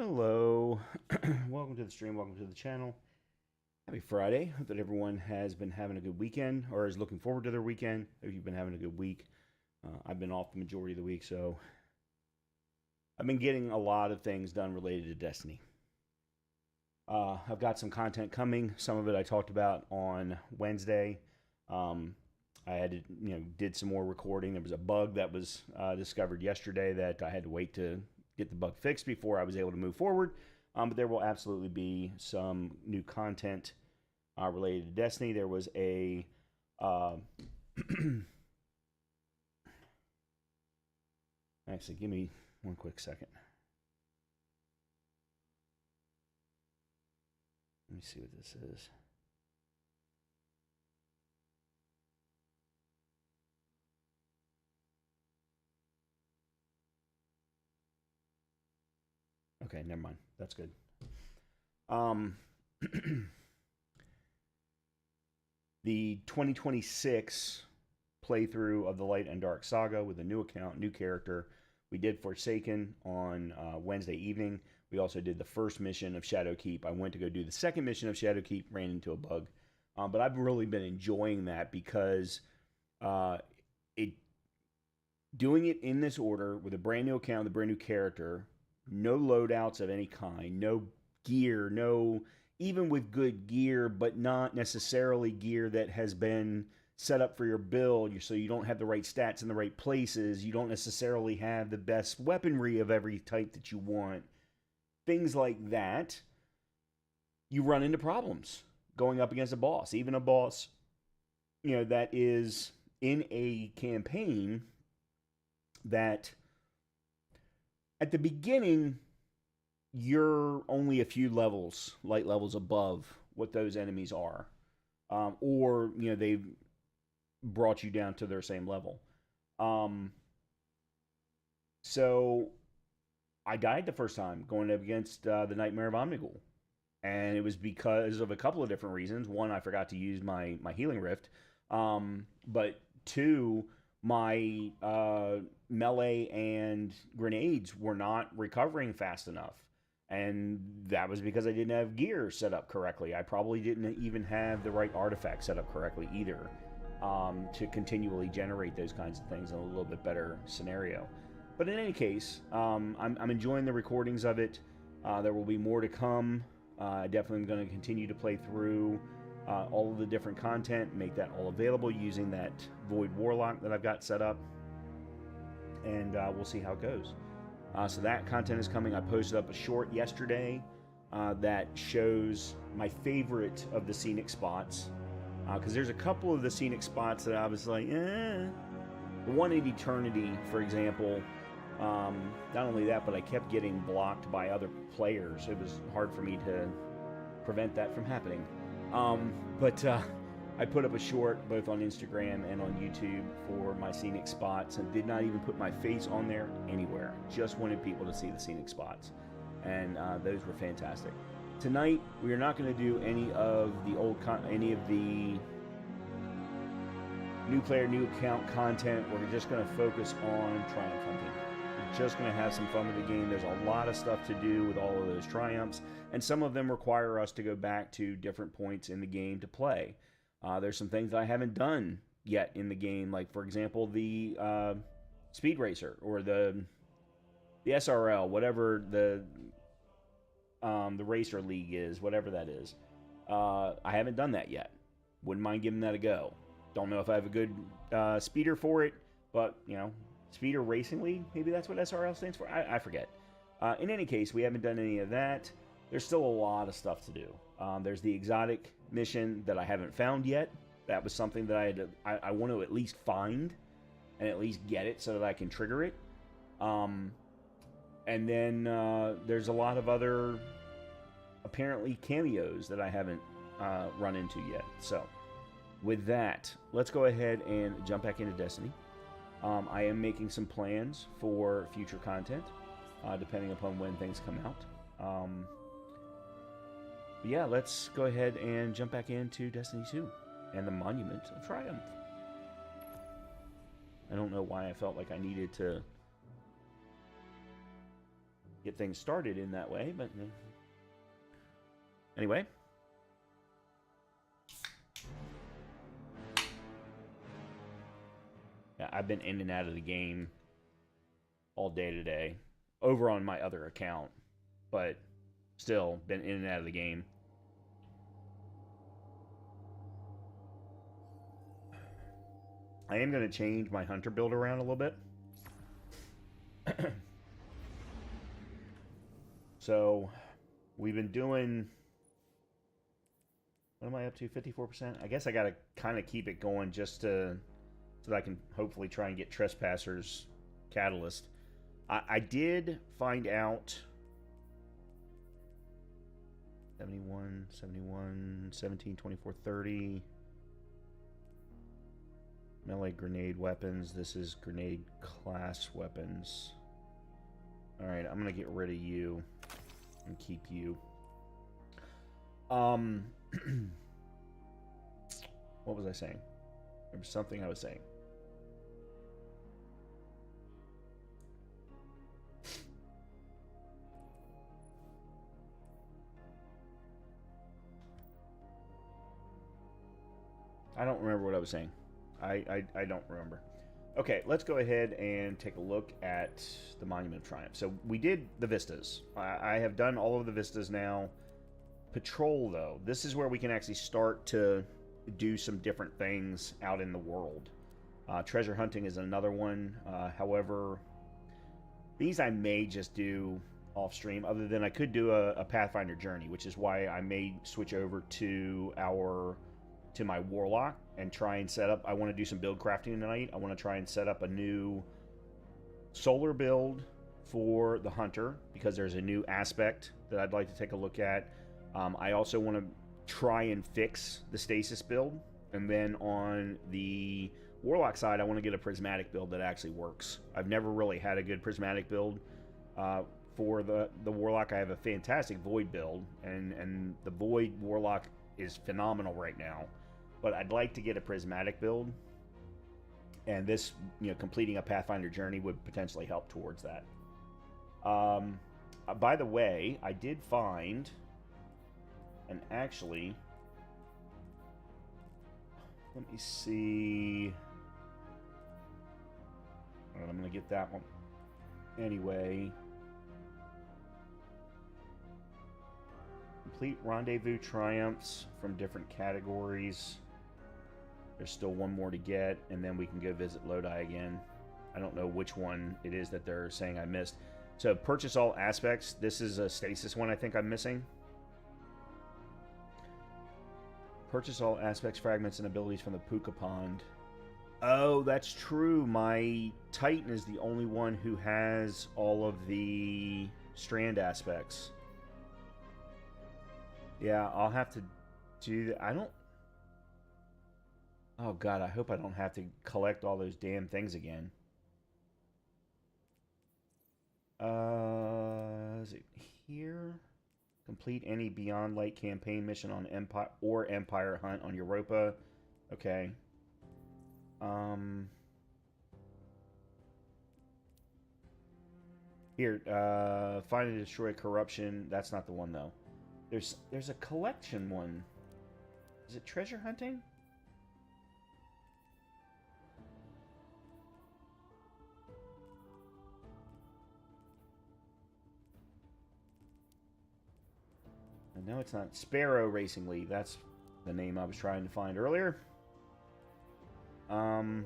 Hello, welcome to the stream, welcome to the channel. Happy Friday. Hope that everyone has been having a good weekend or is looking forward to their weekend. Hope you've been having a good week. I've been off the majority of the week, so I've been getting a lot of things done related to Destiny. I've got some content coming. Some of it I talked about on Wednesday. I had to, did some more recording. There was a bug that was discovered yesterday that I had to wait to get the bug fixed before I was able to move forward. But there will absolutely be some new content related to Destiny. There was a actually, give me one quick second. Let me see what this is. Okay, never mind. That's good. The 2026 playthrough of the Light and Dark Saga with a new account, new character. We did Forsaken on Wednesday evening. We also did the first mission of Shadowkeep. I went to go do the second mission of Shadowkeep, ran into a bug. But I've really been enjoying that because doing it in this order with a brand new account, a brand new character, no loadouts of any kind, no gear, even with good gear, but not necessarily gear that has been set up for your build, so you don't have the right stats in the right places, you don't necessarily have the best weaponry of every type that you want, things like that, you run into problems going up against a boss, even a boss, that is in a campaign that at the beginning, you're only a few light levels above what those enemies are. Or, they've brought you down to their same level. So, I died the first time going up against the Nightmare of Omnigul. And it was because of a couple of different reasons. One, I forgot to use my healing rift. But two, my melee and grenades were not recovering fast enough. And that was because I didn't have gear set up correctly. I probably didn't even have the right artifact set up correctly either to continually generate those kinds of things in a little bit better scenario. But in any case, I'm enjoying the recordings of it. There will be more to come. I definitely am going to continue to play through all of the different content, make that all available using that Void Warlock that I've got set up. And we'll see how it goes. So that content is coming. I posted up a short yesterday that shows my favorite of the scenic spots. Because there's a couple of the scenic spots that I was like, eh. The one in Eternity, for example, not only that, but I kept getting blocked by other players. It was hard for me to prevent that from happening. But I put up a short both on Instagram and on YouTube for my scenic spots and did not even put my face on there anywhere. Just wanted people to see the scenic spots. And those were fantastic. Tonight, we are not going to do any of the new player, new account content. We're just going to focus on triumph hunting. We're just going to have some fun with the game. There's a lot of stuff to do with all of those triumphs, and some of them require us to go back to different points in the game to play. There's some things that I haven't done yet in the game, like, for example, the Speed Racer or the SRL, whatever the Racer League is, whatever that is. I haven't done that yet. Wouldn't mind giving that a go. Don't know if I have a good speeder for it, but, Speeder Racing League, maybe that's what SRL stands for? I forget. In any case, we haven't done any of that. There's still a lot of stuff to do. There's the exotic mission that I haven't found yet. That was something that I want to at least find and at least get it so that I can trigger it. And then there's a lot of other apparently cameos that I haven't run into yet. So with that, let's go ahead and jump back into Destiny. I am making some plans for future content depending upon when things come out. But yeah, let's go ahead and jump back into Destiny 2 and the Monument of Triumph. I don't know why I felt like I needed to get things started in that way. But anyway. Yeah, I've been in and out of the game all day today over on my other account, but still been in and out of the game. I am going to change my hunter build around a little bit. So we've been doing, what am I up to, 54%? I guess I got to kind of keep it going just to, so that I can hopefully try and get Trespassers Catalyst. I did find out 71, 71, 17, 24, 30. Melee grenade weapons. This is grenade class weapons. Alright, I'm going to get rid of you and keep you. What was I saying? There was something I was saying. I don't remember what I was saying. I don't remember. Okay, let's go ahead and take a look at the Monument of Triumph. So we did the vistas. I have done all of the vistas now. Patrol, though, this is where we can actually start to do some different things out in the world. Treasure hunting is another one. However, these I may just do off stream, other than I could do a Pathfinder journey, which is why I may switch over to my Warlock and try and set up. I want to do some build crafting tonight. I want to try and set up a new solar build for the Hunter, because there's a new aspect that I'd like to take a look at. I also want to try and fix the stasis build, and then on the Warlock side, I want to get a prismatic build that actually works. I've never really had a good prismatic build. For the Warlock, I have a fantastic Void build, and the Void Warlock is phenomenal right now. But I'd like to get a prismatic build, and this, completing a Pathfinder journey would potentially help towards that. By the way, I did find, and actually, let me see. All right, I'm going to get that one. Anyway, complete rendezvous triumphs from different categories. There's still one more to get, and then we can go visit Lodi again. I don't know which one it is that they're saying I missed. So purchase all aspects. This is a stasis one I think I'm missing. Purchase all aspects, fragments, and abilities from the Puka Pond. Oh, that's true. My Titan is the only one who has all of the strand aspects. Yeah, I'll have to do that. I don't... Oh, God, I hope I don't have to collect all those damn things again. Is it here? Complete any Beyond Light campaign mission on Empire or Empire Hunt on Europa. Okay. Here, find and destroy corruption. That's not the one, though. There's a collection one. Is it treasure hunting? No, it's not. Sparrow Racing League. That's the name I was trying to find earlier. On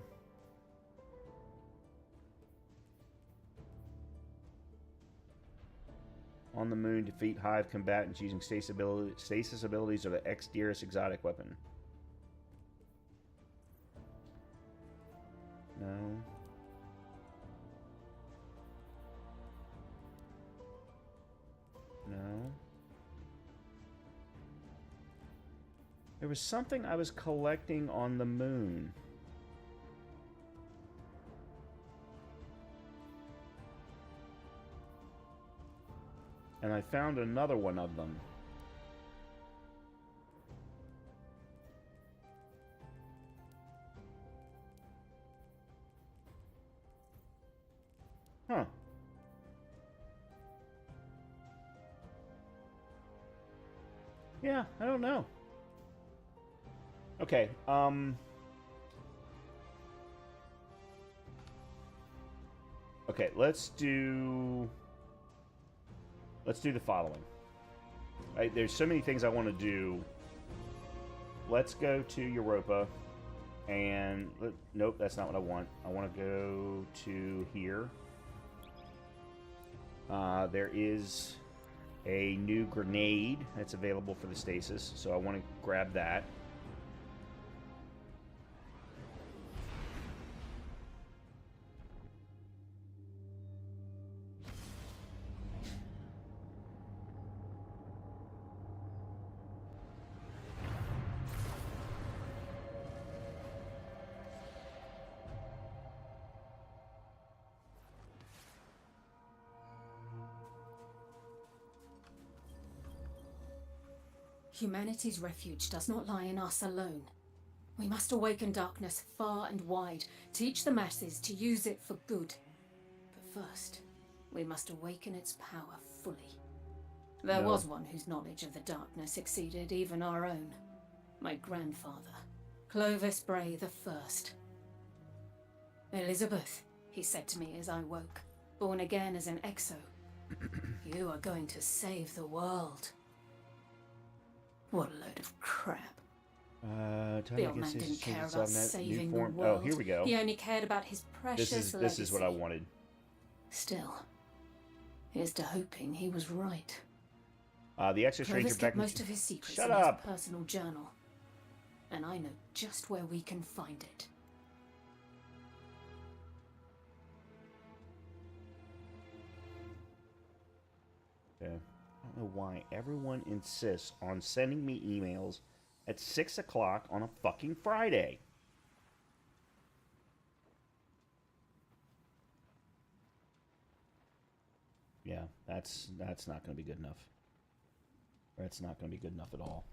the moon, defeat Hive combatants using stasis abilities or the X-Dearest exotic weapon. No. No. There was something I was collecting on the moon. And I found another one of them. Huh. Yeah, I don't know. Okay, okay, let's do the following. Right, there's so many things I want to do. Let's go to Europa, and nope, that's not what I want. I want to go to here. There is a new grenade that's available for the stasis, so I want to grab that. Humanity's refuge does not lie in us alone. We must awaken darkness far and wide, teach the masses to use it for good. But first, we must awaken its power fully. There was one whose knowledge of the darkness exceeded even our own. My grandfather, Clovis Bray the First. Elizabeth, he said to me as I woke, born again as an exo. You are going to save the world. What a load of crap. The old man didn't care about saving the world. Oh, here we go. He only cared about his precious legacy. This is what I wanted. Still, here's to hoping he was right. The extra-stranger kept most of his secrets in his personal journal, and I know just where we can find it. Okay. I don't know why everyone insists on sending me emails at 6 o'clock on a fucking Friday. Yeah, that's not going to be good enough. That's not going to be good enough at all.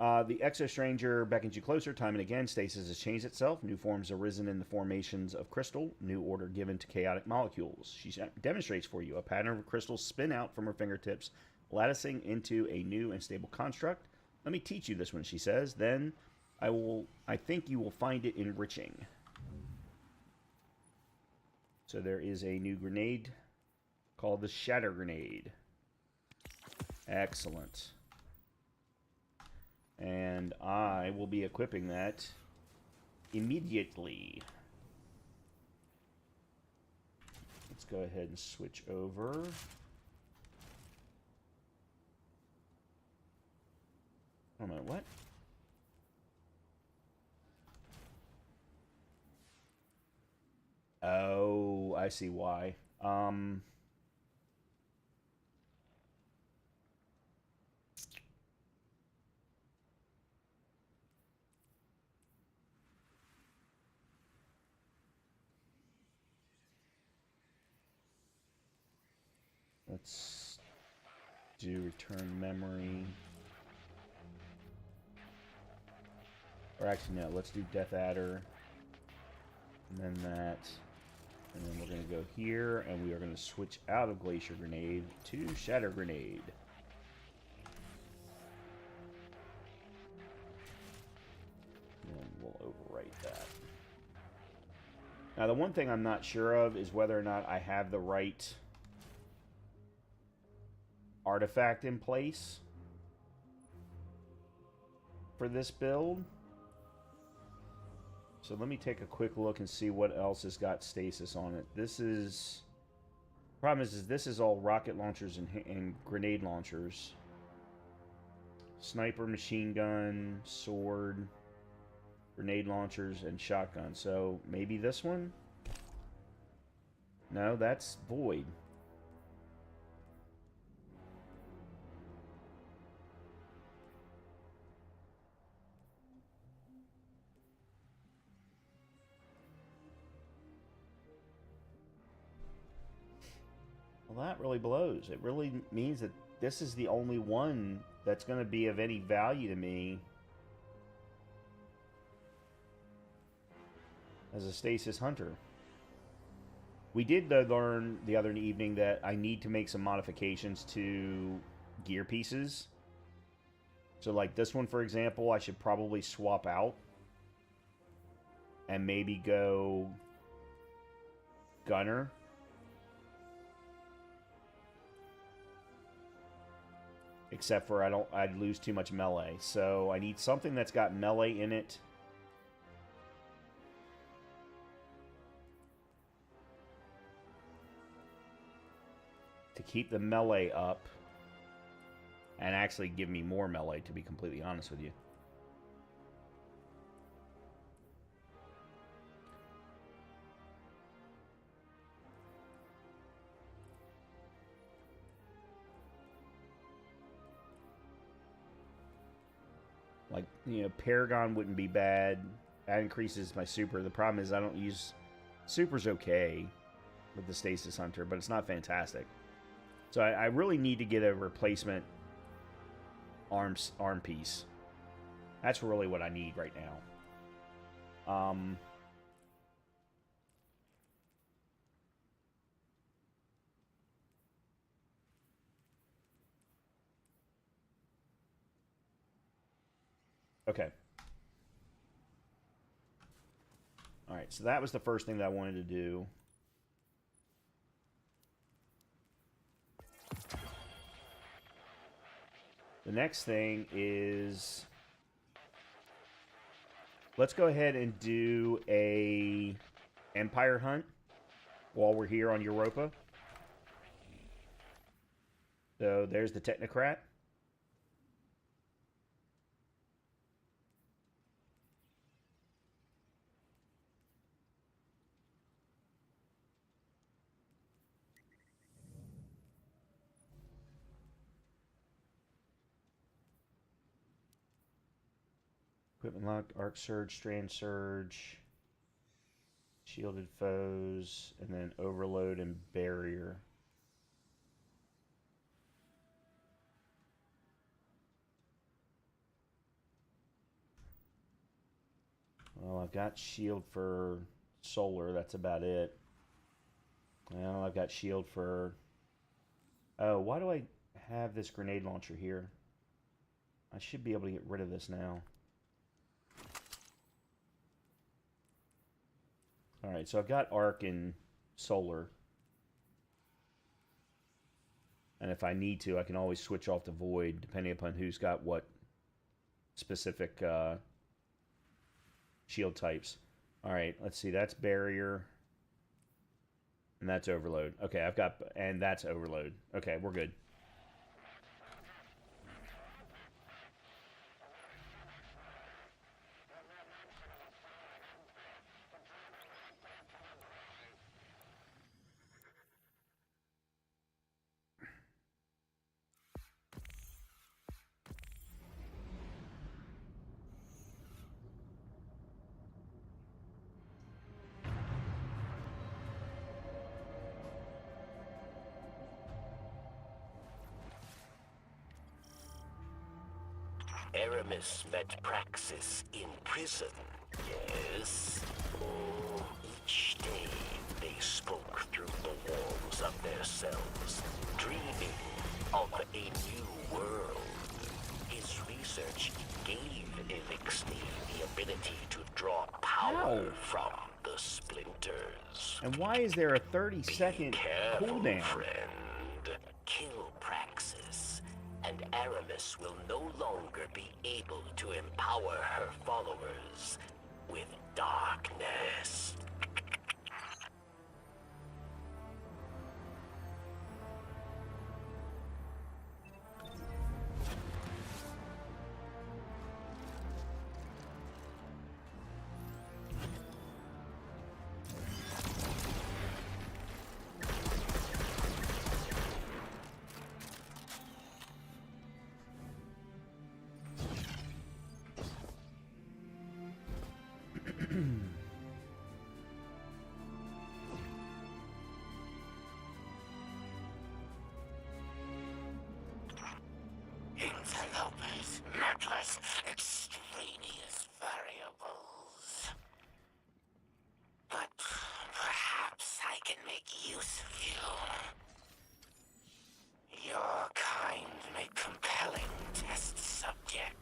The exo-stranger beckons you closer time and again. Stasis has changed itself. New forms arisen in the formations of crystal. New order given to chaotic molecules. She demonstrates for you a pattern of crystals spin out from her fingertips, latticing into a new and stable construct. Let me teach you this one, she says. Then I think you will find it enriching. So there is a new grenade called the Shatter Grenade. Excellent. And I will be equipping that immediately. Let's go ahead and switch over. Oh, no, what? Oh, I see why. Let's do return memory. Or actually, no, let's do Death Adder. And then that. And then we're going to go here, and we are going to switch out of Glacier Grenade to Shatter Grenade. And we'll overwrite that. Now, the one thing I'm not sure of is whether or not I have the right artifact in place for this build. So let me take a quick look and see what else has got stasis on it. This is... Problem is this is all rocket launchers and grenade launchers. Sniper, machine gun, sword, grenade launchers, and shotgun. So maybe this one? No, that's void. Well, that really blows. It really means that this is the only one that's going to be of any value to me as a stasis hunter. We did learn the other evening that I need to make some modifications to gear pieces So like this one, for example, I should probably swap out and maybe go Gunner. Except for I'd lose too much melee. So I need something that's got melee in it. To keep the melee up. And actually give me more melee, to be completely honest with you. Like, you know, Paragon wouldn't be bad. That increases my super. The problem is I don't use... Super's okay with the Stasis Hunter, but it's not fantastic. So I really need to get a replacement arm piece. That's really what I need right now. Okay. Alright, so that was the first thing that I wanted to do. The next thing is... Let's go ahead and do a Empire hunt while we're here on Europa. So there's the Technocrat. Equipment locked, Arc Surge, Strand Surge, Shielded Foes, and then Overload and Barrier. Well, I've got Shield for Solar, that's about it. Well, I've got Shield for... Oh, why do I have this grenade launcher here? I should be able to get rid of this now. Alright, so I've got Arc and Solar. And if I need to, I can always switch off the Void, depending upon who's got what specific shield types. Alright, let's see, that's Barrier. And that's Overload. Okay, I've got... And that's Overload. Okay, we're good. Aramis met Praxis in prison, yes? Oh, each day they spoke through the walls of their cells, dreaming of a new world. His research gave Elixni the ability to draw power from the splinters. And why is there a 30-second cooldown? Friend. Kill Praxis, and Aramis will no longer be able to empower her followers with darkness. Interlopers, nutless, extraneous variables. But perhaps I can make use of you. Your kind make compelling test subjects.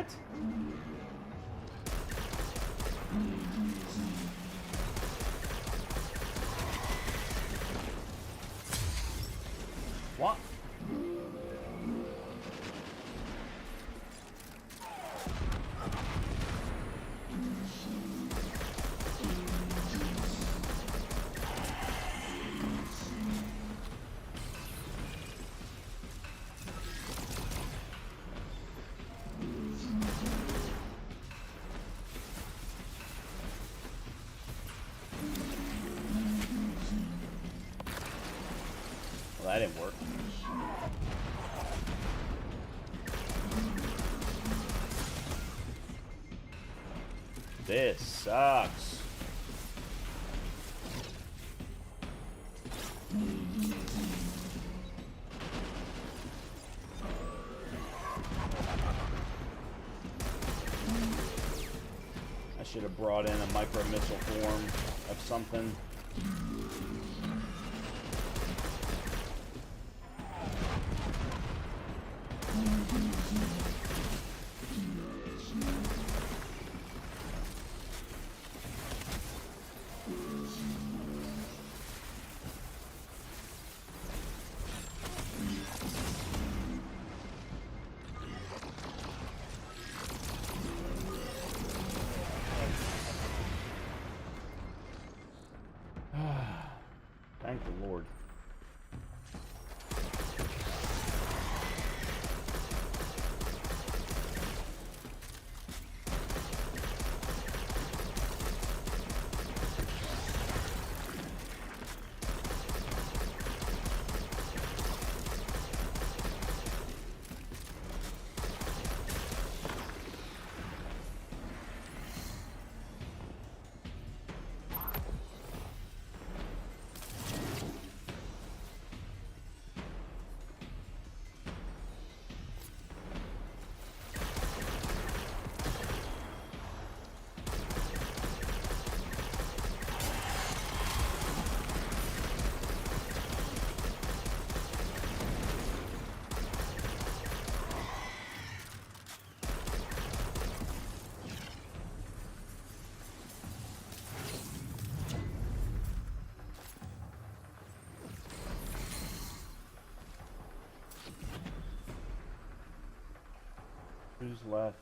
that? What? Well, that didn't work. This sucks. I should have brought in a micro missile form of something. Thank the Lord. Who's left?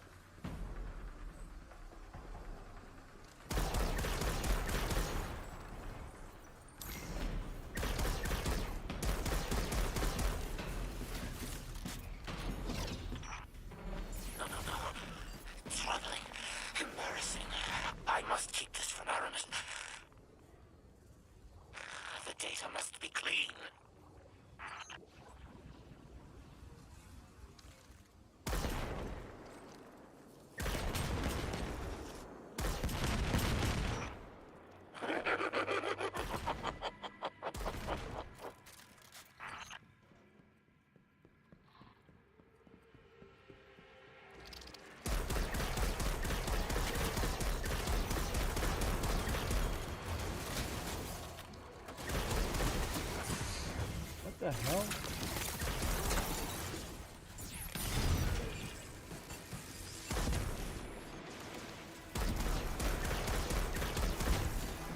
No, no, no. Troubling. Embarrassing. I must keep this from Aramis. The data must be clean. What the hell?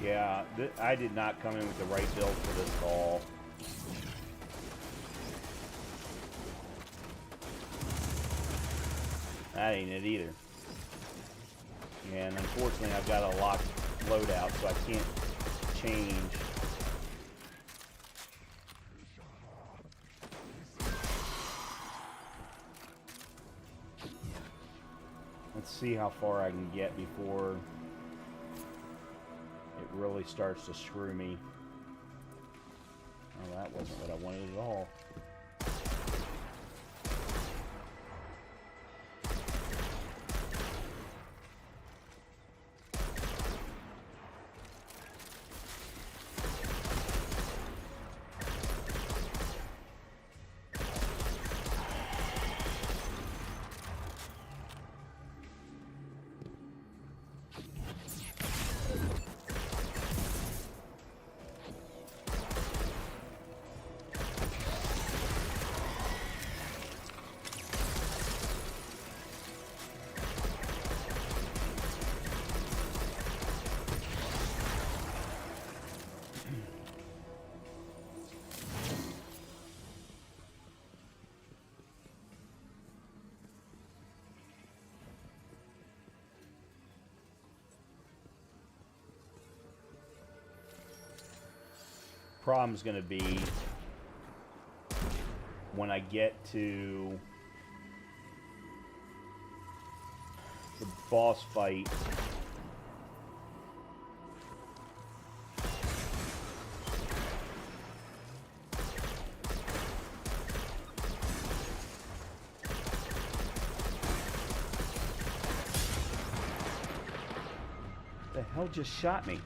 Yeah, I did not come in with the right build for this ball. That ain't it either. And unfortunately, I've got a locked loadout, so I can't change. Let's see how far I can get before it really starts to screw me. Oh, that wasn't what I wanted at all. problem's going to be when I get to the boss fight. The hell just shot me?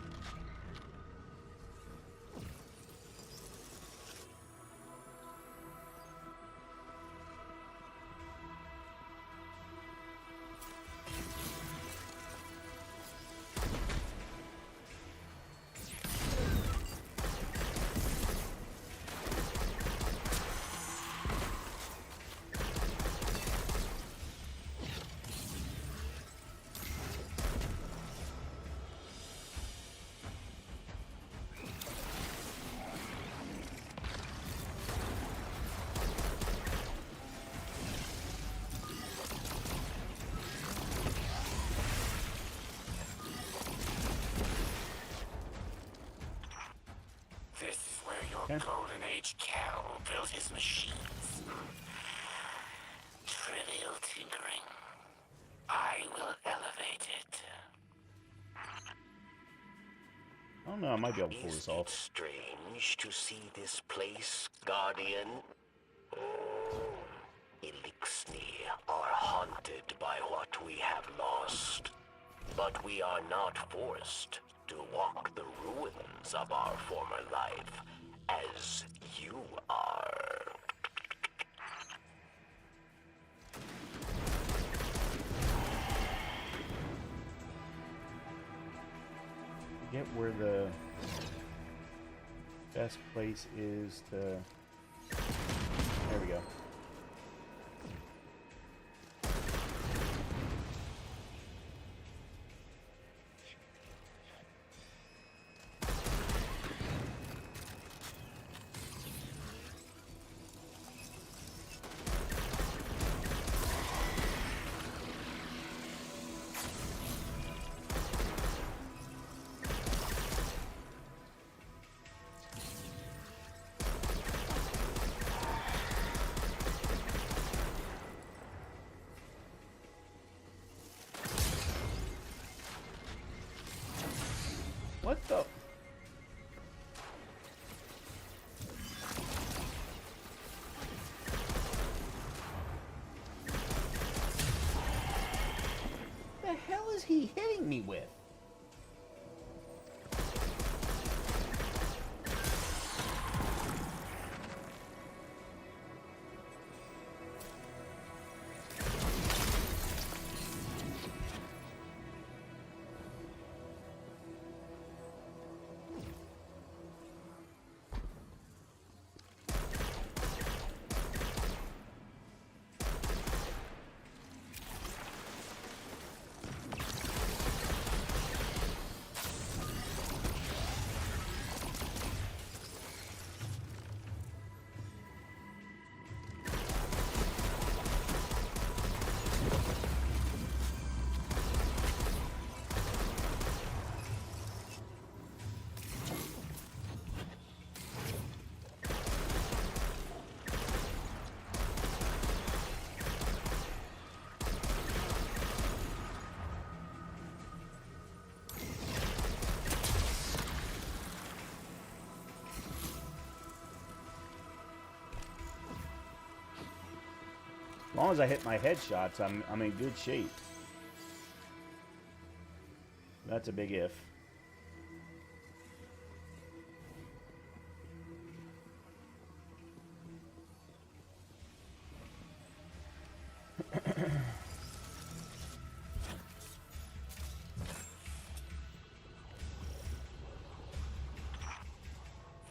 This is where your Okay. Golden Age Cal built his machines. Trivial tinkering. I will elevate it. I don't know, I might be able to pull this Isn't it off. strange to see this place, Guardian? Elixni are haunted by what we have lost. But we are not forced to walk the ruins of our former life, as you are. Get where the best place is to... There we go. What the... The hell is he hitting me with? As long as I hit my headshots, I'm in good shape. That's a big if.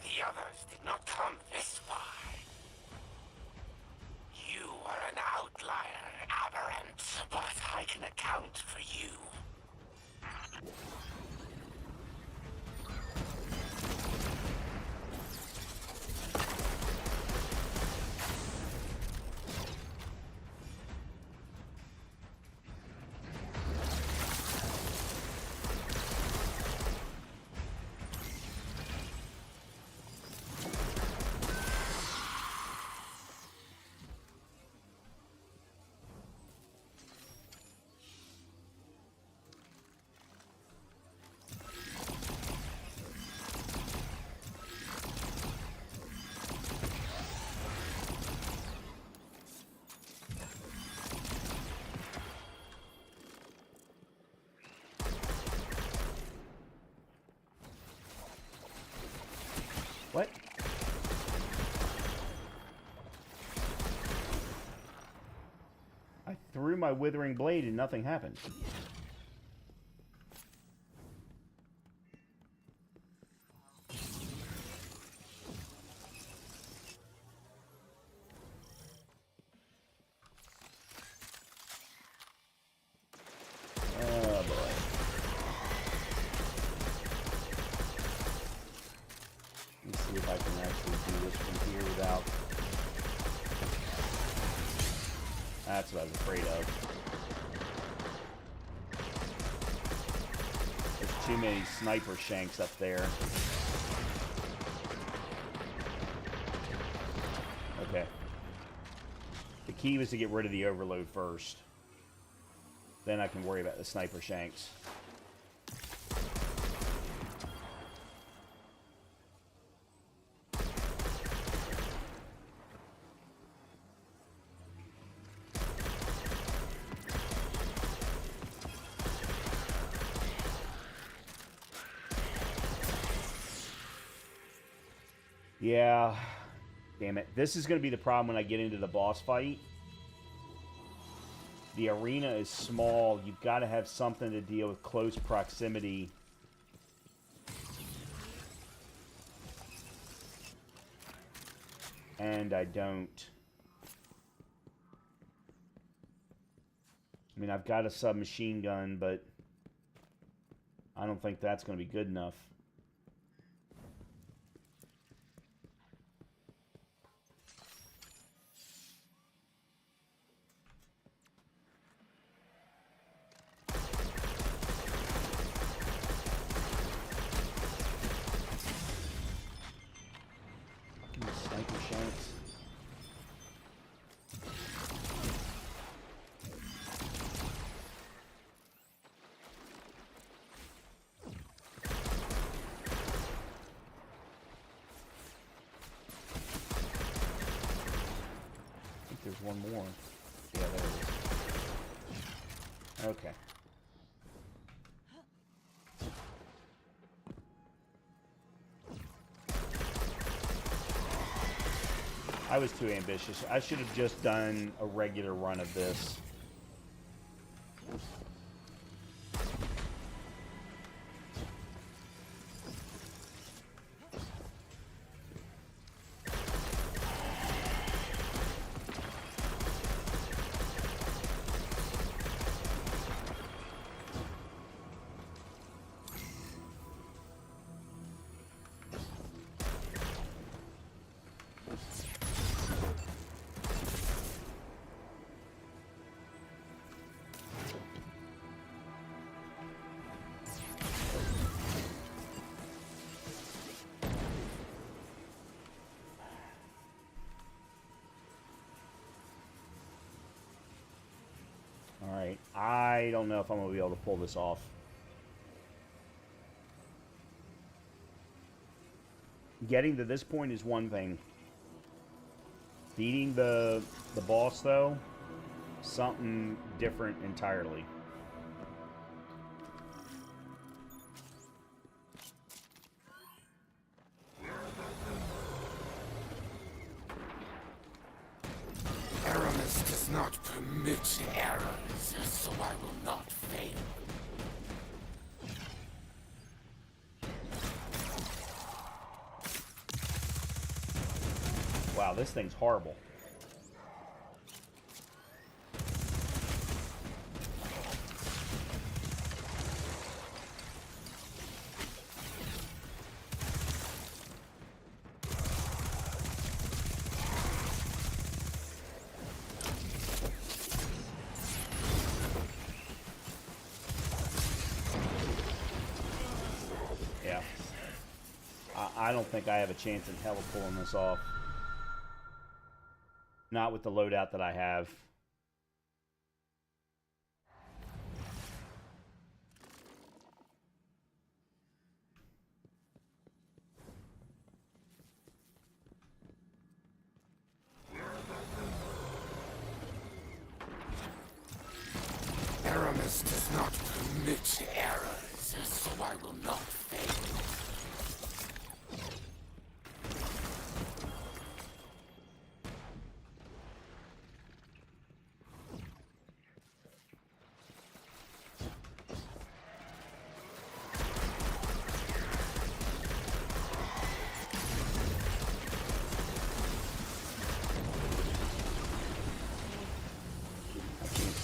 The others did not come this far. You are an outlier, Aberrant, but I can account for you. threw my withering blade and nothing happened. Oh boy. Let's see if I can actually do this from here without... That's what I was afraid of. There's too many sniper shanks up there. Okay. The key was to get rid of the overload first. Then I can worry about the sniper shanks. Yeah, damn it. This is going to be the problem when I get into the boss fight. The arena is small. You've got to have something to deal with close proximity. And I don't. I mean, I've got a submachine gun, but I don't think that's going to be good enough. Sniper shanks. I think there's one more. Yeah, there it is. Okay. I was too ambitious. I should have just done a regular run of this. Alright, I don't know if I'm going to be able to pull this off. Getting to this point is one thing. Beating the boss, though, something different entirely. Aramis does not permit errors, so I will not fail. Wow, this thing's horrible. Yeah. I don't think I have a chance in hell of pulling this off. Not with the loadout that I have. Aramis does not permit errors, so I will not fail.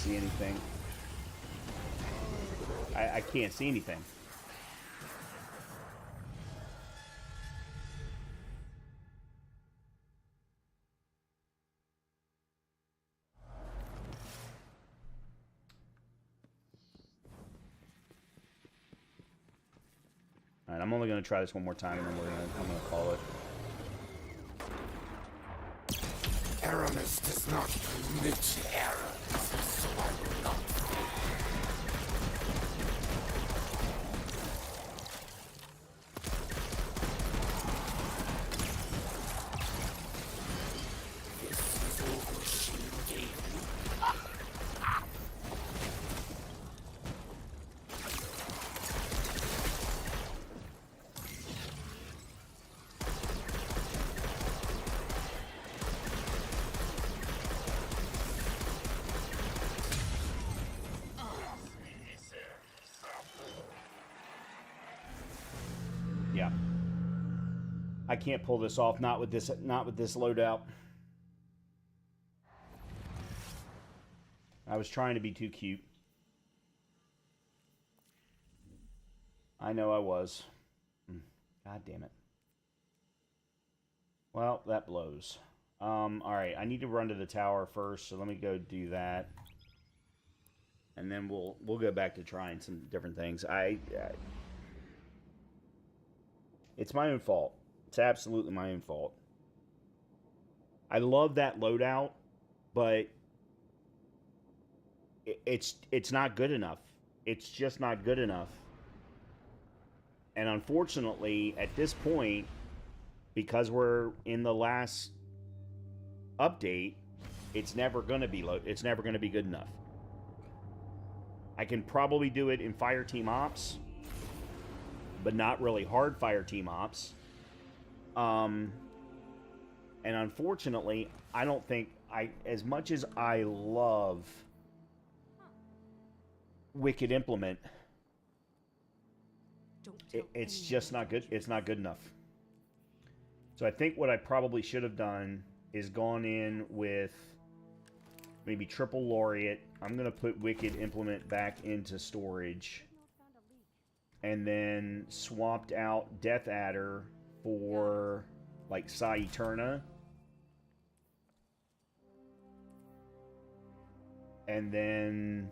see anything. I can't see anything. All right, I'm only going to try this one more time, and then I'm going to call it. Aramis does not permit errors, so I will not. This is all she gave me. Yeah. I can't pull this off, not with this loadout. I was trying to be too cute. I know I was. God damn it. Well, that blows. Alright, I need to run to the tower first, so let me go do that. And then we'll go back to trying some different things. It's my own fault. It's absolutely my own fault. I love that loadout, but it's not good enough. It's just not good enough. And unfortunately, at this point, because we're in the last update, it's never going to be it's never going to be good enough. I can probably do it in Fire Team Ops, but not really hard Fire Team Ops. And unfortunately, I don't think as much as I love Wicked Implement, it's just not good. It's not good enough. So I think what I probably should have done is gone in with maybe triple Laureate. I'm going to put Wicked Implement back into storage. And then swapped out Death Adder for like Psi Eterna. And then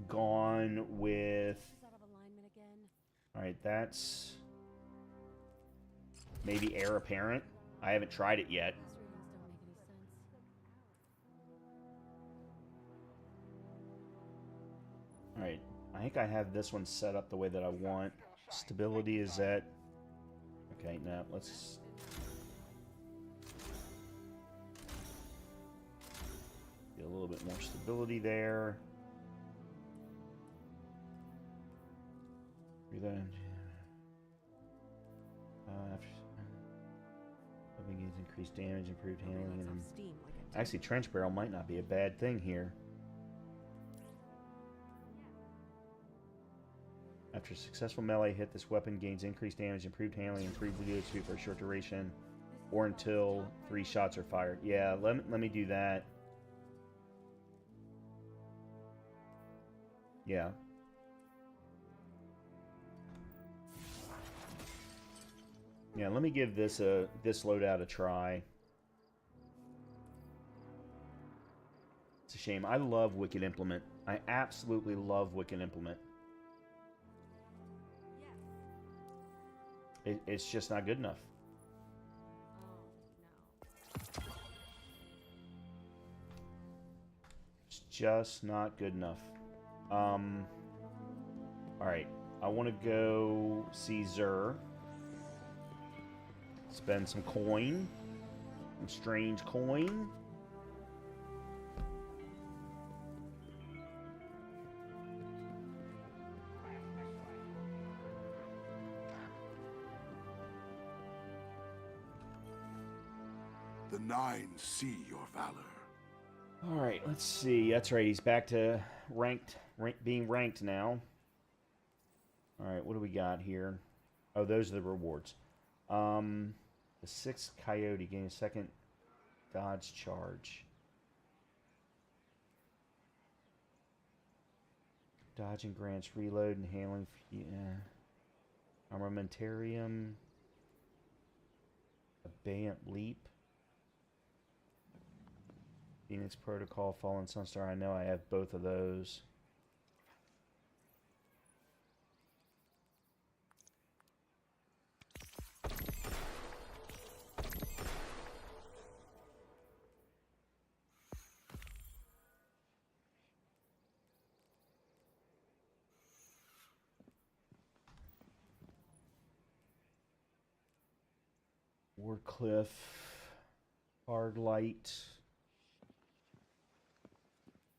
gone with... Alright, that's maybe Heir Apparent. I haven't tried it yet. Alright, I think I have this one set up the way that I want. Stability is at... Okay, now let's... Get a little bit more stability there. Weapon gains increased damage, improved handling, and actually Trench Barrel might not be a bad thing here. After a successful melee hit, this weapon gains increased damage, improved handling, improved video speed for a short duration, or until 3 shots are fired. Yeah, let me do that. Yeah. Yeah, let me give this loadout a try. It's a shame. I love Wicked Implement. I absolutely love Wicked Implement. It's just not good enough. It's just not good enough. Alright. I want to go see Xur. Spend some coin. Some strange coin. The Nine see your valor. Alright, let's see. That's right, he's back to being ranked now. Alright, what do we got here? Oh, those are the rewards. The 6th Coyote gains a second dodge charge. Dodging grants reload and handling. Armamentarium. Abeyant leap. Phoenix Protocol, Fallen Sunstar. I know I have both of those. Warcliffe, Hard Light.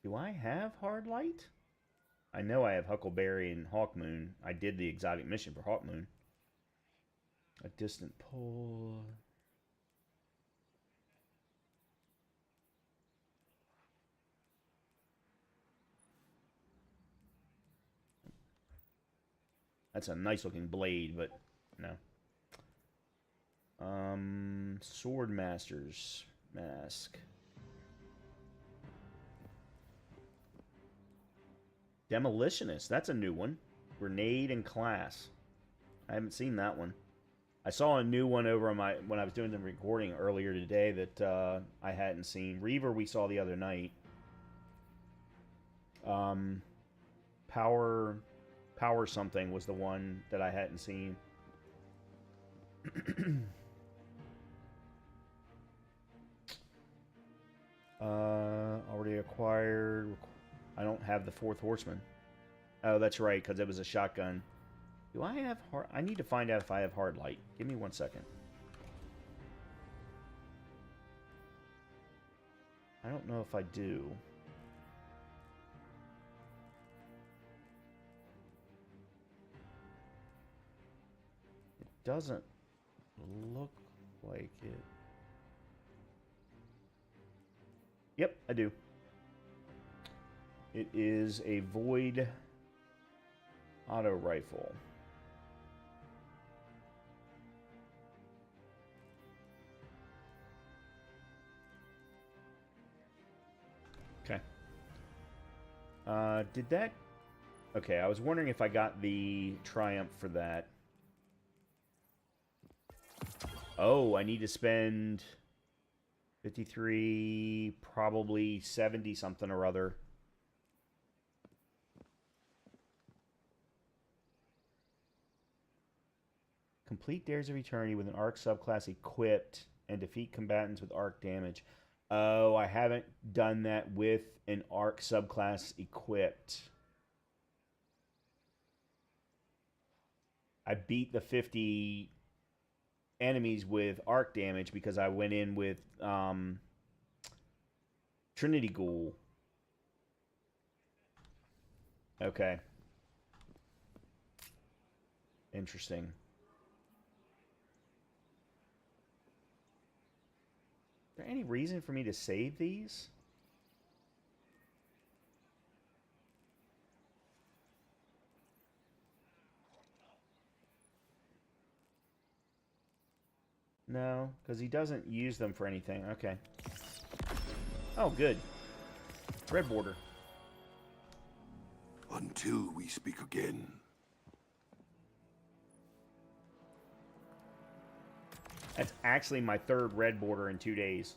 Do I have Hard Light? I know I have Huckleberry and Hawkmoon. I did the exotic mission for Hawkmoon. A distant pull. That's a nice looking blade, but no. Sword Master's Mask. Demolitionist, that's a new one. Grenade and Class. I haven't seen that one. I saw a new one over on when I was doing the recording earlier today that I hadn't seen. Reaver we saw the other night. Power something was the one that I hadn't seen. Already acquired. I don't have the Fourth Horseman. Oh, that's right, because it was a shotgun. Do I have hard... I need to find out if I have Hard Light. Give me 1 second. I don't know if I do. It doesn't look like it. Yep, I do. It is a Void auto rifle. Okay. Did that... Okay, I was wondering if I got the Triumph for that. Oh, I need to spend 53, probably 70 something or other. Complete Dares of Eternity with an arc subclass equipped and defeat combatants with arc damage. Oh, I haven't done that with an arc subclass equipped. I beat the 50 enemies with arc damage because I went in with Trinity Ghoul. Okay. Interesting. Is there any reason for me to save these? No, because he doesn't use them for anything. Okay. Oh, good. Red border. Until we speak again. That's actually my third red border in 2 days.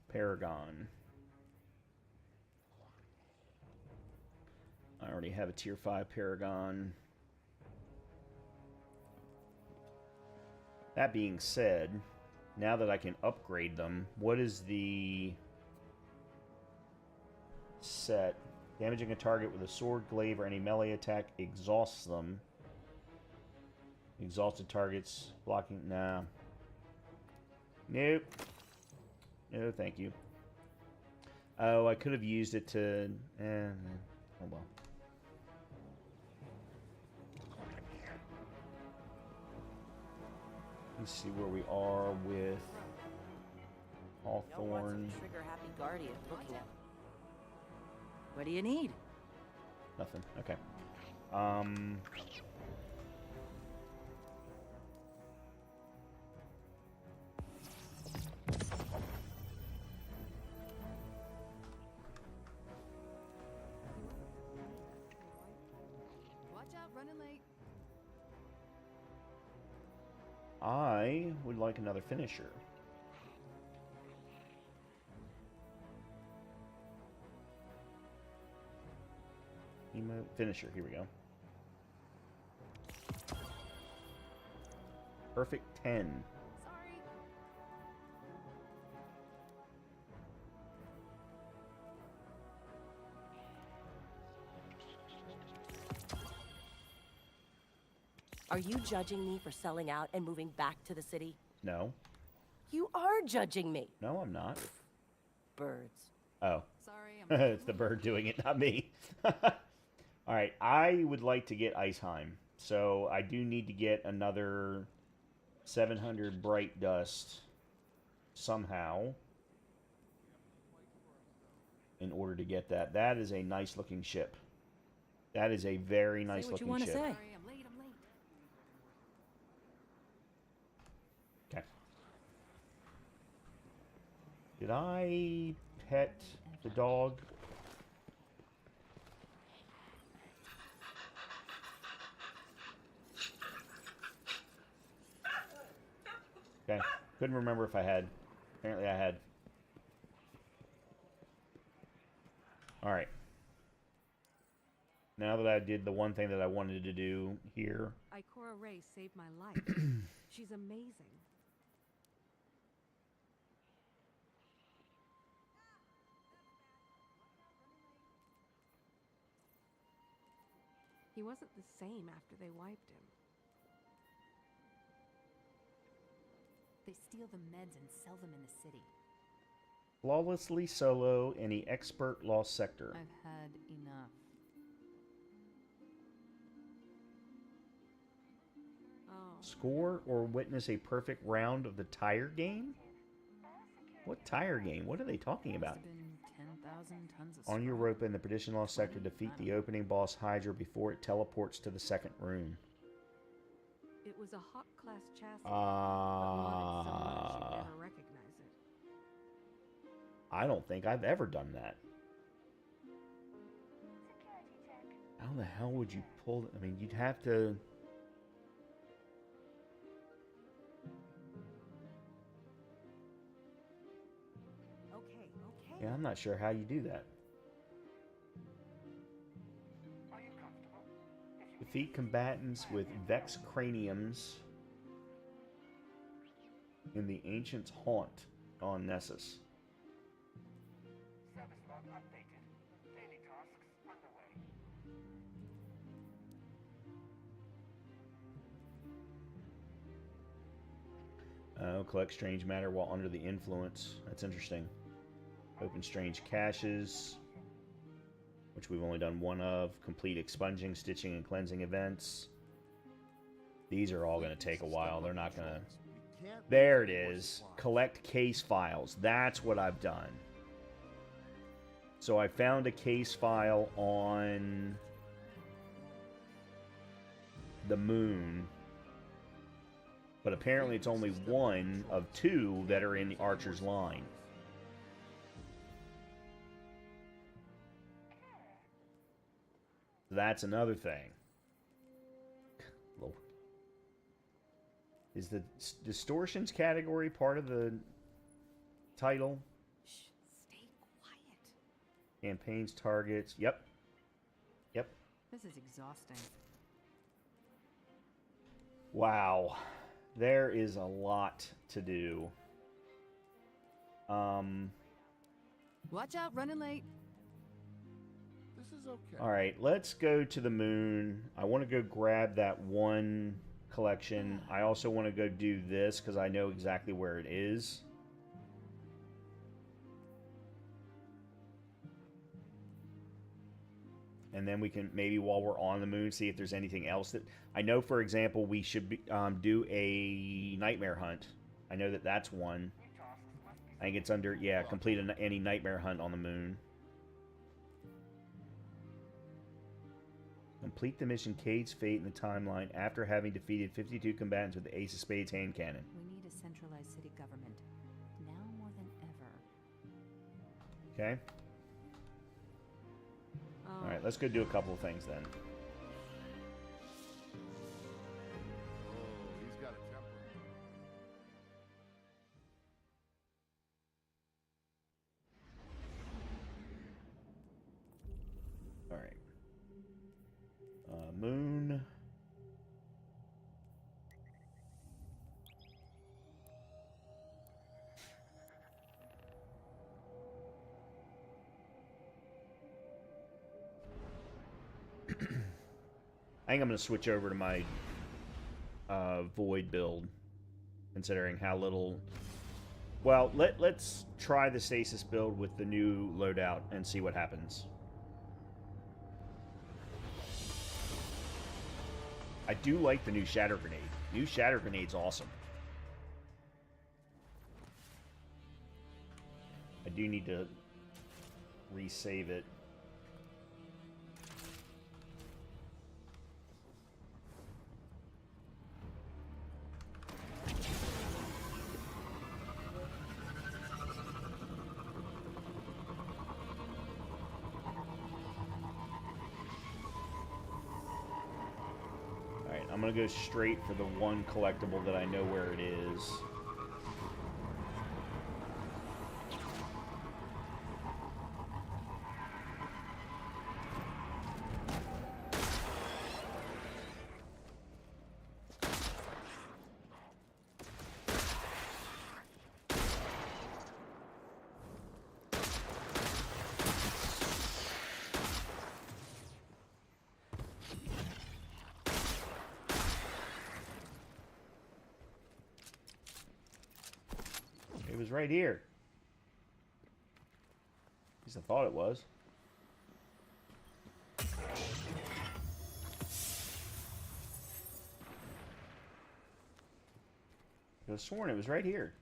Paragon. I already have a tier 5 Paragon. That being said, now that I can upgrade them, what is the set? Damaging a target with a sword, glaive, or any melee attack exhausts them. Exhausted targets, blocking, nah. Nope. No, thank you. Oh, I could have used it to, oh well. Let's see where we are with Hawthorne. Trigger-happy guardian. What do you need? Nothing. Okay. I would like another finisher. Finisher, here we go. Perfect 10. Sorry. Are you judging me for selling out and moving back to the city? No. You are judging me. No, I'm not. Birds. Oh. Sorry, It's the bird doing it, not me. Alright, I would like to get Iceheim. So I do need to get another 700 bright dust somehow in order to get that. That is a nice looking ship. That is a very nice looking ship. Say. Sorry, I'm late. Okay. Did I pet the dog? Okay. Couldn't remember if I had. Apparently I had. Alright. Now that I did the one thing that I wanted to do here. Ikora Ray saved my life. She's amazing. He wasn't the same after they wiped him. They steal the meds and sell them in the city. Flawlessly solo any expert lost sector. I've had enough. Oh. Score or witness a perfect round of the tire game? What tire game? What are they talking about? It's been 10,000 tons of On your scrap. rope in the Perdition Lost sector, defeat the opening boss Hydra before it teleports to the second room. It was a Hawk class chassis, but modded so much you'd never recognize it. I don't think I've ever done that. How the hell would you pull? I mean, you'd have to. Okay. Yeah, I'm not sure how you do that. Defeat combatants with Vex craniums in the Ancient's Haunt on Nessus. Service log updated. Daily tasks underway. Oh, collect strange matter while under the influence. That's interesting. Open strange caches, which we've only done one of. Complete expunging, stitching, and cleansing events. These are all going to take a while. They're not going to... There it is. Collect case files. That's what I've done. So I found a case file on the moon. But apparently it's only one of two that are in the Archer's line. That's another thing. Lord. Is the distortions category part of the title? Shh, stay quiet. Campaigns, targets. Yep. Yep. This is exhausting. Wow. There is a lot to do. Watch out, running late. This is okay. Alright, let's go to the moon. I want to go grab that one collection. I also want to go do this because I know exactly where it is. And then we can, maybe while we're on the moon, see if there's anything else that... I know, for example, we should be, do a nightmare hunt. I know that that's one. I think it's under, yeah, complete any nightmare hunt on the moon. Complete the mission Cade's Fate in the timeline after having defeated 52 combatants with the Ace of Spades hand cannon. We need a centralized city government. Now more than ever. Okay? Alright, let's go do a couple of things then. Oh, he's got a temper. I think I'm going to switch over to my Void build, considering how little... Well, let's try the Stasis build with the new loadout and see what happens. I do like the new Shatter Grenade. New Shatter Grenade's awesome. I do need to resave it. Alright, I'm gonna go straight for the one collectible that I know where it is. It was right here. At least I thought it was. I could have sworn it was right here.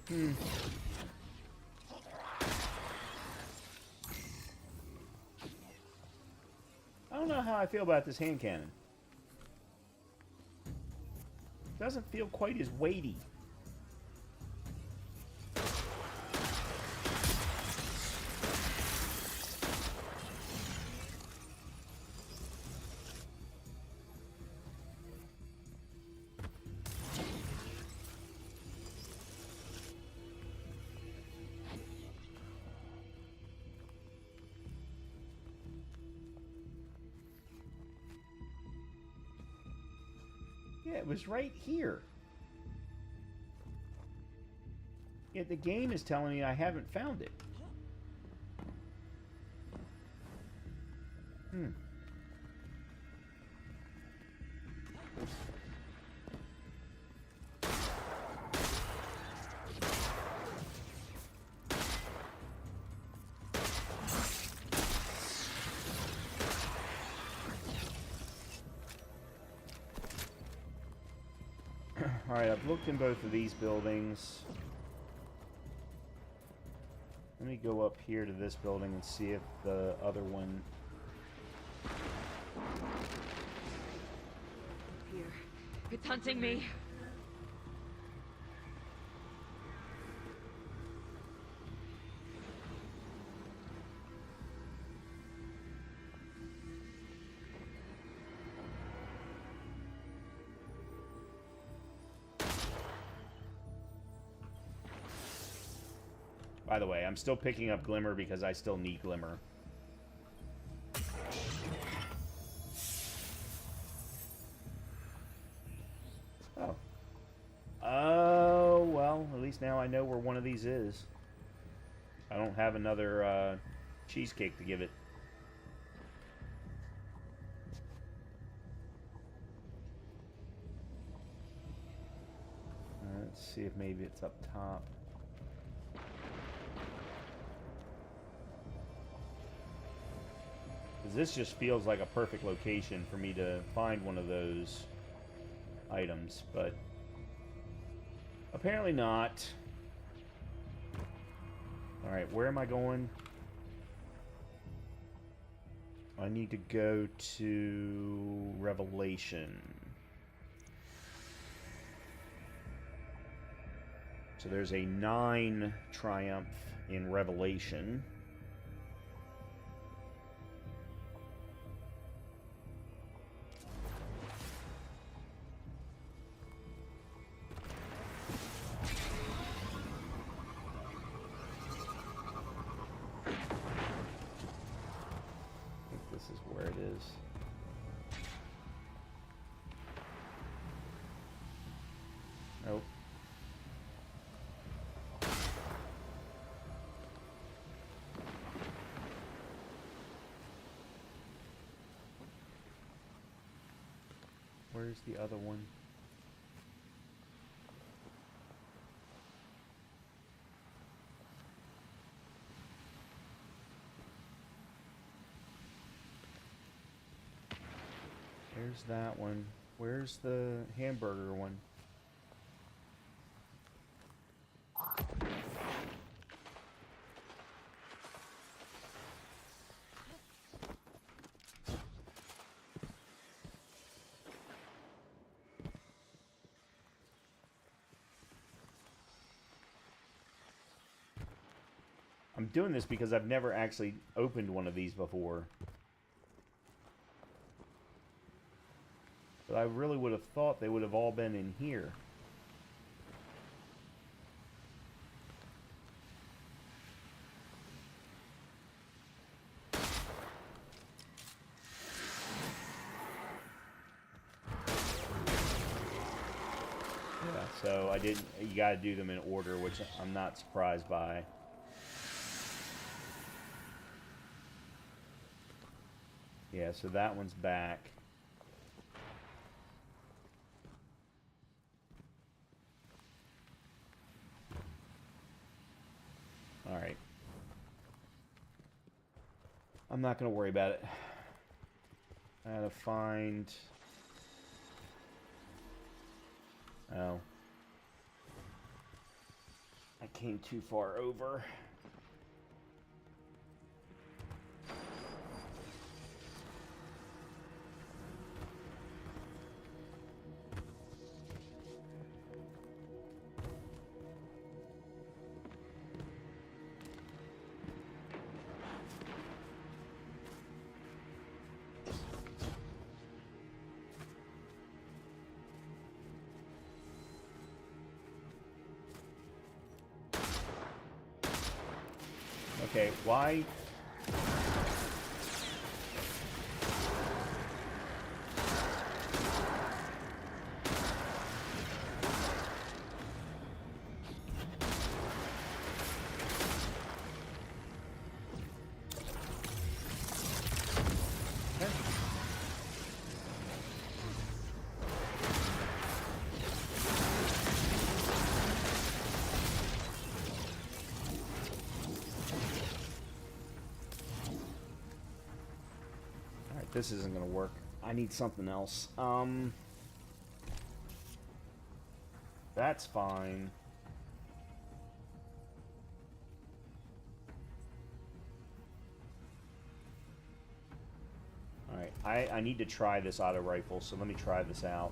I don't know how I feel about this hand cannon. It doesn't feel quite as weighty. Yeah, it was right here. Yet the game is telling me I haven't found it. Alright, I've looked in both of these buildings. Let me go up here to this building and see if the other one... Here. It's hunting me. By the way, I'm still picking up Glimmer because I still need Glimmer. Oh. Oh, well, at least now I know where one of these is. I don't have another cheesecake to give it. Let's see if maybe it's up top. Because this just feels like a perfect location for me to find one of those items, but apparently not. Alright, where am I going? I need to go to Revelation. So there's a 9 triumph in Revelation. Nope. Where's the other one? There's that one. Where's the hamburger one? I'm doing this because I've never actually opened one of these before. But I really would have thought they would have all been in here. Yeah, so I didn't. You got to do them in order, which I'm not surprised by. Yeah, so that one's back. Alright. I'm not going to worry about it. I gotta find... Oh. I came too far over. Okay, why? This isn't gonna work. I need something else. That's fine. Alright, I need to try this auto rifle, so let me try this out.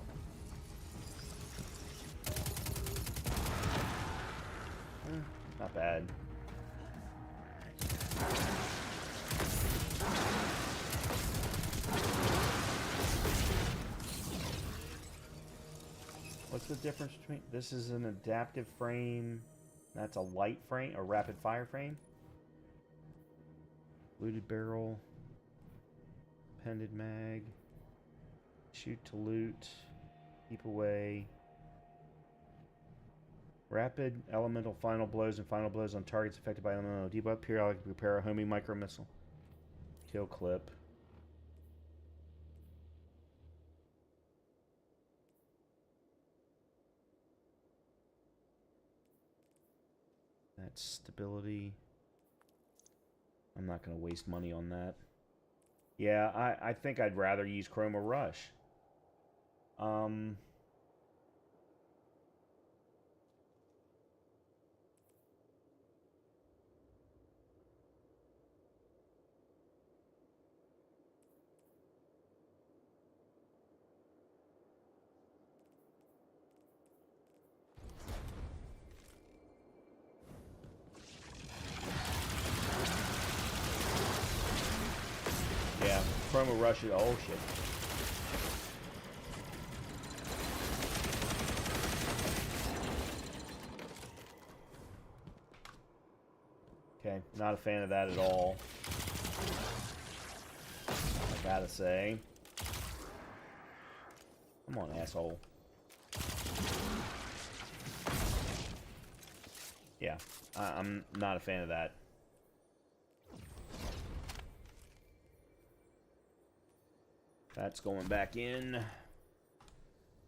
Not bad. What's the difference between... This is an adaptive frame. That's a light frame, a rapid fire frame. Looted barrel. Appended mag. Shoot to loot. Keep away. Rapid elemental final blows and final blows on targets affected by elemental debuff. Periodic repair a homing micro missile. Kill clip. stability. I'm not going to waste money on that. Yeah, I think I'd rather use Chroma Rush. Yeah, Chroma Rush is... Oh, shit. Okay, not a fan of that at all. I gotta say. Come on, asshole. Yeah, I'm not a fan of that. That's going back in.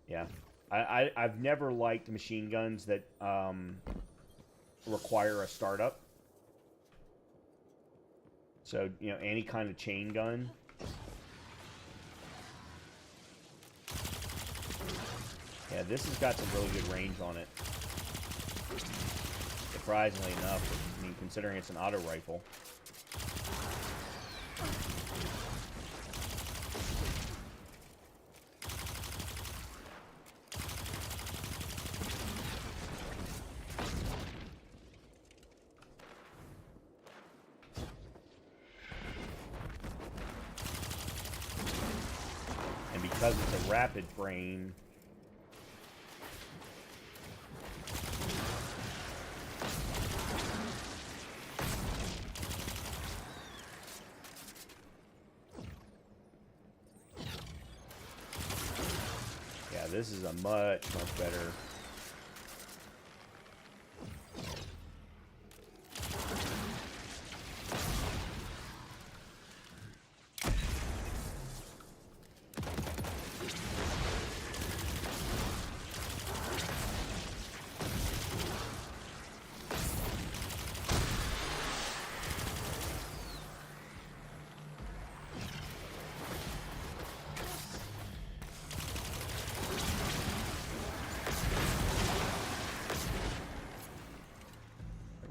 Yeah. I've never liked machine guns that require a startup. So, you know, any kind of chain gun. Yeah, this has got some really good range on it. Surprisingly enough, I mean, considering it's an auto rifle. And because it's a rapid frame, yeah, this is a much better.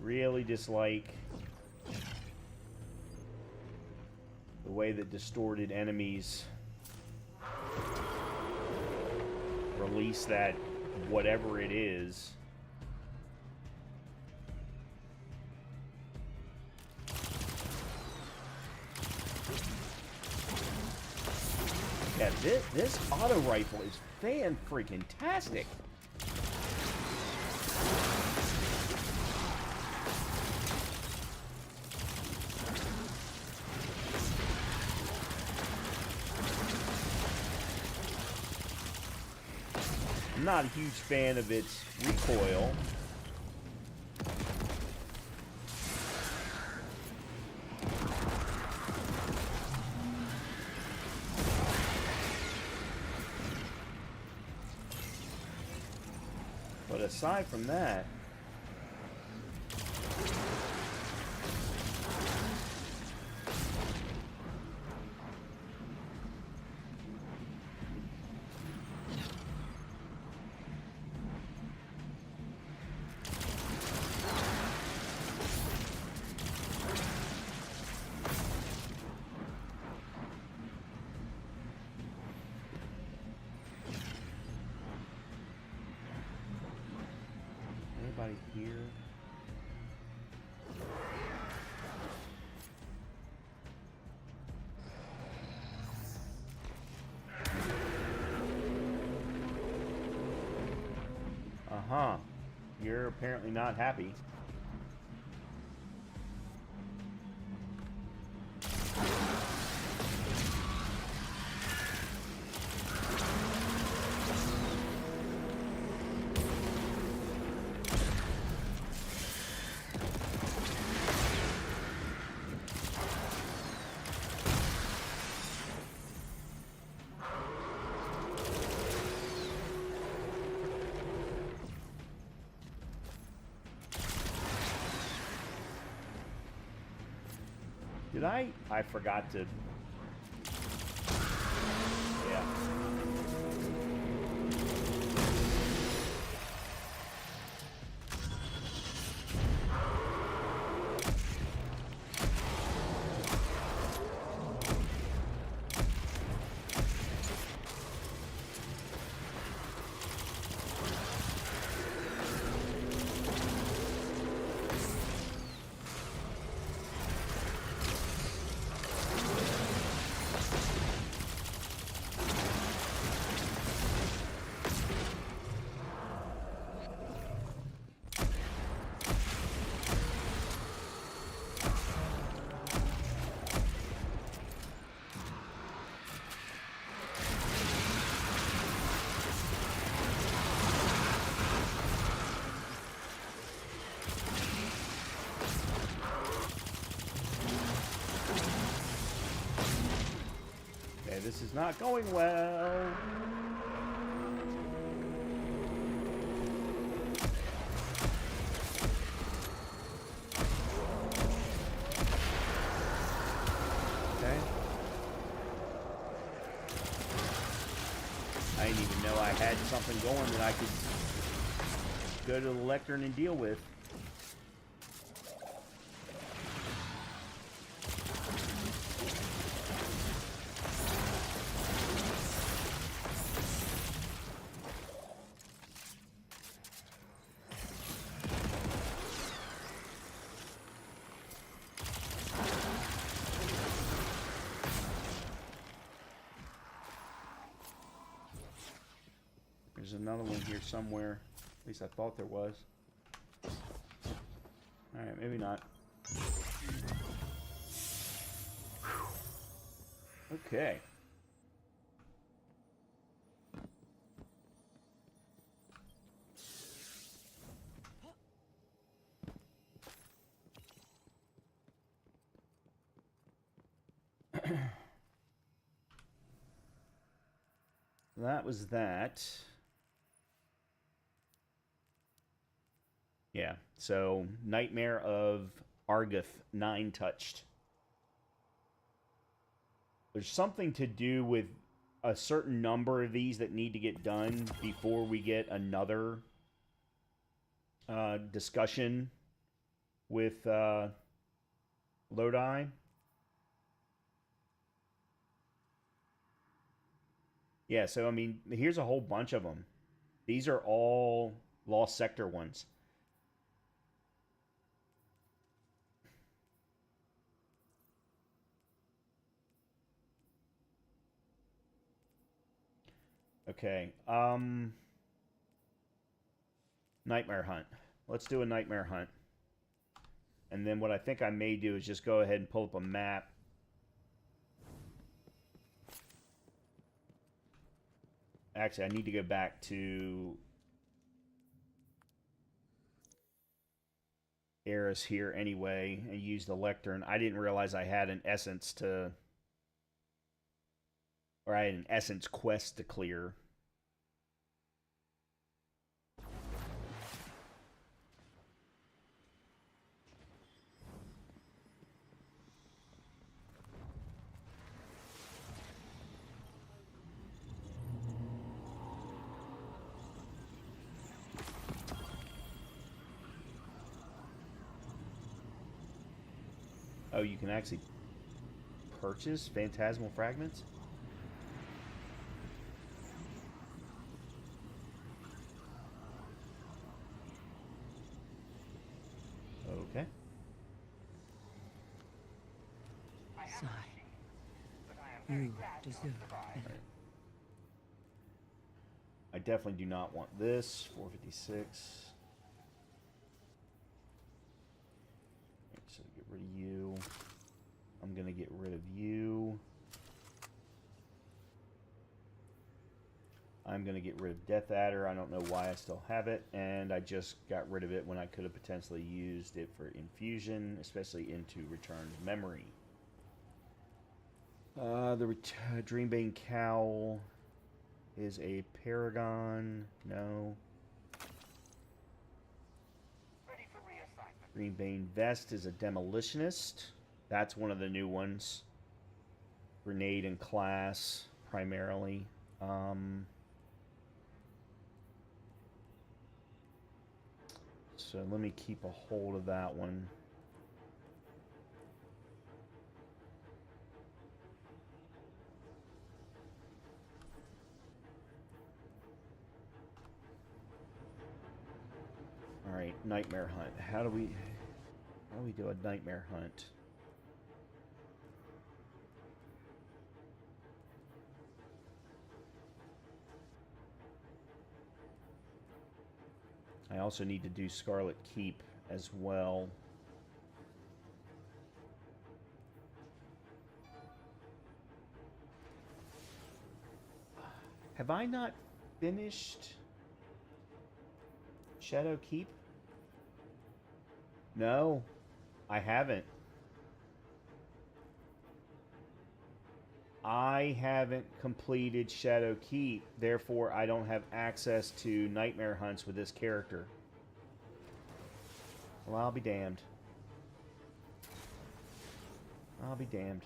Really dislike the way that distorted enemies release that whatever it is. Yeah, this auto rifle is fan-freaking-tastic. I'm not a huge fan of its recoil. But aside from that, anybody here? Uh-huh. You're apparently not happy. Did I? I forgot to... Yeah. Okay, this is not going well. Okay. I didn't even know I had something going that I could go to the lectern and deal with. There's another one here somewhere. At least I thought there was. Alright, maybe not. Whew. Okay. That was that. Yeah, so Nightmare of Argoth 9 touched. There's something to do with a certain number of these that need to get done before we get another discussion with Lodi. Yeah, so I mean, here's a whole bunch of them. These are all Lost Sector ones. Okay. Nightmare Hunt. Let's do a Nightmare Hunt. And then what I think I may do is just go ahead and pull up a map. Actually, I need to go back to Eris here anyway and use the lectern. I didn't realize I had an essence to... Or I had an essence quest to clear. Oh, you can actually purchase phantasmal fragments? Okay. Sigh. You deserve better. I definitely do not want this. 456. So get rid of you. I'm going to get rid of you. I'm going to get rid of Death Adder. I don't know why I still have it. And I just got rid of it when I could have potentially used it for infusion, especially into returned memory. The Dreambane Cowl is a Paragon. No. Ready for reassignment. Dreambane Vest is a Demolitionist. That's one of the new ones. Grenade and class, primarily. So let me keep a hold of that one. All right, nightmare hunt. How do we do a nightmare hunt? I also need to do Scarlet Keep as well. Have I not finished Shadow Keep? No, I haven't. I haven't completed Shadow Keep, therefore I don't have access to nightmare hunts with this character. Well, I'll be damned. I'll be damned.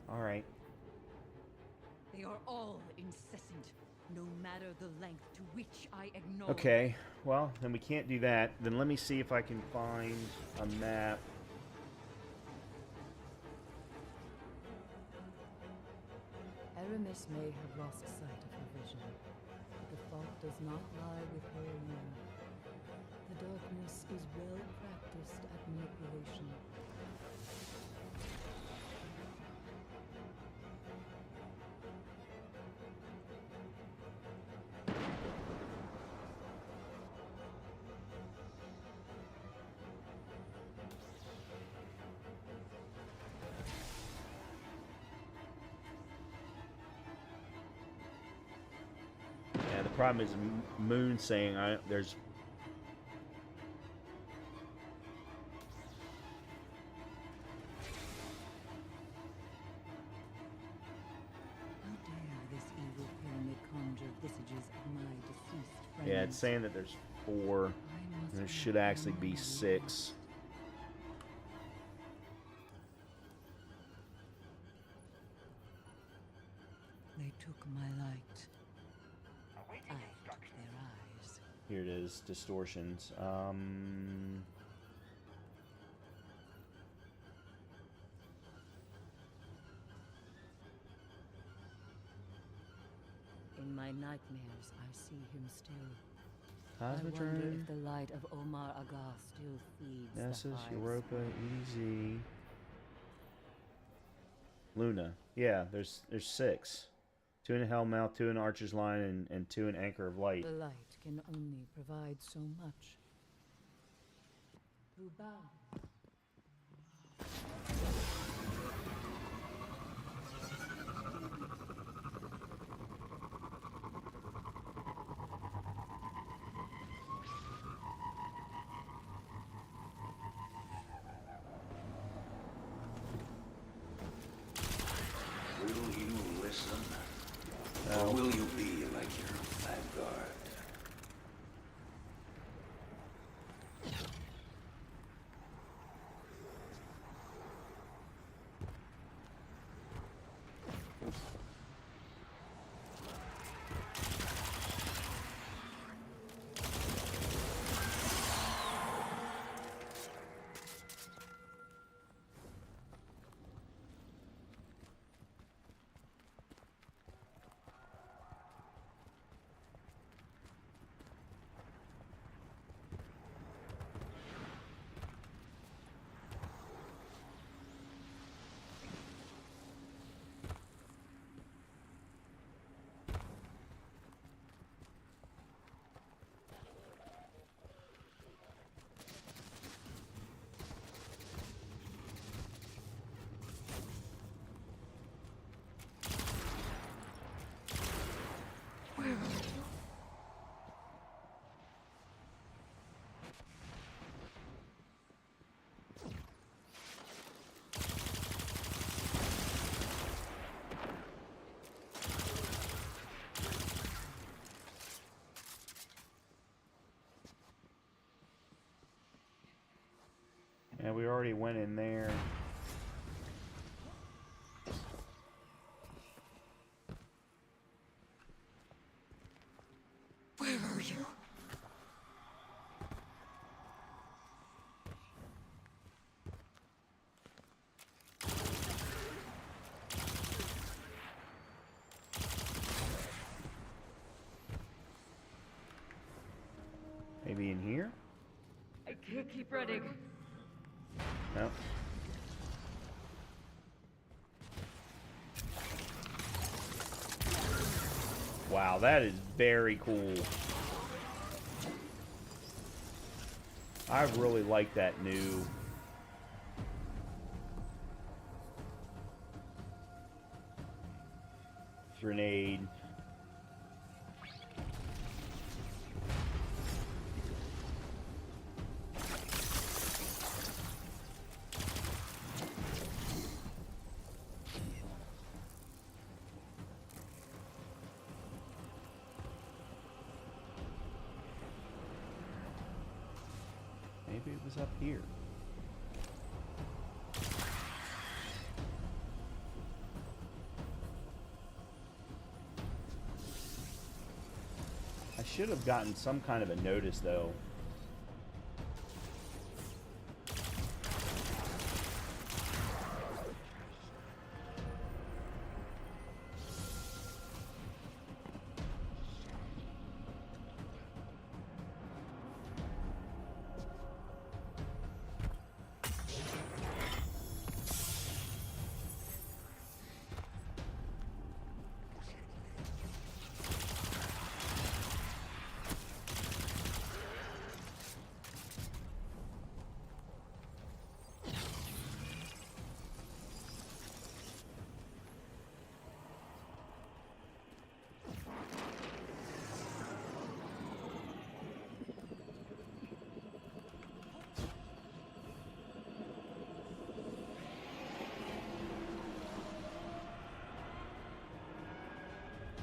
Alright. They are all incessant, no matter the length to which I acknowledge. Okay, well, then we can't do that. Then let me see if I can find a map. Aramis may have lost sight of her vision, but the fault does not lie with her alone. The darkness is well practiced at manipulation. Yeah, the problem is Moon saying there's... How dare this evil pyramid conjure visages of my deceased friends? Yeah, it's saying that there's 4, and there should actually be 6. They took my light. I took their eyes. Here it is, distortions. In my nightmares, I see him still. I Cosmotron. wonder if the light of Omar Aga still feeds Nessus, the hives. Europa, Easy. Luna. Yeah, there's 6. 2 in Hellmouth, 2 in Archer's Line, and 2 in Anchor of Light. The light can only provide so much. Ruban. Will you listen? No. Or will you be like your vanguard? Yeah, we already went in there. Maybe in here? I can't keep running. No. Wow, that is very cool. I really like that new... grenade. Maybe it was up here. I should have gotten some kind of a notice, though.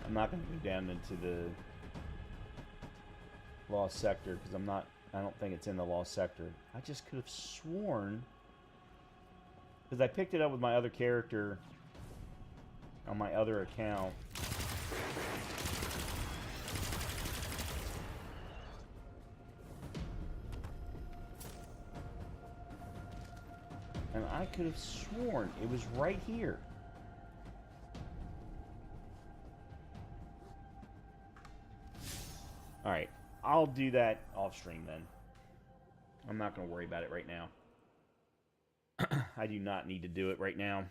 I'm not going to go down into the lost sector because I don't think it's in the lost sector. I just could have sworn, because I picked it up with my other character on my other account. And I could have sworn it was right here. Alright, I'll do that off stream then. I'm not going to worry about it right now. I do not need to do it right now.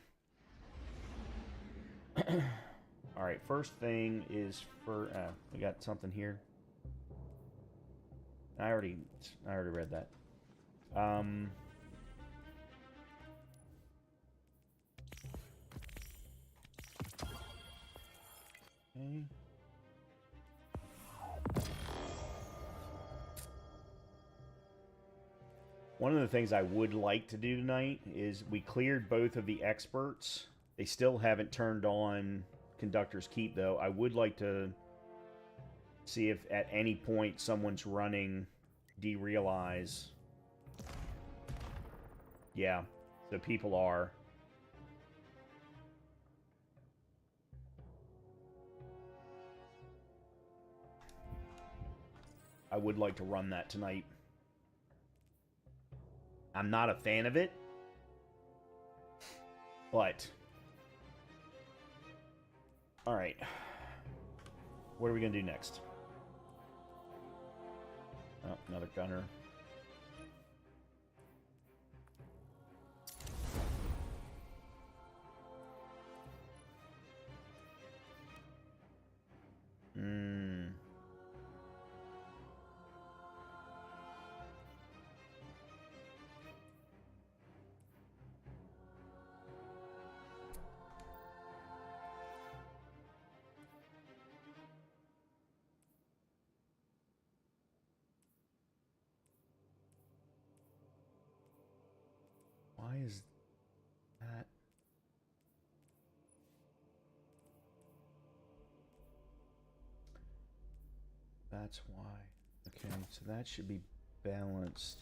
Alright, first thing is for... we got something here. I already read that. Okay. One of the things I would like to do tonight is we cleared both of the experts. They still haven't turned on Conductor's Keep, though. I would like to see if at any point someone's running Derealize. Yeah, so people are. I would like to run that tonight. I'm not a fan of it, but all right. What are we gonna do next? Oh, another gunner. Why is that? That's why. Okay, so that should be balanced.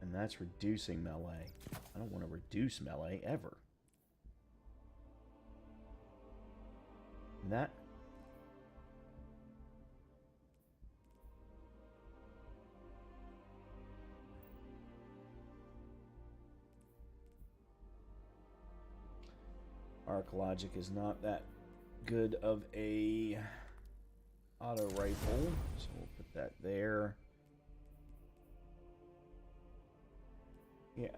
And that's reducing melee. I don't want to reduce melee ever. And that... Arc logic is not that good of a auto rifle, so we'll put that there. Yeah,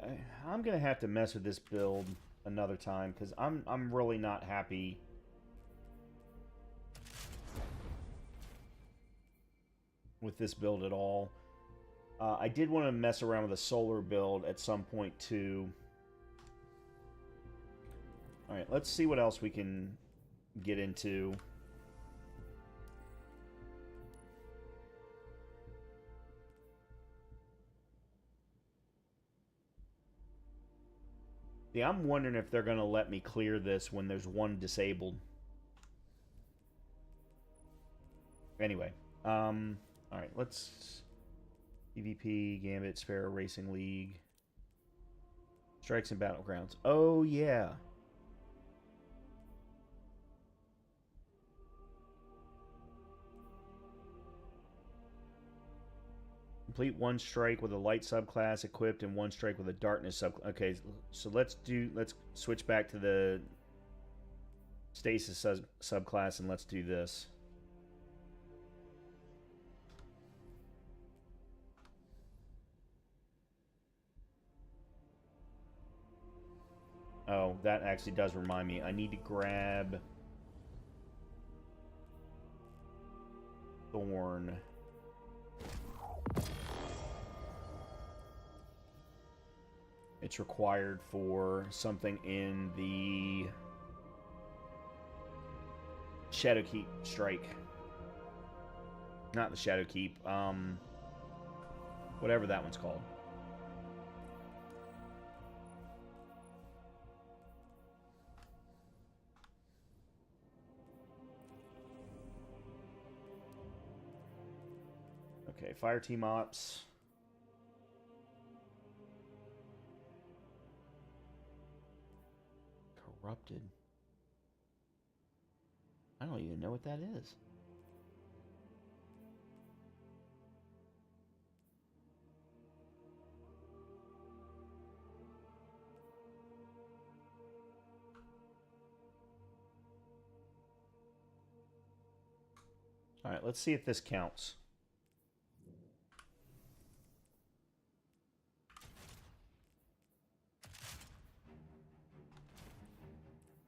I'm gonna have to mess with this build another time because I'm really not happy with this build at all. I did want to mess around with a solar build at some point too. Alright, let's see what else we can get into. Yeah, I'm wondering if they're going to let me clear this when there's one disabled. Anyway, alright, let's... PvP, Gambit, Sparrow Racing League. Strikes and Battlegrounds. Oh, yeah. Complete one strike with a light subclass equipped and one strike with a darkness sub. Okay, so let's switch back to the stasis subclass and let's do this. Oh, that actually does remind me. I need to grab Thorn. It's required for something in the Shadowkeep strike. Not the Shadowkeep, whatever that one's called. Okay, Fire Team Ops. Corrupted. I don't even know what that is. All right, let's see if this counts.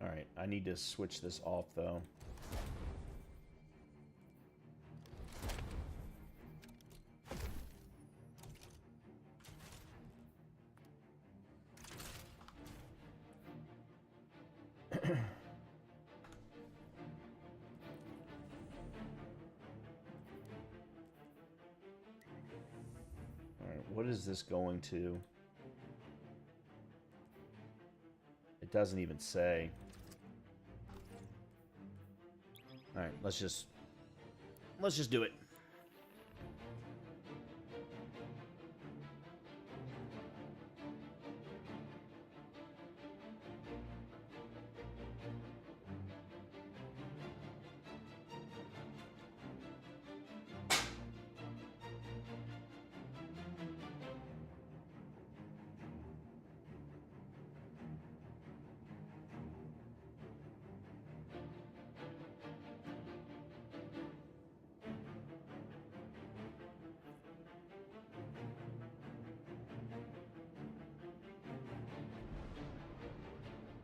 Alright, I need to switch this off, though. Alright, what is this going to? It doesn't even say. Alright, let's just do it.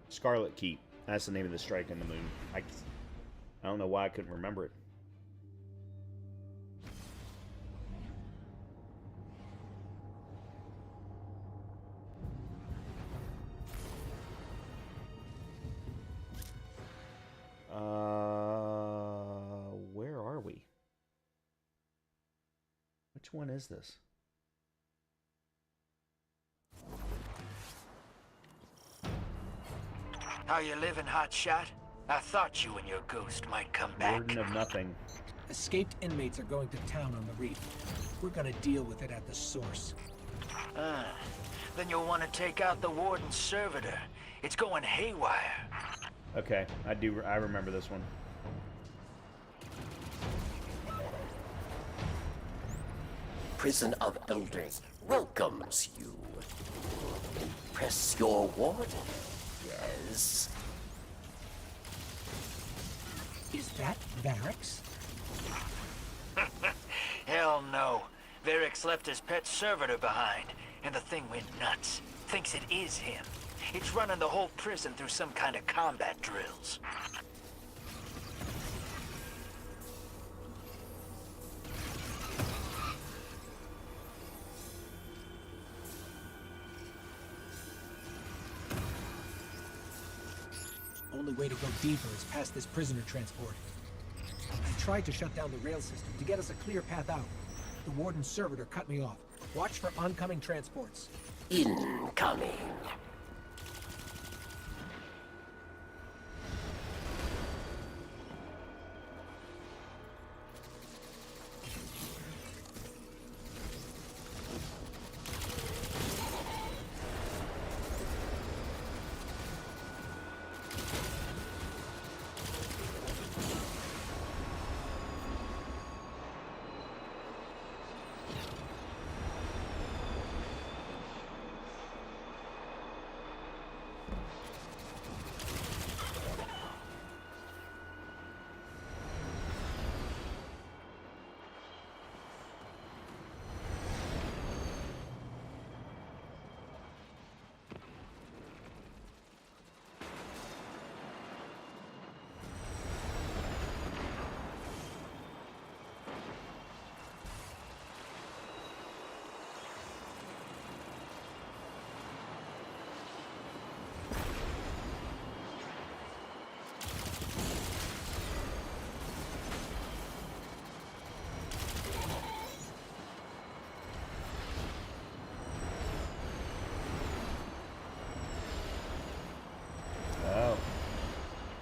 Scarlet Keep. That's the name of the strike in the moon. I don't know why I couldn't remember it. Where are we? Which one is this? How you living, hotshot? I thought you and your ghost might come back. Warden of Nothing. Escaped inmates are going to town on the reef. We're gonna deal with it at the source. Then you'll want to take out the Warden's servitor. It's going haywire. Okay, I remember this one. Prison of Elders welcomes you. Impress your warden, yes? that Varric's? Hell no. Varric's left his pet servitor behind, and the thing went nuts. Thinks it is him. It's running the whole prison through some kind of combat drills. Only way to go deeper is past this prisoner transport. I tried to shut down the rail system to get us a clear path out. The warden's servitor cut me off. Watch for oncoming transports. Incoming.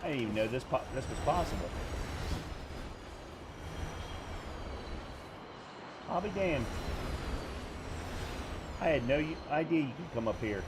I didn't even know this was possible. I'll be damned. I had no idea you could come up here.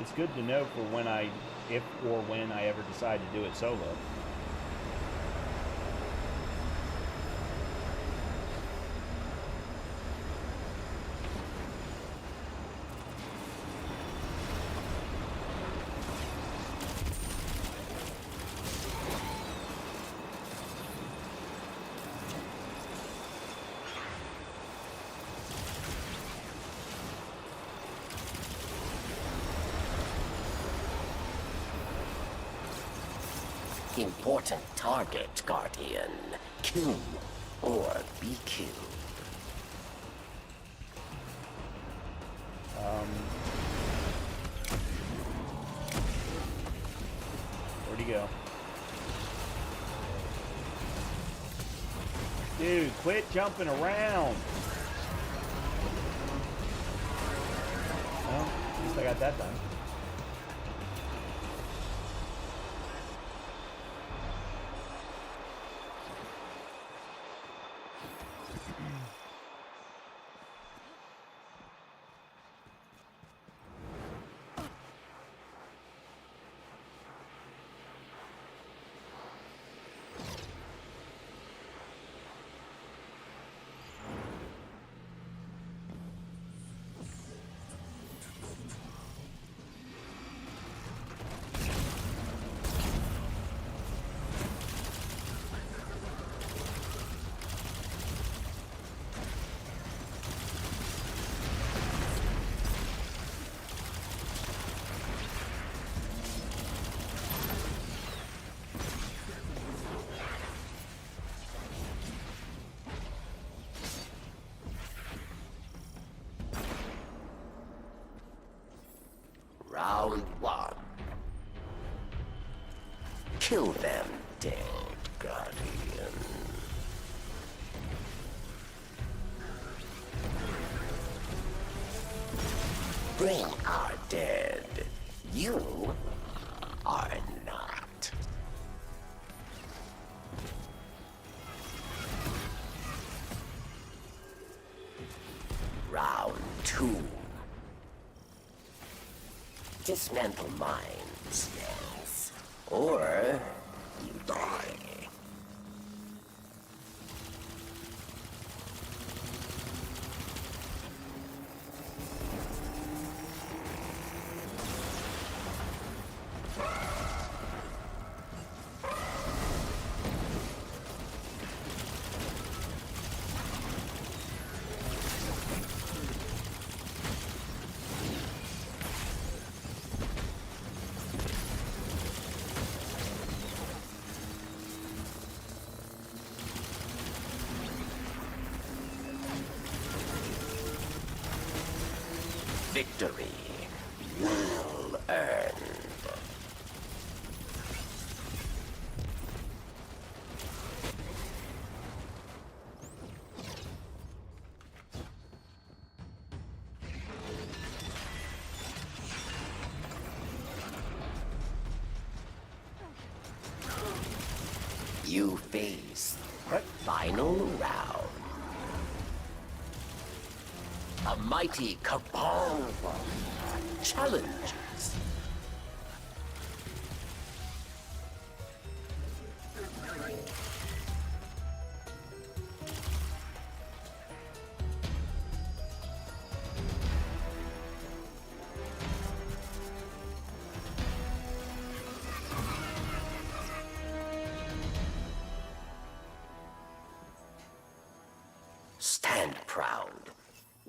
It's good to know for when if or when I ever decide to do it solo. Important target, Guardian. Kill or be killed. Where'd he go? Dude, quit jumping around. Well, at least I got that done. Round one. Kill them, dead Guardian. They are dead. You are not. Round 2. Dismantle mines, yes. Or you die. Victory well earned. You face the final round. A mighty cabal challenges. Stand proud.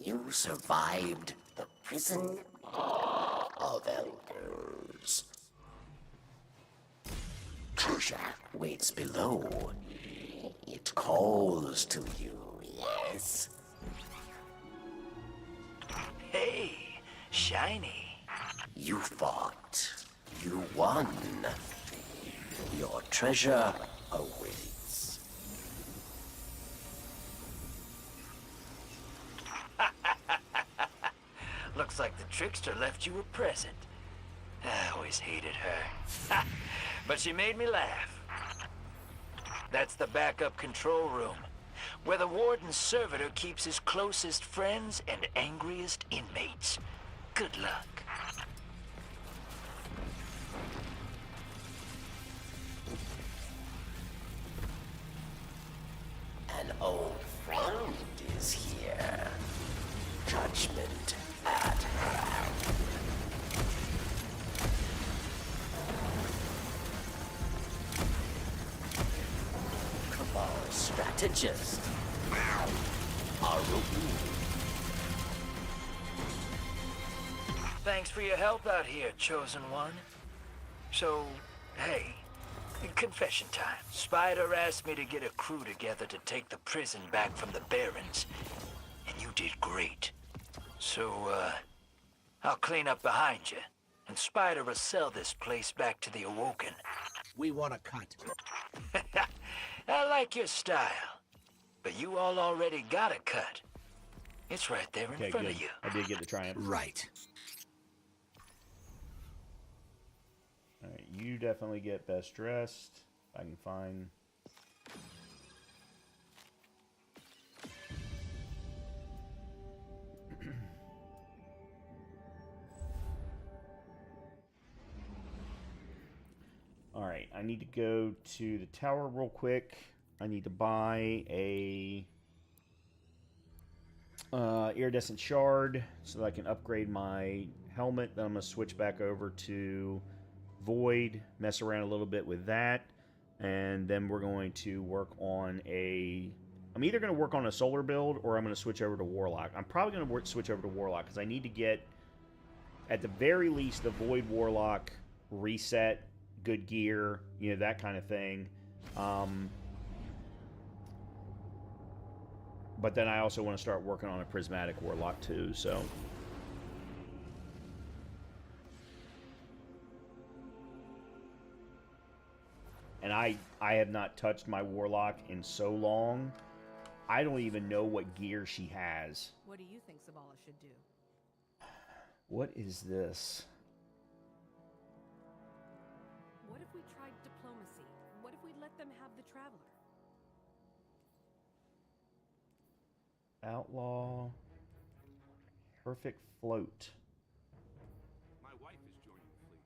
You survived the prison of elders. Treasure waits below. It calls to you, yes? Hey, Shiny. You fought. You won. Your treasure awaits. Looks like the trickster left you a present. I always hated her. But she made me laugh. That's the backup control room, where the warden's servitor keeps his closest friends and angriest inmates. Good luck. An old friend is here. Judgment at hand. Cabal strategist. Aruku. Thanks for your help out here, Chosen One. So, hey, confession time. Spider asked me to get a crew together to take the prison back from the Barons, and you did great. So, I'll clean up behind you, and Spider will sell this place back to the Awoken. We want a cut. I like your style, but you all already got a cut. It's right there in front of you. I did get the triumph. Right. Alright, you definitely get best dressed. I can find... Alright, I need to go to the tower real quick. I need to buy a iridescent shard so that I can upgrade my helmet. Then I'm going to switch back over to Void, mess around a little bit with that, and then we're going to work on a... I'm either going to work on a solar build or I'm going to switch over to Warlock. I'm probably going to switch over to Warlock because I need to get, at the very least, the Void Warlock reset, good gear, you know, that kind of thing. But then I also want to start working on a Prismatic Warlock too, so... And I have not touched my Warlock in so long. I don't even know what gear she has. What do you think Zavala should do? What is this? What if we tried diplomacy? What if we let them have the Traveler? Outlaw. Perfect float. My wife is joining the fleet.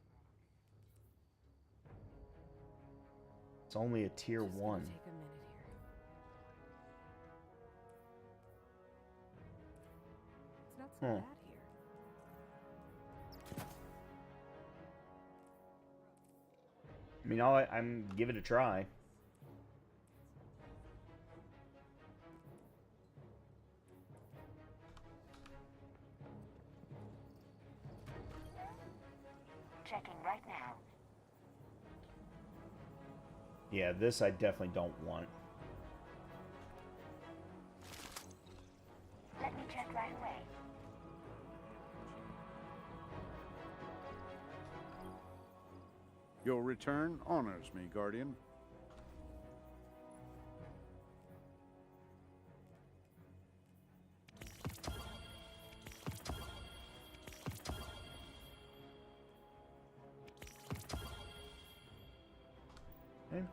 It's only a tier Just 1. gonna take a minute here. It's not so bad here. I mean, I'm give it a try. Checking right now. Yeah, this I definitely don't want. Let me check right away. Your return honors me, Guardian. Okay.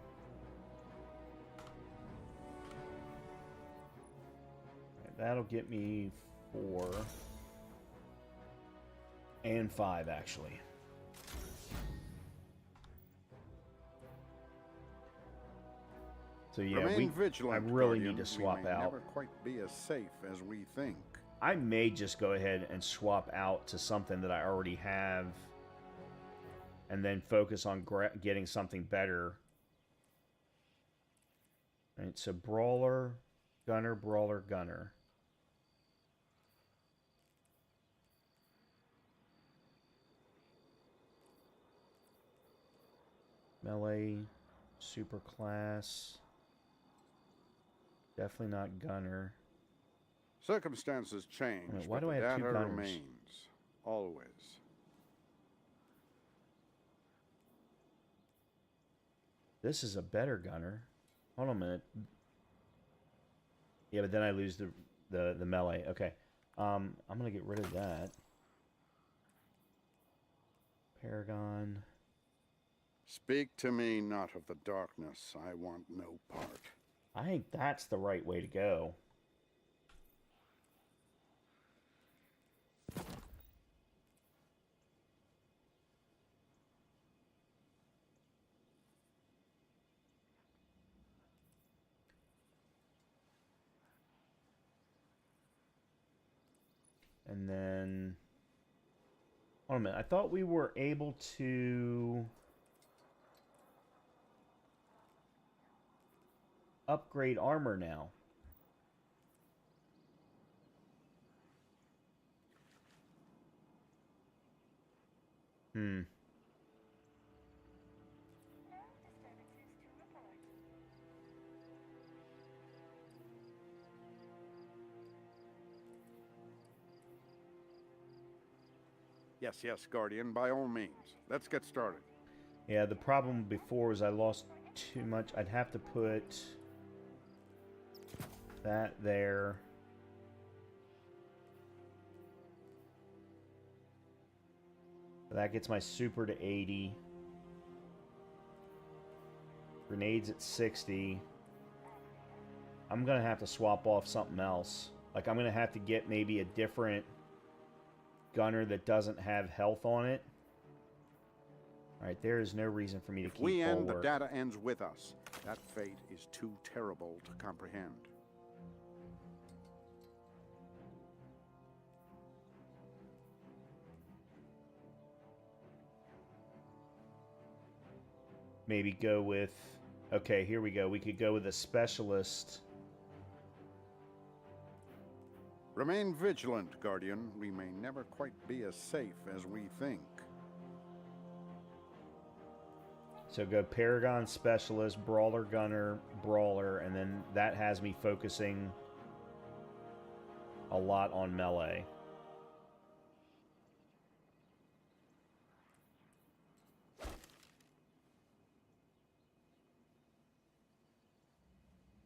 That'll get me 4 and 5 actually. So yeah, Remain vigilant, I really Guardian. need to swap we may out. never quite be as safe as we think. I may just go ahead and swap out to something that I already have and then focus on getting something better. All right, so Brawler, Gunner, Brawler, Gunner. Melee, super class. Definitely not Gunner. Circumstances change, Wait, why but do I the have 2 data gunners? remains. Always. This is a better Gunner. Hold on a minute. Yeah, but then I lose the melee. Okay. I'm gonna get rid of that. Paragon. Speak to me not of the darkness. I want no part. I think that's the right way to go. And then... Hold on a minute. I thought we were able to... upgrade armor now. Yes, Guardian, by all means. Let's get started. Yeah, the problem before was I lost too much. I'd have to put that there. That gets my super to 80. Grenades at 60. I'm going to have to swap off something else. Like, I'm going to have to get maybe a different gunner that doesn't have health on it. Alright, there is no reason for me to keep we end, bulwark. the data ends with us. That fate is too terrible to comprehend. Maybe go with... Okay, here we go. We could go with a specialist. Remain vigilant, Guardian. We may never quite be as safe as we think. So go Paragon Specialist, Brawler Gunner, Brawler, and then that has me focusing a lot on melee.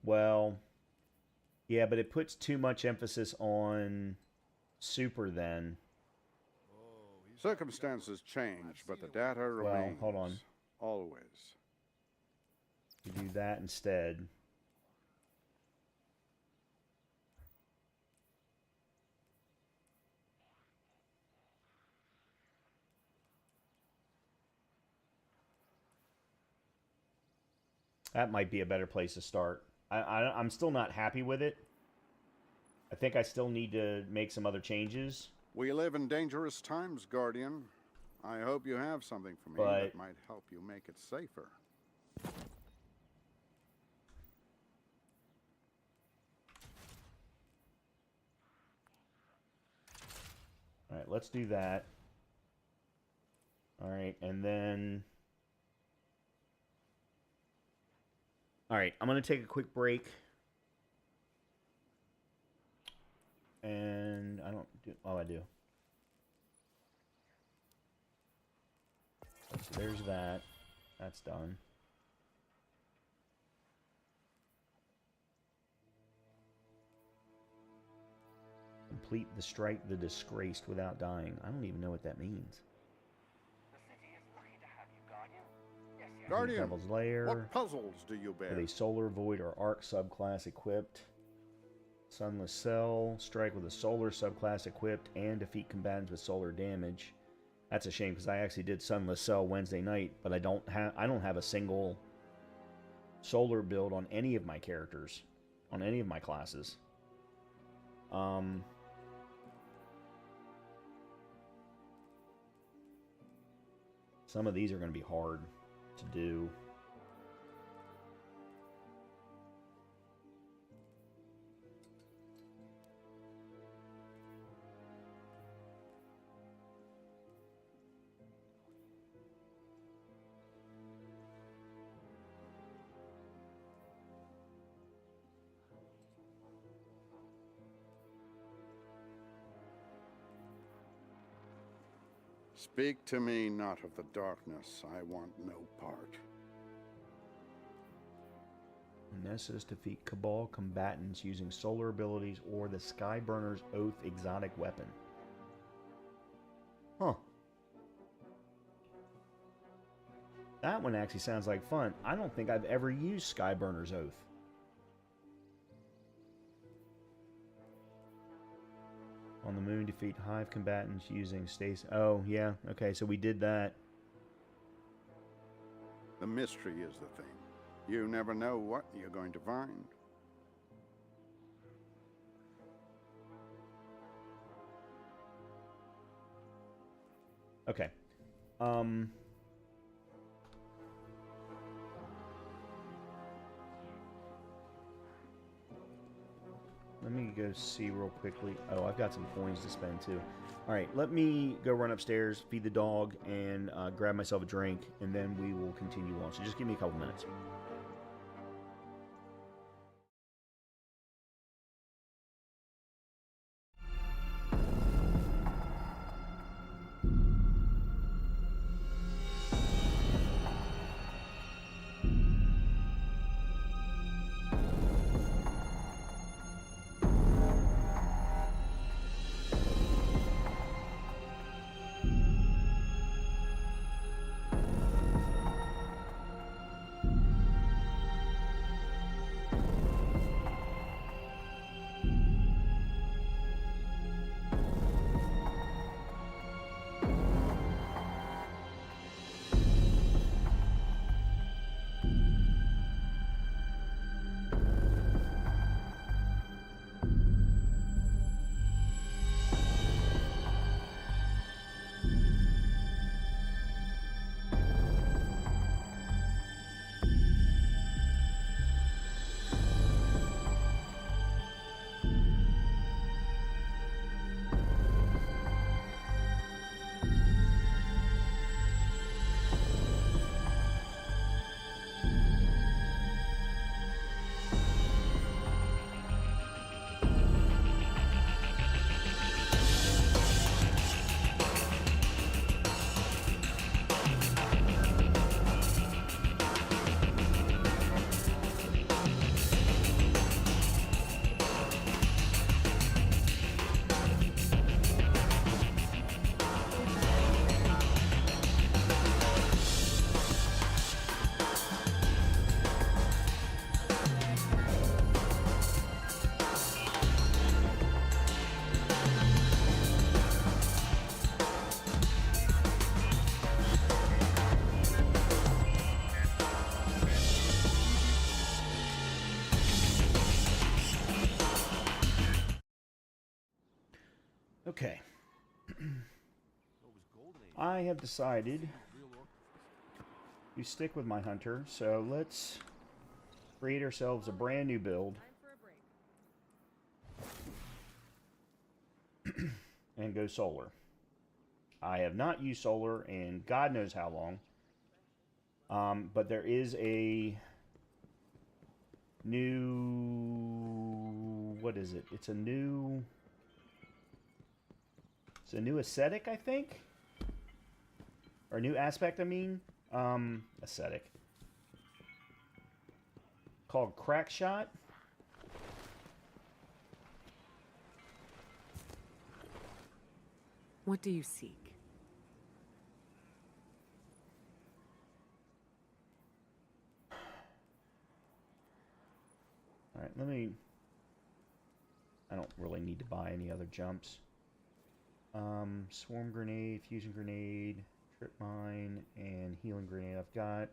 Well, yeah, but it puts too much emphasis on super then. Oh, Circumstances change, but the data remains. Hold on. Always. You do that instead. That might be a better place to start. I'm still not happy with it. I think I still need to make some other changes. We live in dangerous times, Guardian. I hope you have something for me that might help you make it safer. All right, let's do that. All right, and then... All right, I'm going to take a quick break. And I don't do... Oh, I do. So there's that. That's done. Complete the strike the disgraced without dying. I don't even know what that means. The city is lucky to have you, Guardian. Yes, yes. Guardian, Devil's Lair. what puzzles do you bear? With a Solar Void or Arc subclass equipped. Sunless Cell. Strike with a Solar subclass equipped and defeat combatants with solar damage. That's a shame because I actually did Sunless Cell Wednesday night, but I don't have a single solar build on any of my characters, on any of my classes. Some of these are going to be hard to do. Speak to me not of the darkness. I want no part. Nessus defeat Cabal combatants using solar abilities or the Skyburner's Oath exotic weapon. Huh. That one actually sounds like fun. I don't think I've ever used Skyburner's Oath. On the moon, defeat hive combatants using stasis. Oh, yeah. Okay, so we did that. The mystery is the thing. You never know what you're going to find. Okay. Let me go see real quickly. Oh, I've got some coins to spend too. All right, let me go run upstairs, feed the dog, and grab myself a drink, and then we will continue on. So just give me a couple minutes. Okay. I have decided to stick with my hunter, so let's create ourselves a brand new build and go solar. I have not used solar in God knows how long, but there is a new, what is it? It's a new aesthetic, I think, or a new aspect. I mean, aesthetic called Crack Shot. What do you seek? All right, I don't really need to buy any other jumps. Swarm grenade, fusion grenade, trip mine, and healing grenade I've got.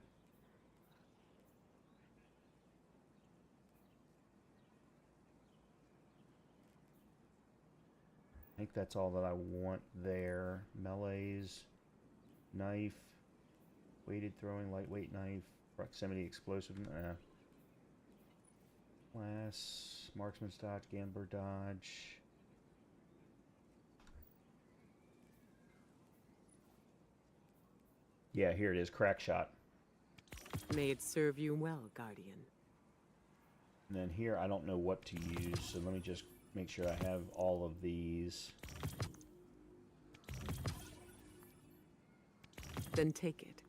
I think that's all that I want there. Melees, knife, weighted throwing, lightweight knife, proximity explosive. Class, marksman's dodge, gambler dodge. Yeah, here it is, Crack Shot. May it serve you well, Guardian. And then here, I don't know what to use, so let me just make sure I have all of these. Then take it.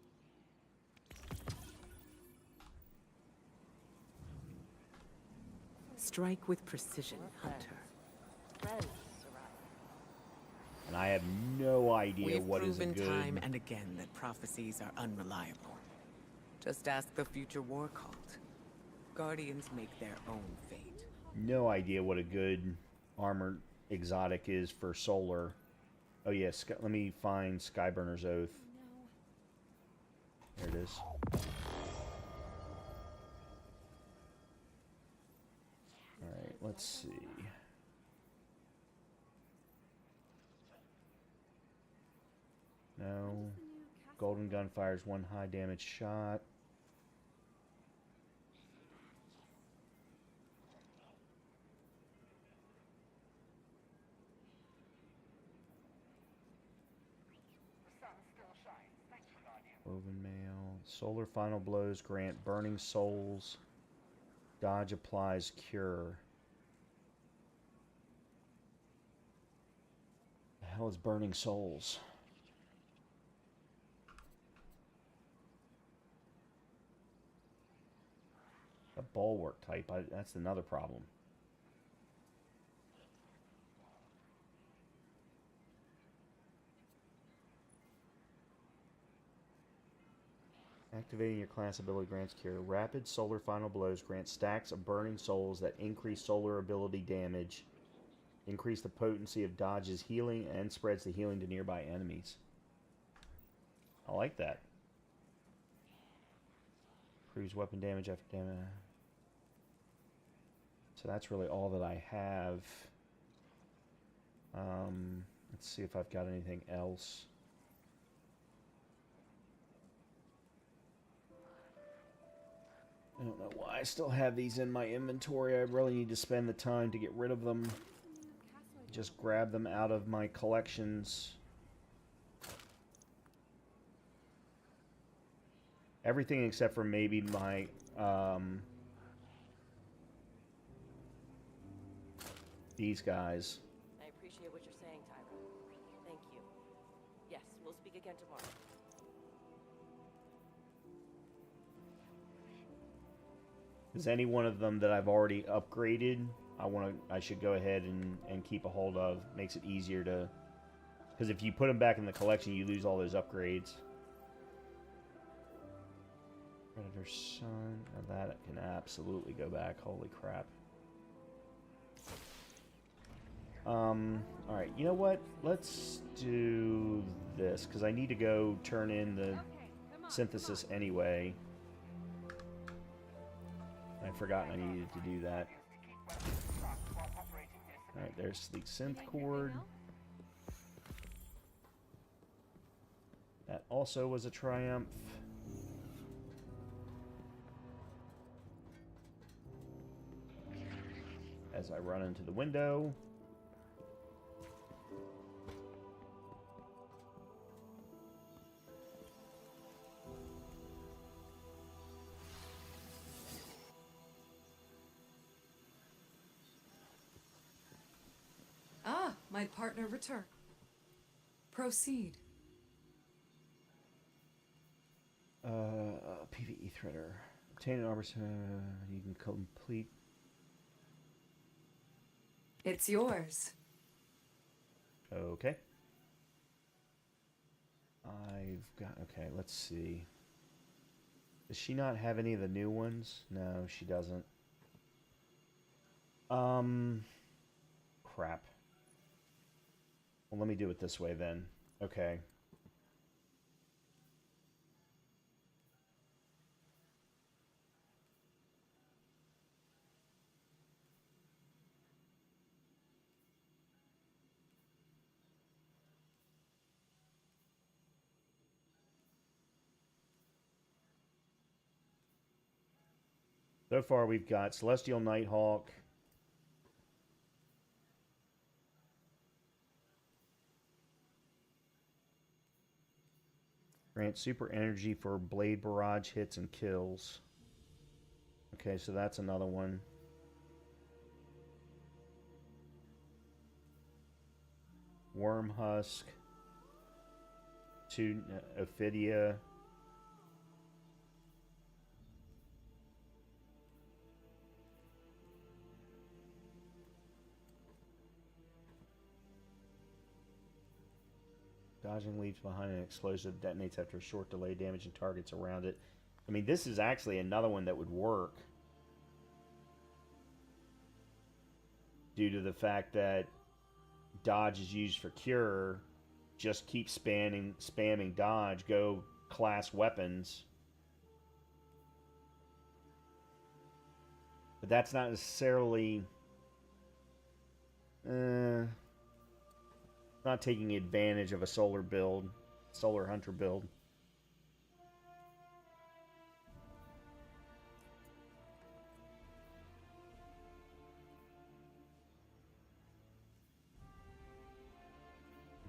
Strike with precision, Hunter. And I have no idea We've what is a proven good... time and again that prophecies are unreliable. Just ask the future war cult. Guardians make their own fate. No idea what a good armored exotic is for solar. Oh yes, let me find Skyburner's Oath. There it is. Alright, let's see. No. Golden gun fires one high damage shot. Woven mail. Solar final blows grant burning souls. Dodge applies cure. The hell is burning souls? A bulwark type. That's another problem. Activating your class ability grants cure. Rapid solar final blows grant stacks of burning souls that increase solar ability damage, increase the potency of dodge's healing, and spreads the healing to nearby enemies. I like that. Improves weapon damage after damage. So that's really all that I have. Let's see if I've got anything else. I don't know why I still have these in my inventory. I really need to spend the time to get rid of them. Just grab them out of my collections. Everything except for maybe my these guys. I appreciate what you're saying, Tyler. Thank you. Yes, we'll speak again tomorrow. Is any one of them that I've already upgraded, I should go ahead and keep a hold of. Makes it easier to, because if you put them back in the collection, you lose all those upgrades. Predator's Son, now that can absolutely go back. Holy crap. Alright, you know what? Let's do this, because I need to go turn in the synthesis anyway. I'd forgotten I needed to do that. Alright, there's the synth cord. That also was a triumph. As I run into the window. Ah, my partner returned. Proceed. PvE threader. Obtain an armor, you can complete. It's yours. Okay. I've got. Okay, let's see. Does she not have any of the new ones? No, she doesn't. Crap. Well, let me do it this way then. Okay. So far, we've got Celestial Nighthawk. Grant super energy for blade barrage hits and kills. Okay, so that's another one. Worm Husk. To Ophidia. Dodging leaves behind an explosive detonates after a short delay, damaging targets around it. I mean, this is actually another one that would work. Due to the fact that dodge is used for cure, just keep spamming dodge, go class weapons. But that's not necessarily... not taking advantage of a solar build, solar hunter build.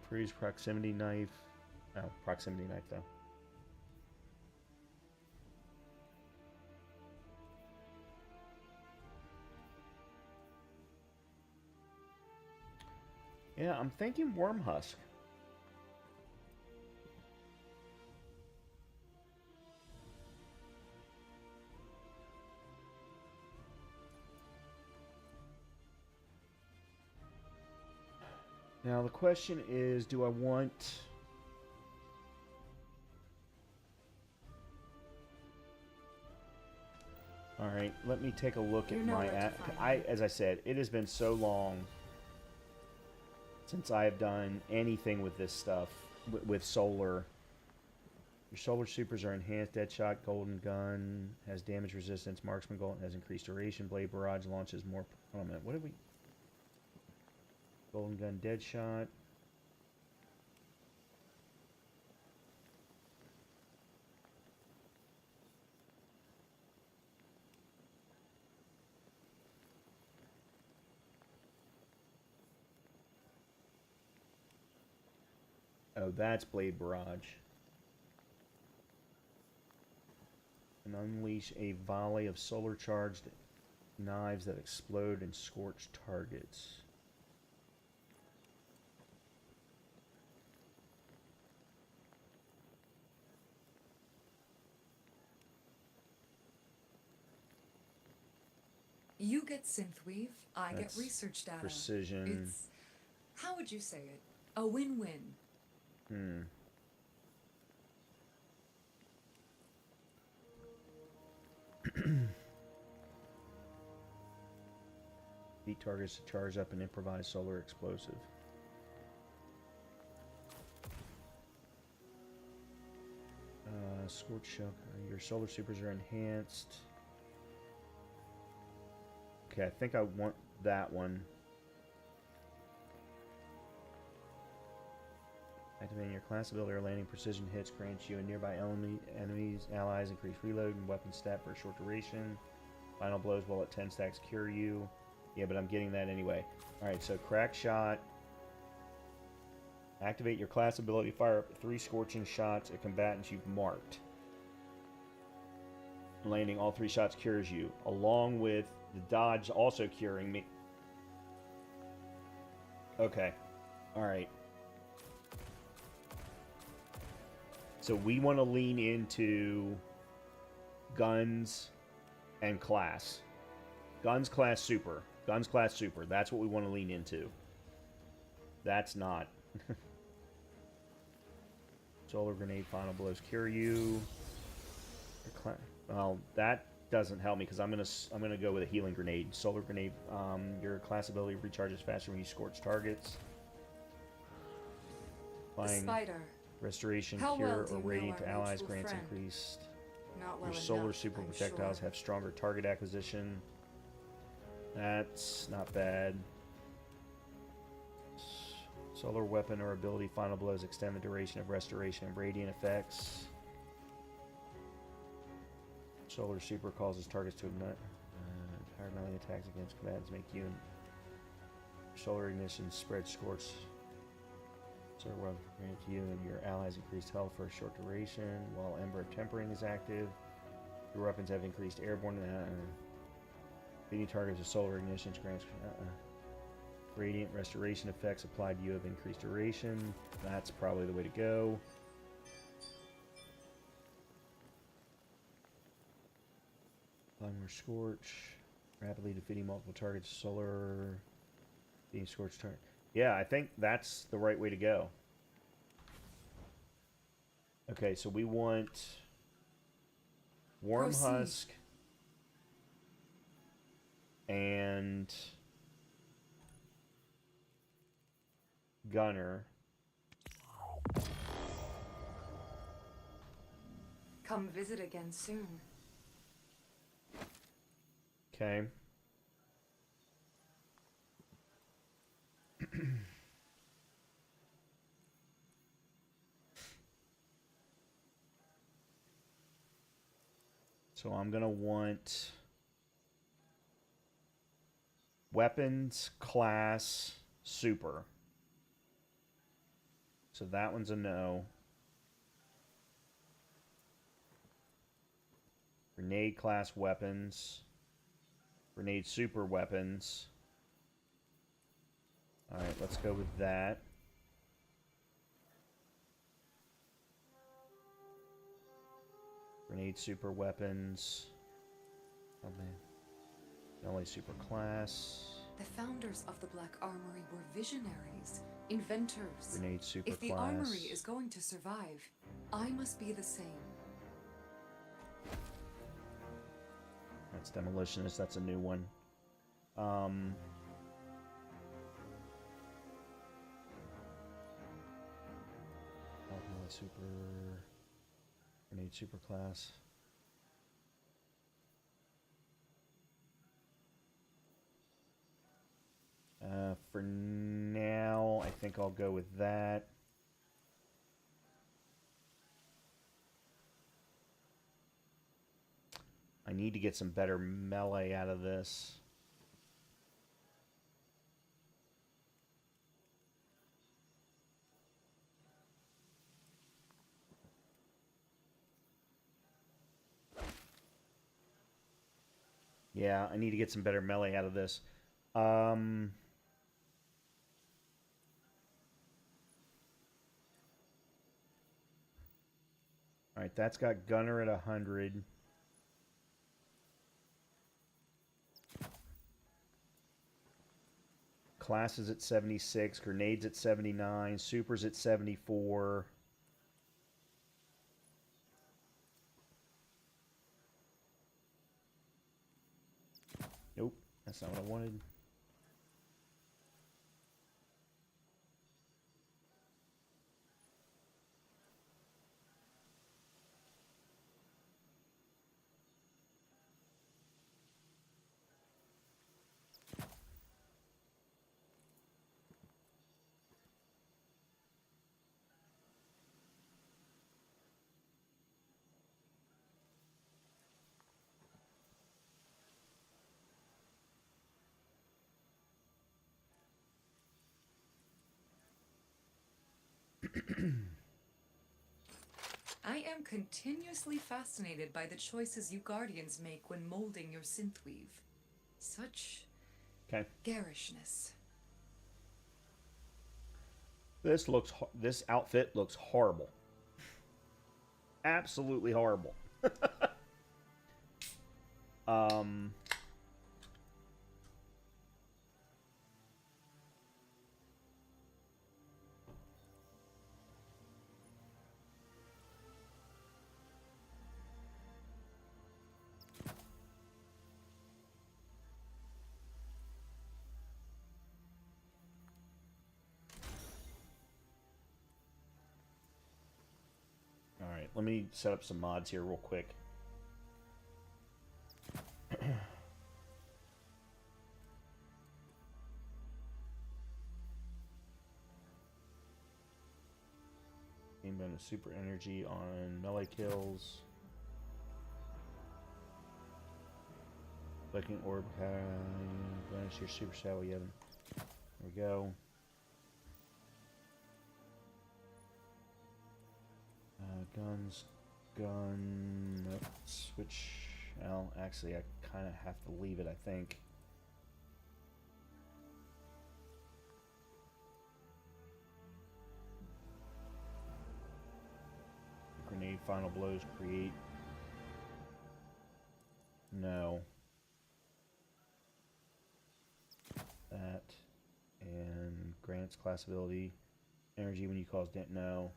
Improves proximity knife. Oh, proximity knife though. Yeah, I'm thinking Worm Husk. Now the question is, do I want... Alright, let me take a look at my... As I said, it has been so long since I have done anything with this stuff, with solar. Your solar supers are enhanced, Deadshot, Golden Gun, has damage resistance, Marksman Golden, has increased duration, Blade Barrage launches more... Hold on a minute, what did we... Golden Gun, Deadshot. Oh, that's Blade Barrage. And unleash a volley of solar charged knives that explode and scorch targets. You get synthweave, I That's get research data. precision. It's, how would you say it? A win-win. Beat targets to charge up an improvised solar explosive. Scorch shock. Your solar supers are enhanced. Okay, I think I want that one. I Activating your class ability or landing precision hits grants you and nearby enemies, allies increase reload and weapon stat for a short duration. Final blows while at 10 stacks cure you. Yeah, but I'm getting that anyway. Alright, so crack shot. Activate your class ability, fire up 3 scorching shots at combatants you've marked. Landing all 3 shots cures you, along with the dodge also curing me. Okay. Alright. So we want to lean into guns and class. Guns, class, super. Guns, class, super. That's what we want to lean into. That's not. Solar grenade, final blows cure you. Well, that doesn't help me because I'm gonna go with a healing grenade. Solar grenade. Your class ability recharges faster when you scorch targets. Applying restoration, cure, or radiant to allies grants increased. Your solar super projectiles have stronger target acquisition. That's not bad. Solar weapon or ability final blows extend the duration of restoration and radiant effects. Solar super causes targets to ignite. Power melee attacks against combatants make you and solar ignition spread scorch. Solar weapon grant you and your allies increased health for a short duration while Ember of Tempering is active. Your weapons have increased airborne. Beating targets with solar ignition grants radiant restoration effects applied to you have increased duration. That's probably the way to go. Apply more scorch. Rapidly defeating multiple targets. Solar being scorched target. Yeah, I think that's the right way to go. Okay, so we want Worm Husk and Gunner. Come visit again soon. Okay. So I'm going to want weapons, class, super. So that one's a no. Grenade class weapons. Grenade super weapons. Alright, let's go with that. Grenade super weapons. Oh man. Only super class. The founders of the Black Armory were visionaries, inventors. Grenade super If the class. armory is going to survive, I must be the same. That's Demolitionist, that's a new one. Super grenade super class. For now, I think I'll go with that. I need to get some better melee out of this. Yeah, I need to get some better melee out of this. Alright, that's got Gunner at 100. Classes at 76, grenades at 79, supers at 74. Nope, that's not what I wanted. I am continuously fascinated by the choices you Guardians make when molding your synthweave. Such garishness. This outfit looks horrible. Absolutely horrible. Alright, let me set up some mods here real quick. Gain bonus super energy on melee kills. Clicking orb bonus your super stat. There we go. Guns, nope, switch. Well, actually, I kind of have to leave it, I think. Grenade final blows create. No. That. And grants class ability. Energy when you cause no.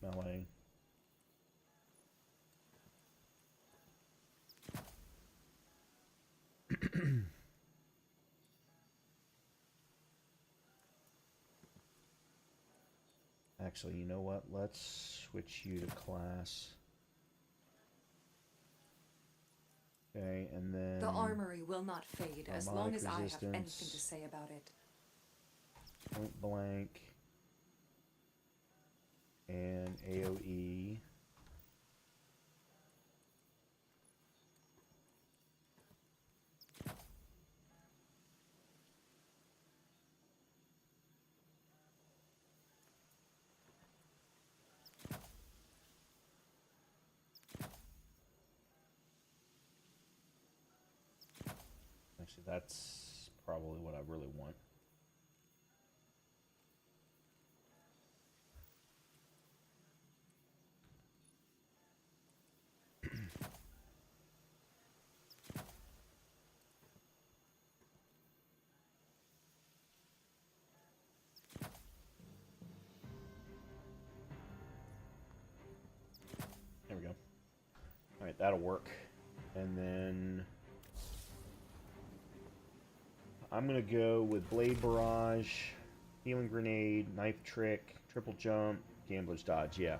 Melee. Actually, you know what? Let's switch you to class. Okay, and then... The armory will not fade as long as I have anything to say about it. Point blank. And AoE. Actually, that's probably what I really want. There we go. Alright, that'll work. And then... I'm going to go with Blade Barrage, Healing Grenade, Knife Trick, Triple Jump, Gambler's Dodge, yeah.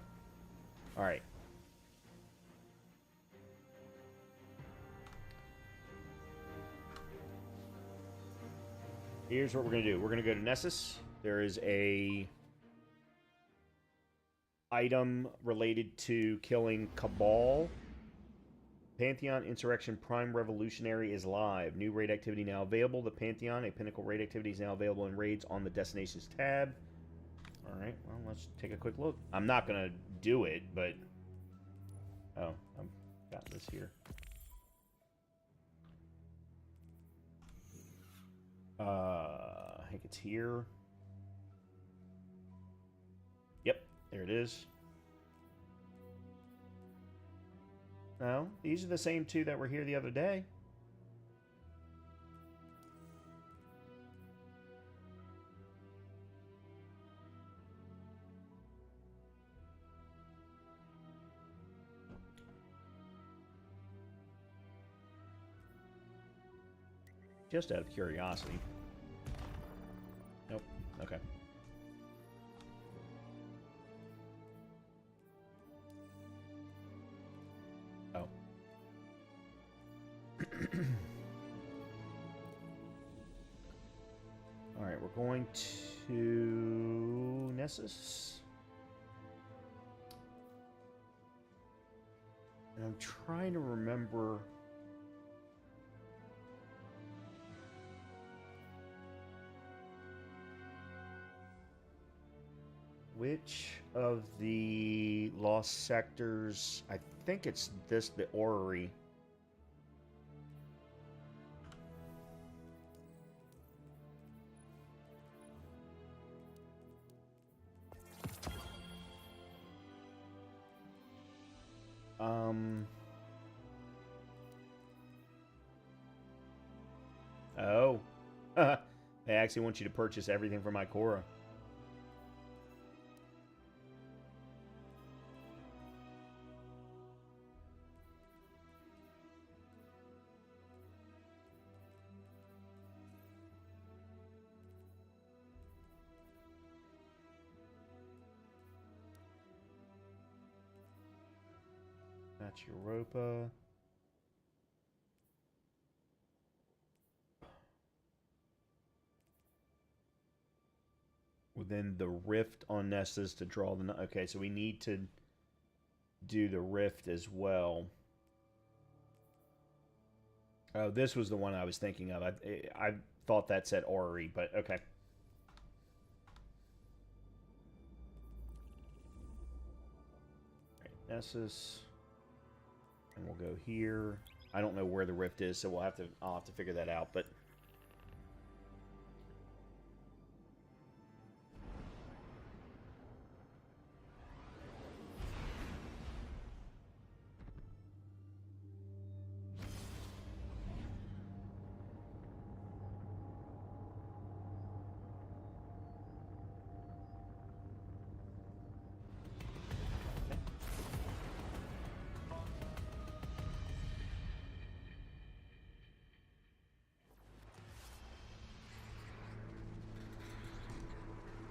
Alright. Here's what we're going to do. We're going to go to Nessus. There is a item related to killing Cabal. Pantheon Insurrection Prime Revolutionary is live. New raid activity now available. The Pantheon, a pinnacle raid activity, is now available in raids on the Destinations tab. Alright, well, let's take a quick look. I'm not going to do it, but... Oh, I've got this here. I think it's here. Yep, there it is. No, these are the same two that were here the other day. Just out of curiosity. Nope. Okay. Oh. Alright, we're going to Nessus. And I'm trying to remember... Which of the lost sectors? I think it's this, the orrery. Oh. They actually want you to purchase everything from Ikora. That's Europa. Within the rift on Nessus to draw the... Okay, so we need to do the rift as well. Oh, this was the one I was thinking of. I thought that said orrery, but okay. Right, Nessus. And we'll go here. I don't know where the rift is, so I'll have to figure that out, but...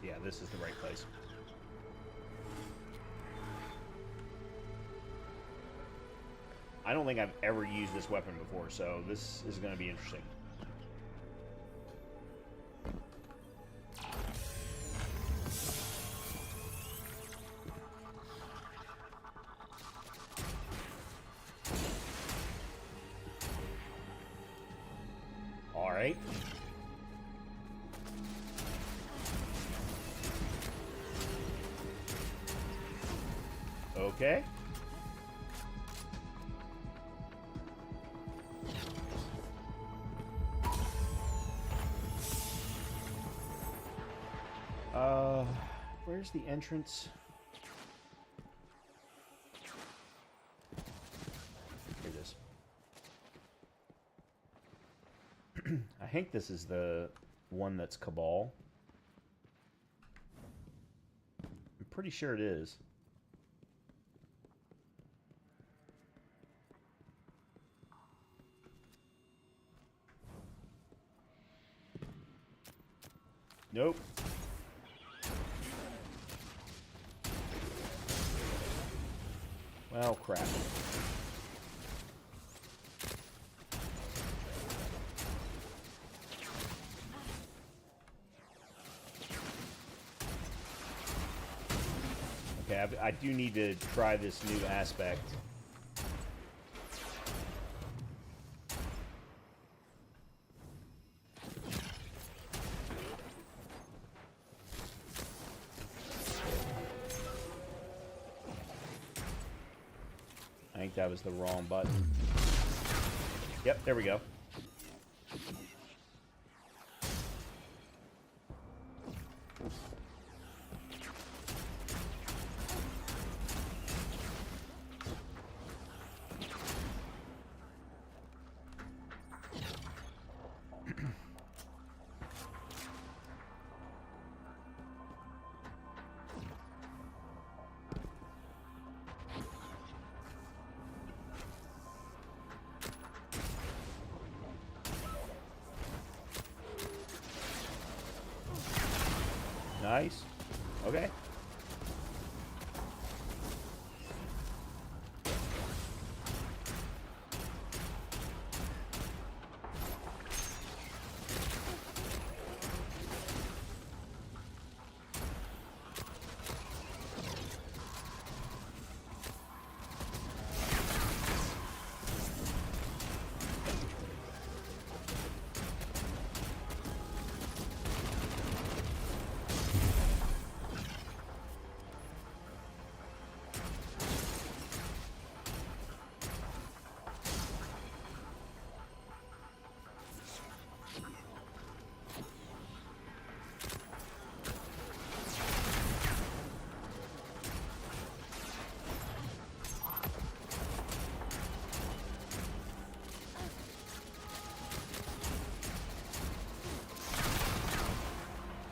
Yeah, this is the right place. I don't think I've ever used this weapon before, so this is going to be interesting. All right. Okay. Where's the entrance? Here it is. I think this is the one that's Cabal. I'm pretty sure it is. Nope. Well, crap. Okay, I do need to try this new aspect. I think that was the wrong button. Yep, there we go. Nice. Okay.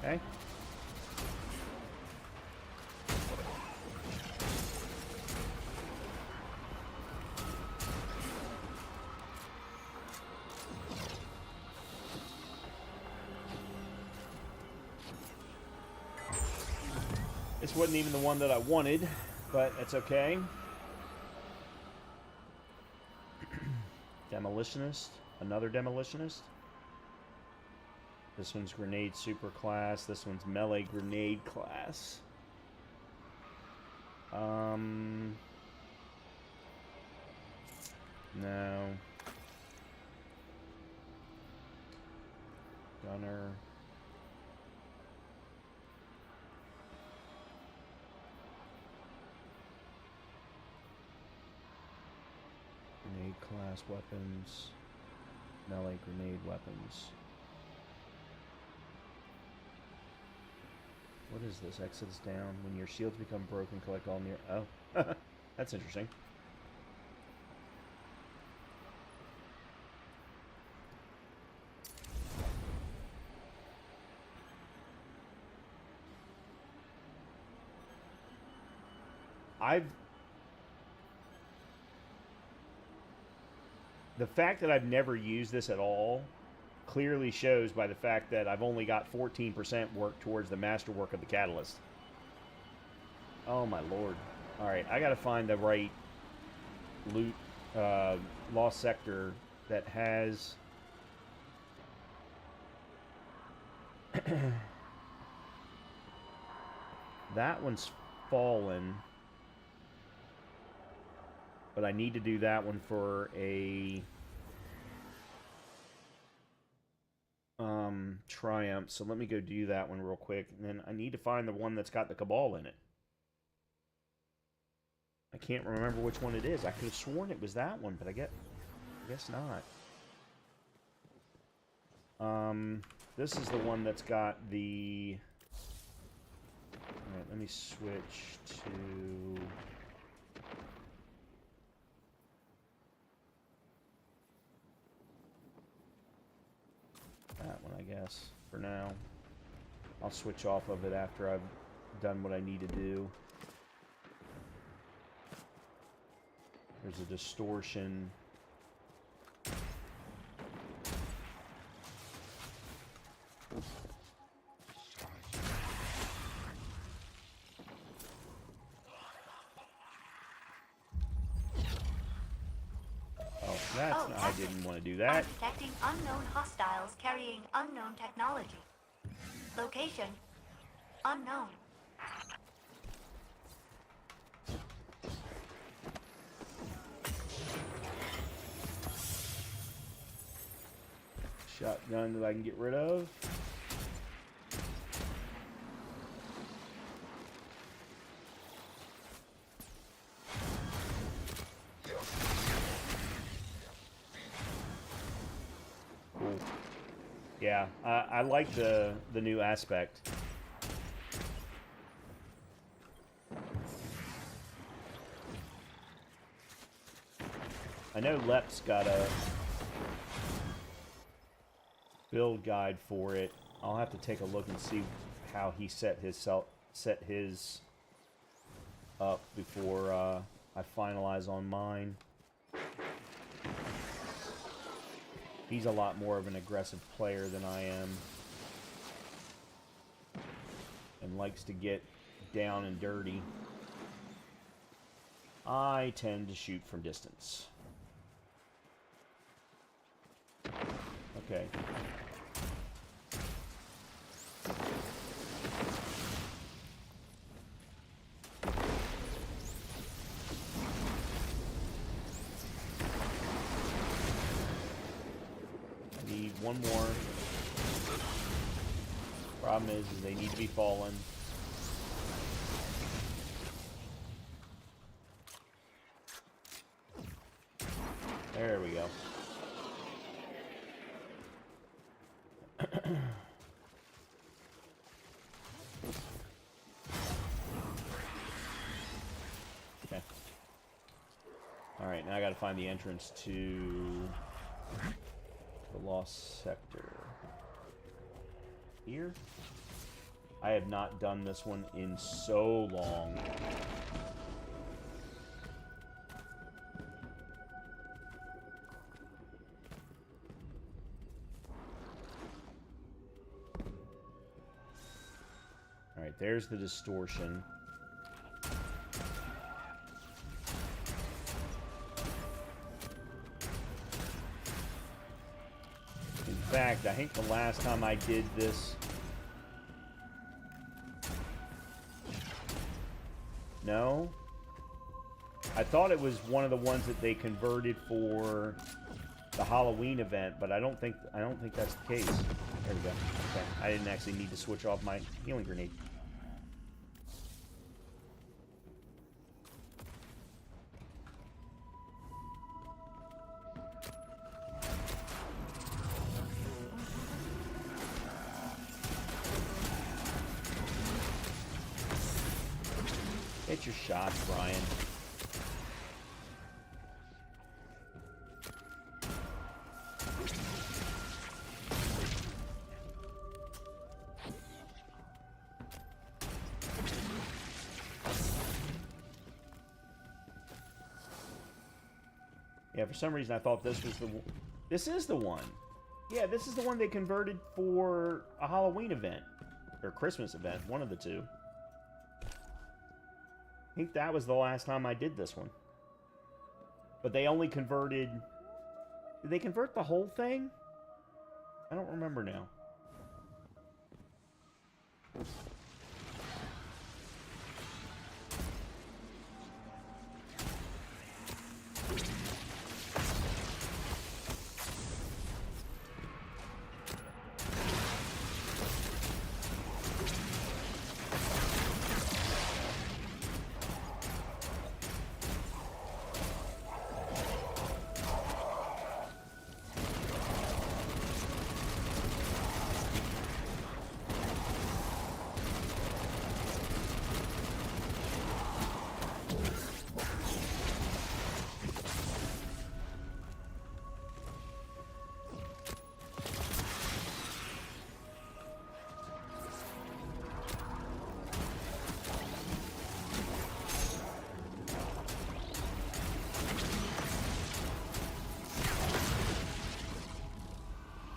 Okay. This wasn't even the one that I wanted, but it's okay. Demolitionist. Another Demolitionist. This one's Grenade Super Class. This one's Melee Grenade Class. No. Gunner. Grenade class weapons. Melee grenade weapons. What is this? Exits down. When your shields become broken, collect all near... Oh. That's interesting. The fact that I've never used this at all clearly shows by the fact that I've only got 14% work towards the masterwork of the catalyst. Oh my lord. Alright, I gotta find the right loot, lost sector that has... That one's fallen. But I need to do that one for a... Triumph, so let me go do that one real quick, and then I need to find the one that's got the Cabal in it. I can't remember which one it is. I could have sworn it was that one, but I guess not. This is the one that's got the... Alright, let me switch to... that one, I guess, for now. I'll switch off of it after I've done what I need to do. There's a distortion. I didn't want to do that. Detecting unknown hostiles carrying unknown technology. Location unknown. Shotgun that I can get rid of. Yeah, I like the new aspect. I know Lep's got a build guide for it. I'll have to take a look and see how he set his up before I finalize on mine. He's a lot more of an aggressive player than I am. And likes to get down and dirty. I tend to shoot from distance. Okay. One more. Problem is they need to be fallen. There we go. Okay. Alright, now I gotta find the entrance to the lost sector. Here? I have not done this one in so long. Alright, there's the distortion. In fact, I think the last time I did this... No? I thought it was one of the ones that they converted for the Halloween event, but I don't think that's the case. There we go. Okay. I didn't actually need to switch off my healing grenade. Get your shots, Brian. Yeah, for some reason I thought this was the... This is the one. Yeah, this is the one they converted for a Halloween event. Or Christmas event, one of the two. I think that was the last time I did this one. But they only converted... Did they convert the whole thing? I don't remember now.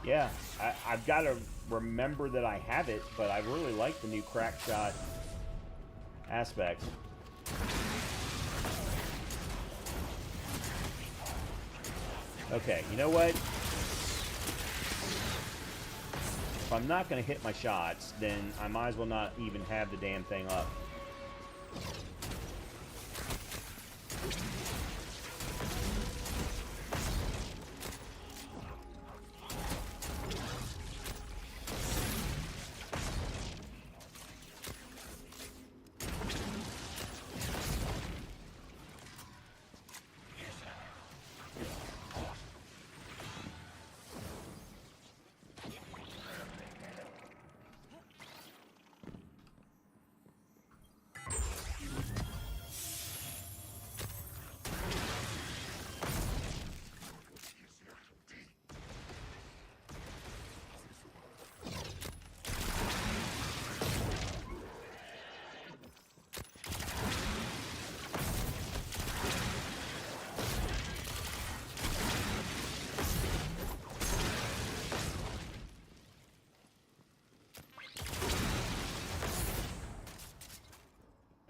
Yeah, I've got to remember that I have it, but I really like the new crack shot aspect. Okay, you know what? If I'm not going to hit my shots, then I might as well not even have the damn thing up.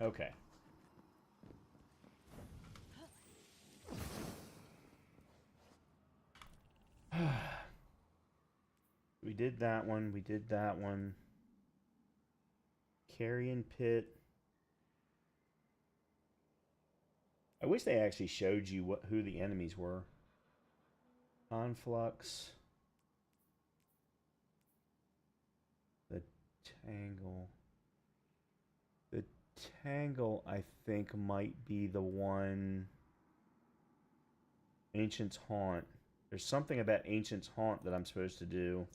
Okay. We did that one. We did that one. Carrion Pit. I wish they actually showed you who the enemies were. Conflux. The Tangle. The Tangle, I think, might be the one... Ancient's Haunt. There's something about Ancient's Haunt that I'm supposed to do.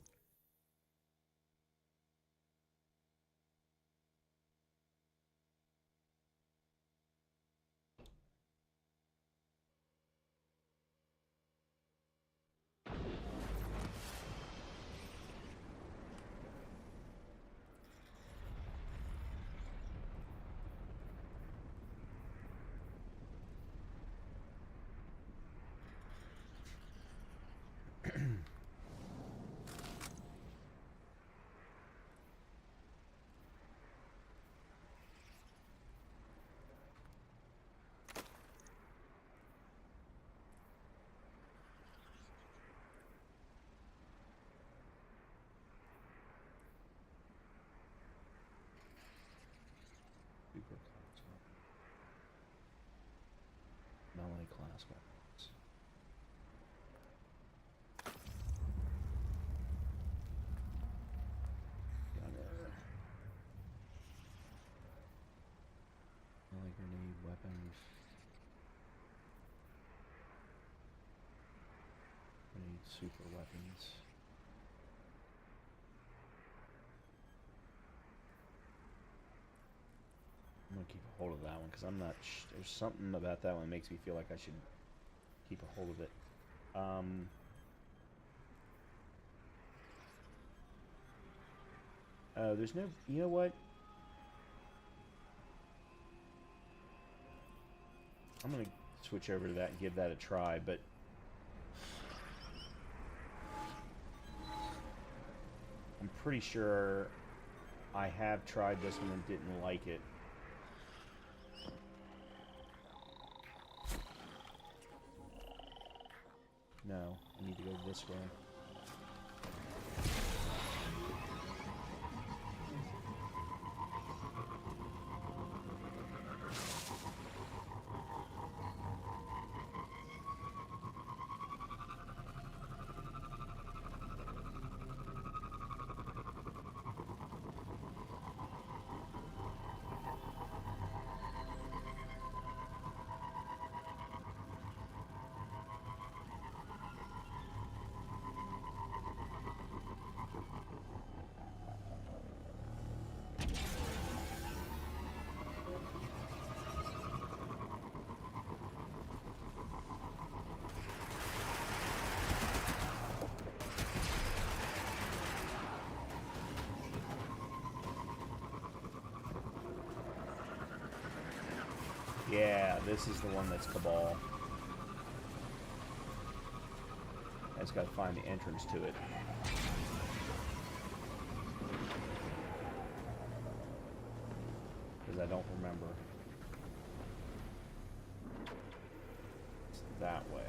class weapons. Gunner. Melee grenade weapons. Grenade super weapons. I'm gonna keep a hold of that one because I'm not. There's something about that one that makes me feel like I should keep a hold of it. There's no. You know what? I'm gonna switch over to that and give that a try, but I'm pretty sure I have tried this one and didn't like it. No, I need to go this way. Yeah, this is the one that's Cabal. I just gotta find the entrance to it. Because I don't remember. It's that way.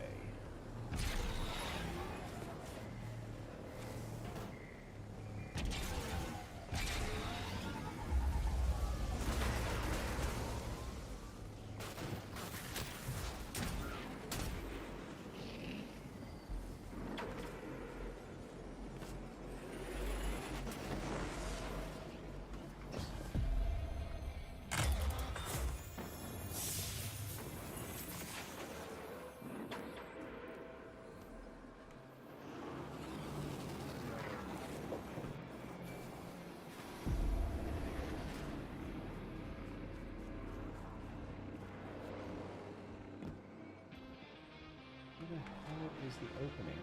Where the hell is the opening?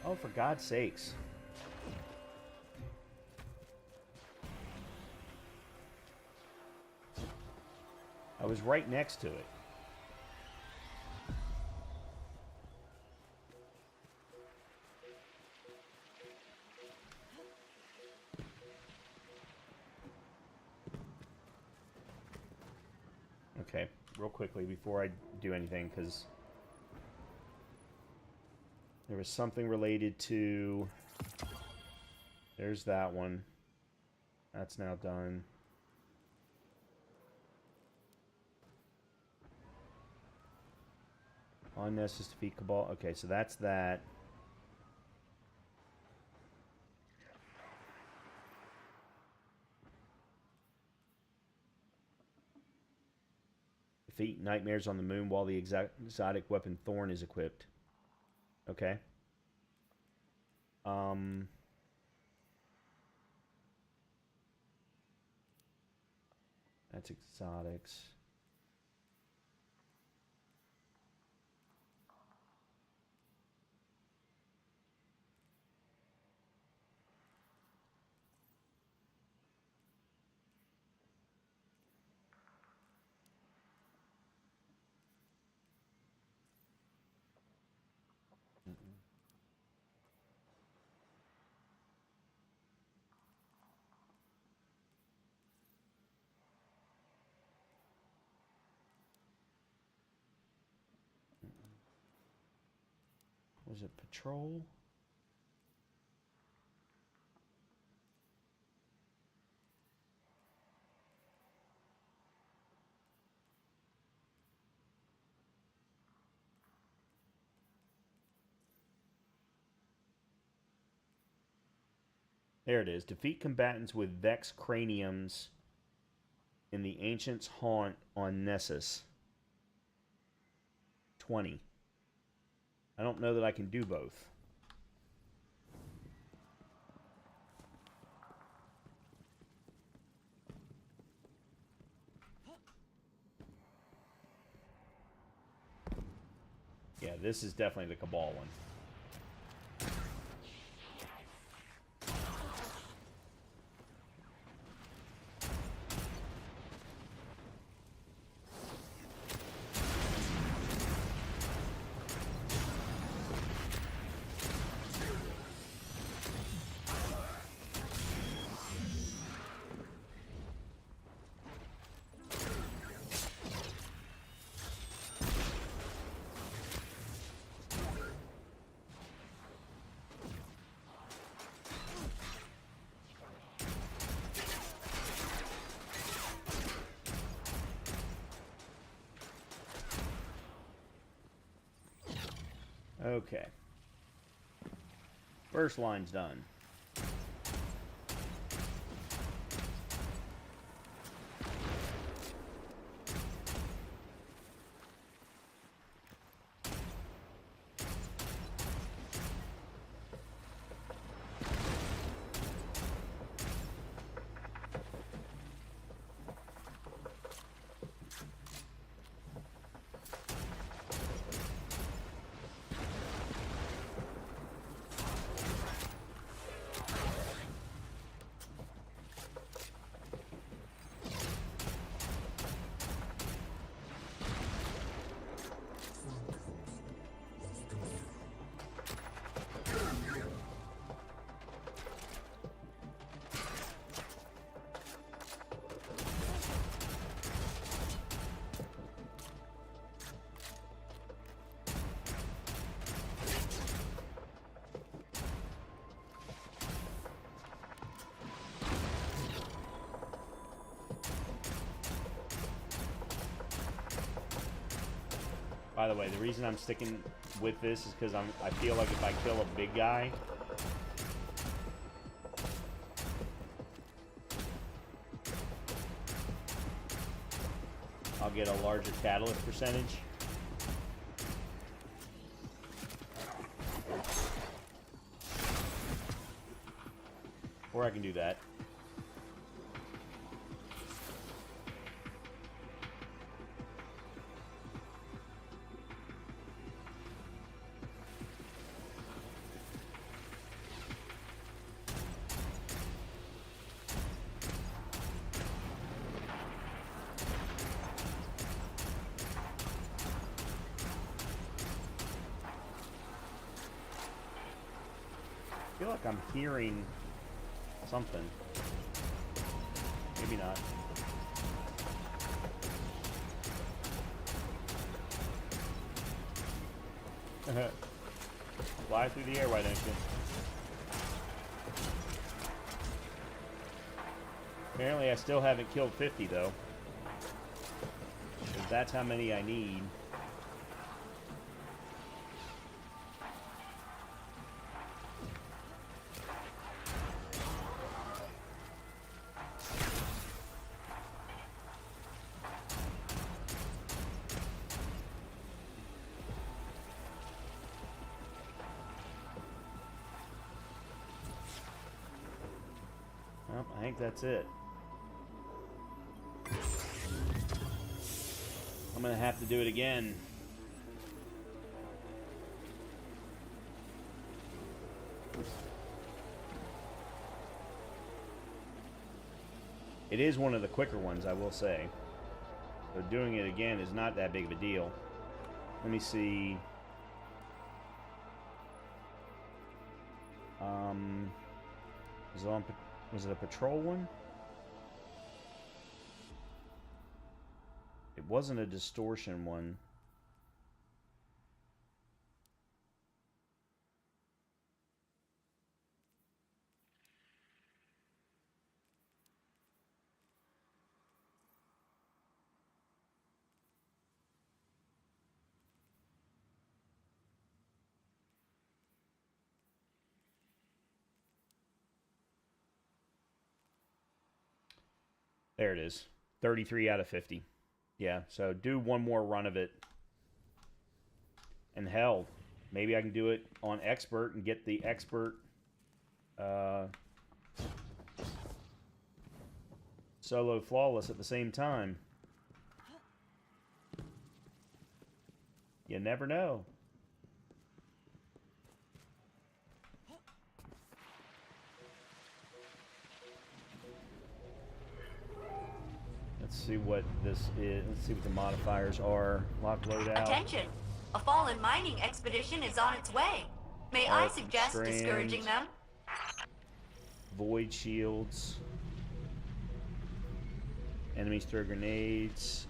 Oh, for God's sakes. I was right next to it. Okay, real quickly before I do anything, because there was something related to... There's that one. That's now done. On this is defeat Cabal. Okay, so that's that. Defeat nightmares on the moon while the exotic weapon Thorn is equipped. Okay. That's exotics. Was it patrol? There it is. Defeat combatants with Vex craniums in the Ancient's Haunt on Nessus. 20. I don't know that I can do both. Yeah, this is definitely the Cabal one. Okay. First line's done. By the way, the reason I'm sticking with this is because I feel like if I kill a big guy, I'll get a larger catalyst percentage. Or I can do that. I feel like I'm hearing something. Maybe not. Fly through the air, why don't you? Apparently I still haven't killed 50 though. Because that's how many I need. Well, I think that's it. I'm gonna have to do it again. It is one of the quicker ones, I will say. So doing it again is not that big of a deal. Let me see. Was it a patrol one? It wasn't a distortion one. There it is. 33 out of 50. Yeah, so do one more run of it. And hell, maybe I can do it on expert and get the expert solo flawless at the same time. You never know. Let's see what this is. Let's see what the modifiers are. Lock loadout. Attention! A fallen mining expedition is on its way. May I suggest Strand, discouraging them? Void shields. Enemies throw grenades.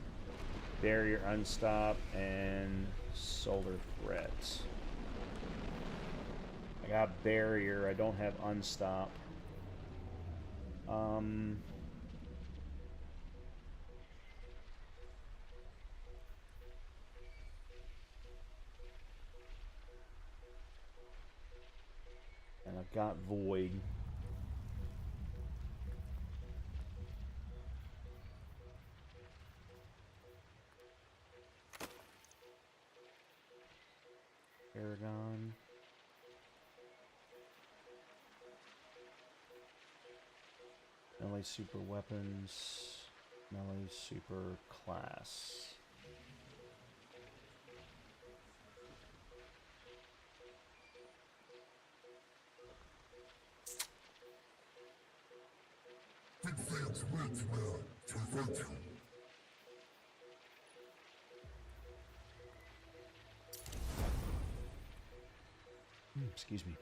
Barrier unstop and solar threats. I got barrier. I don't have unstop. And I've got void. Paragon. Melee super weapons. Melee super class. Excuse me.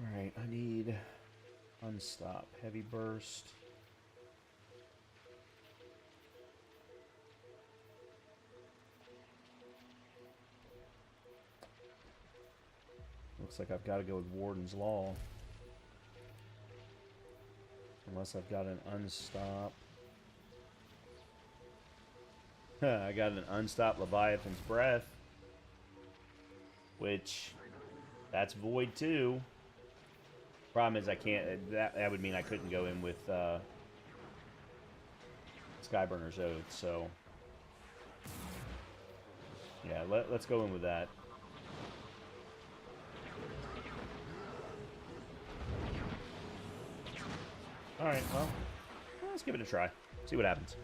Alright, I need unstop, heavy burst. Looks like I've got to go with Warden's Law. Unless I've got an unstop. I got an unstop Leviathan's Breath. Which, that's void too. Problem is I can't, that would mean I couldn't go in with Skyburner's Oath, so. Yeah, let's go in with that. Alright, well, let's give it a try. See what happens.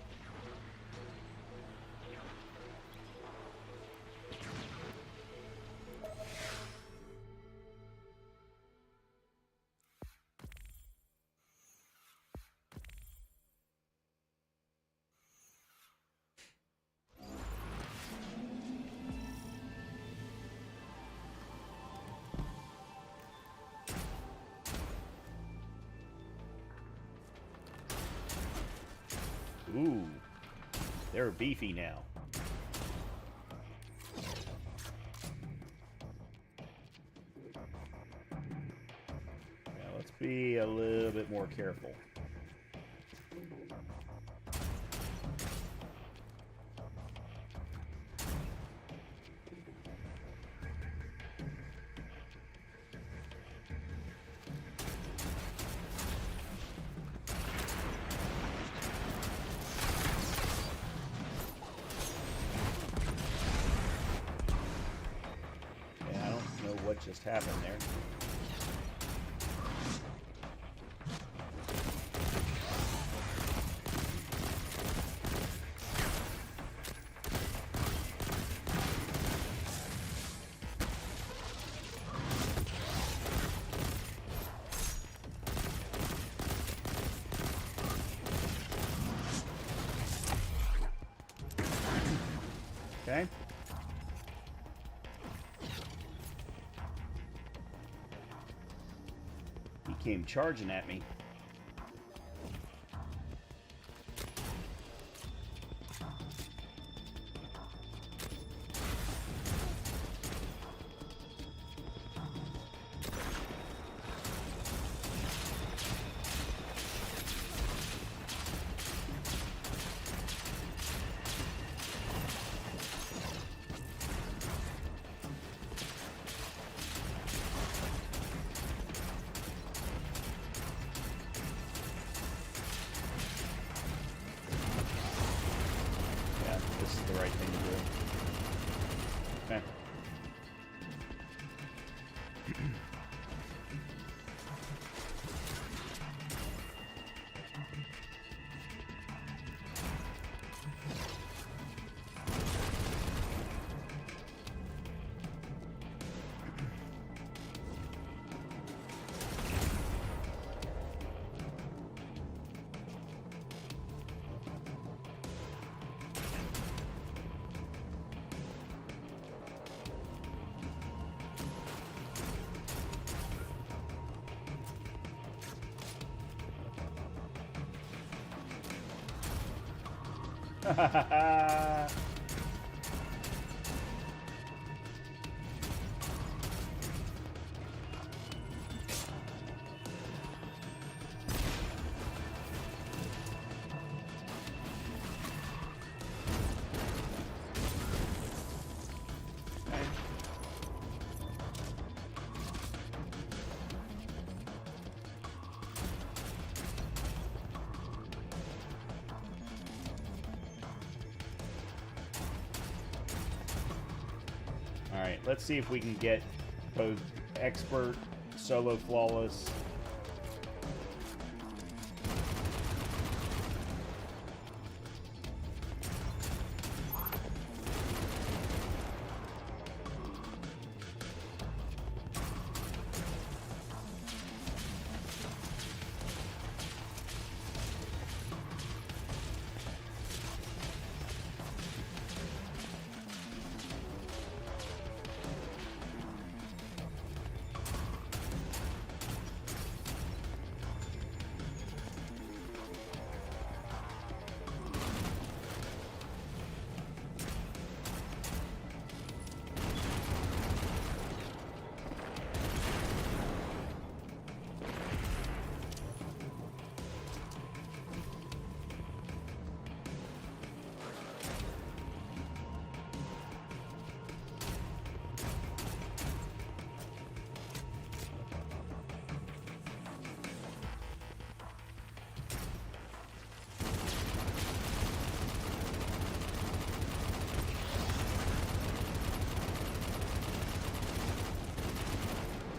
Ooh, they're beefy now. Yeah, let's be a little bit more careful. What just happened there? Okay. Came charging at me. Alright, let's see if we can get both expert, solo flawless.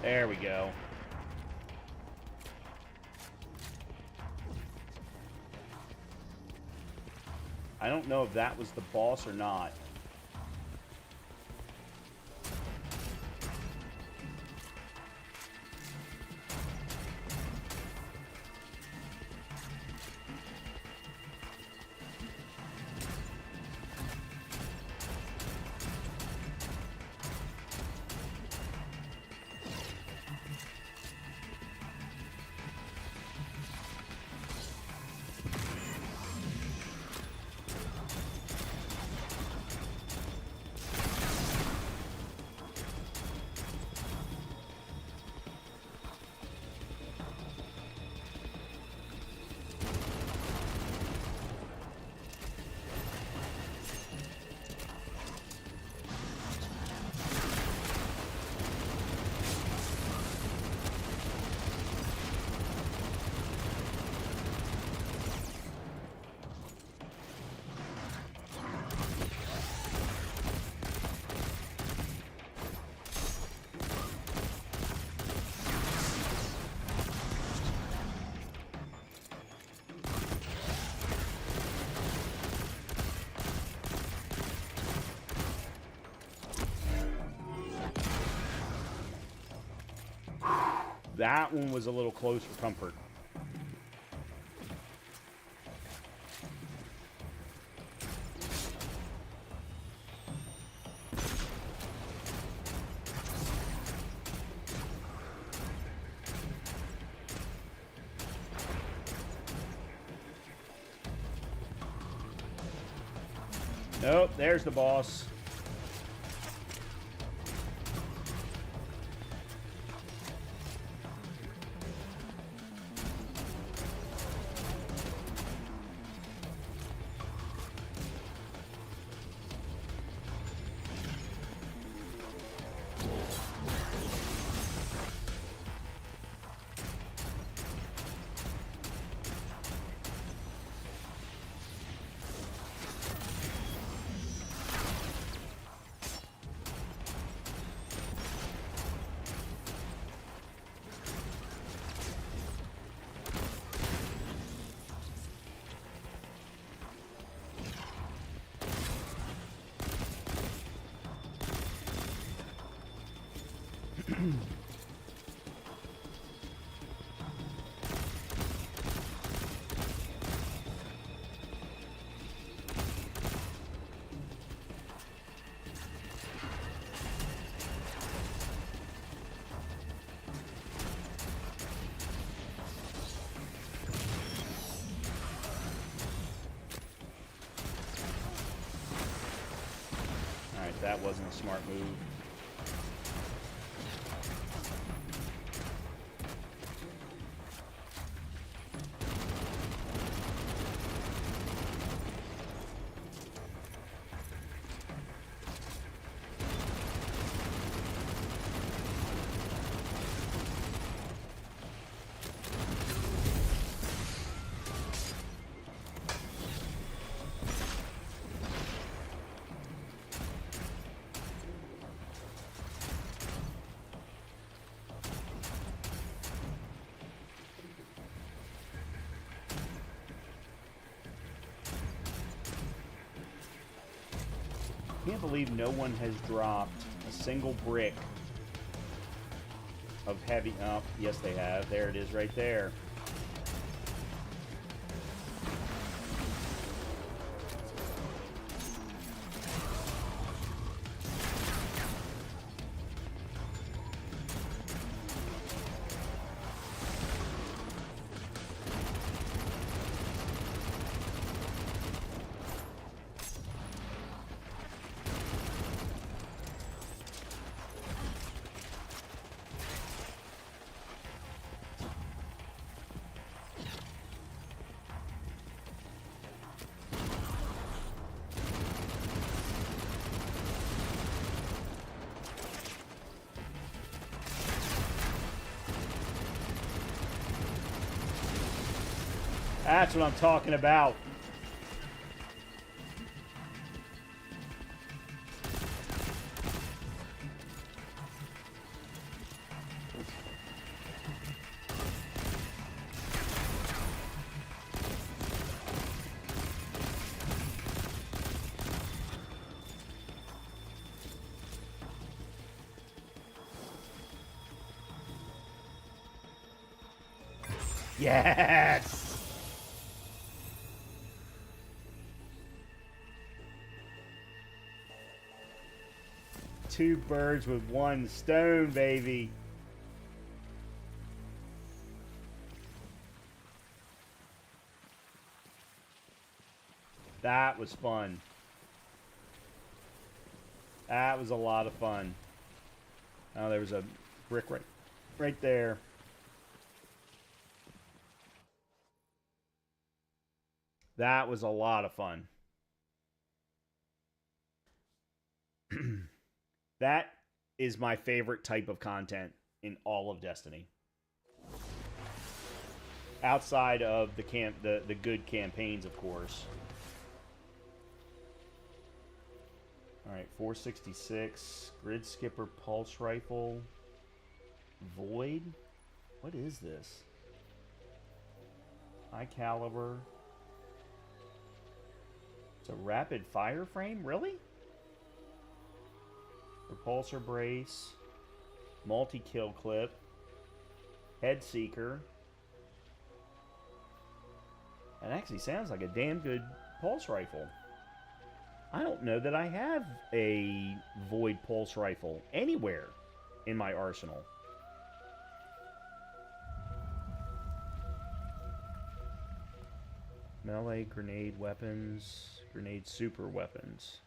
There we go. I don't know if that was the boss or not. That one was a little close for comfort. Nope, there's the boss. That wasn't a smart move. I can't believe no one has dropped a single brick of heavy... Oh, yes they have. There it is right there. That's what I'm talking about. Yes! Two birds with one stone, baby. That was fun. That was a lot of fun. Oh, there was a brick right there. That was a lot of fun. That is my favorite type of content in all of Destiny. Outside of the good campaigns, of course. Alright, 466. Grid Skipper Pulse Rifle. Void? What is this? High caliber. It's a rapid fire frame? Really? Repulsor brace, multi-kill clip, head seeker. That actually sounds like a damn good pulse rifle. I don't know that I have a Void pulse rifle anywhere in my arsenal. Melee grenade weapons, grenade super weapons.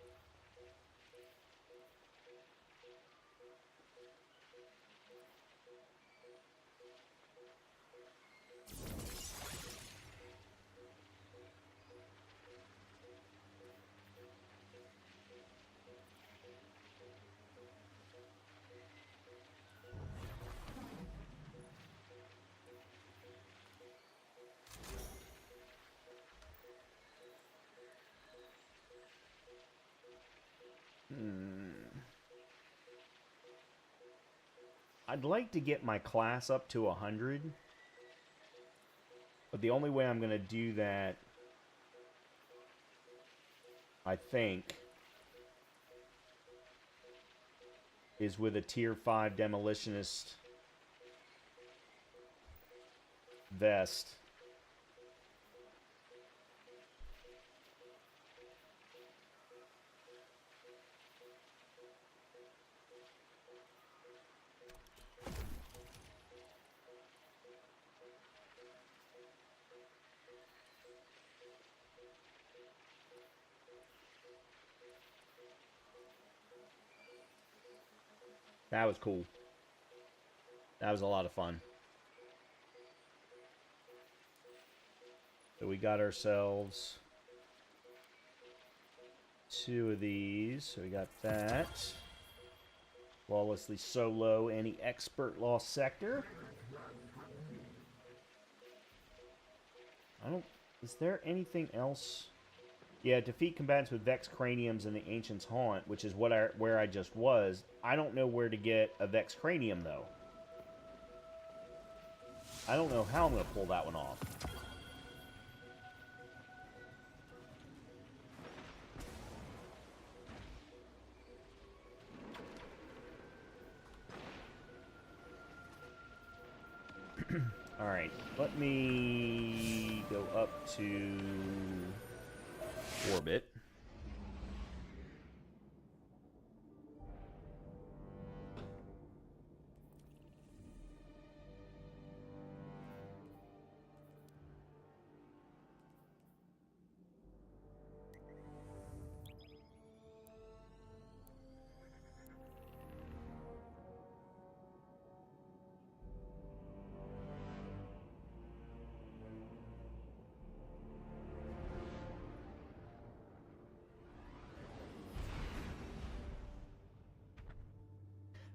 I'd like to get my class up to 100. But the only way I'm going to do that, I think, is with a tier 5 demolitionist vest. That was cool. That was a lot of fun. So we got ourselves 2 of these. So we got that. Flawlessly solo any expert lost sector. Is there anything else? Yeah, defeat combatants with Vex Craniums in the Ancient's Haunt, which is where I just was. I don't know where to get a Vex Cranium, though. I don't know how I'm going to pull that one off. Alright, let me go up to orbit.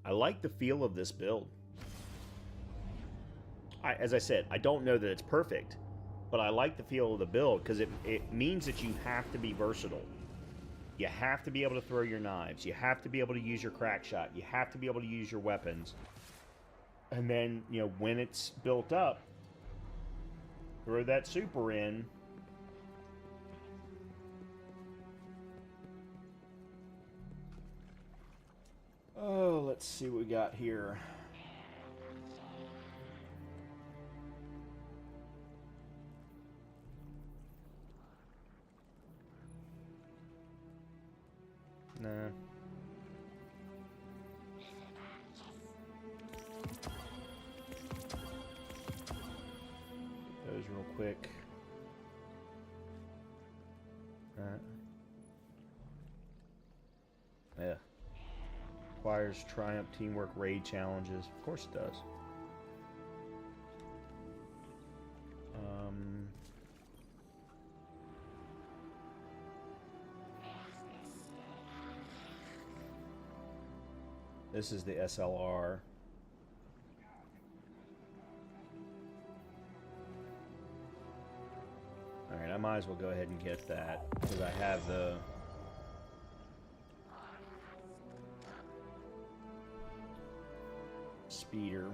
I like the feel of this build. As I said, I don't know that it's perfect, but I like the feel of the build because it means that you have to be versatile. You have to be able to throw your knives. You have to be able to use your crack shot. You have to be able to use your weapons. And then, you know, when it's built up, throw that super in. Oh, let's see what we got here. Nah. Those real quick. Yeah. Requires triumph, teamwork, raid challenges. Of course it does. This is the SLR. Alright, I might as well go ahead and get that, because I have the... speeder.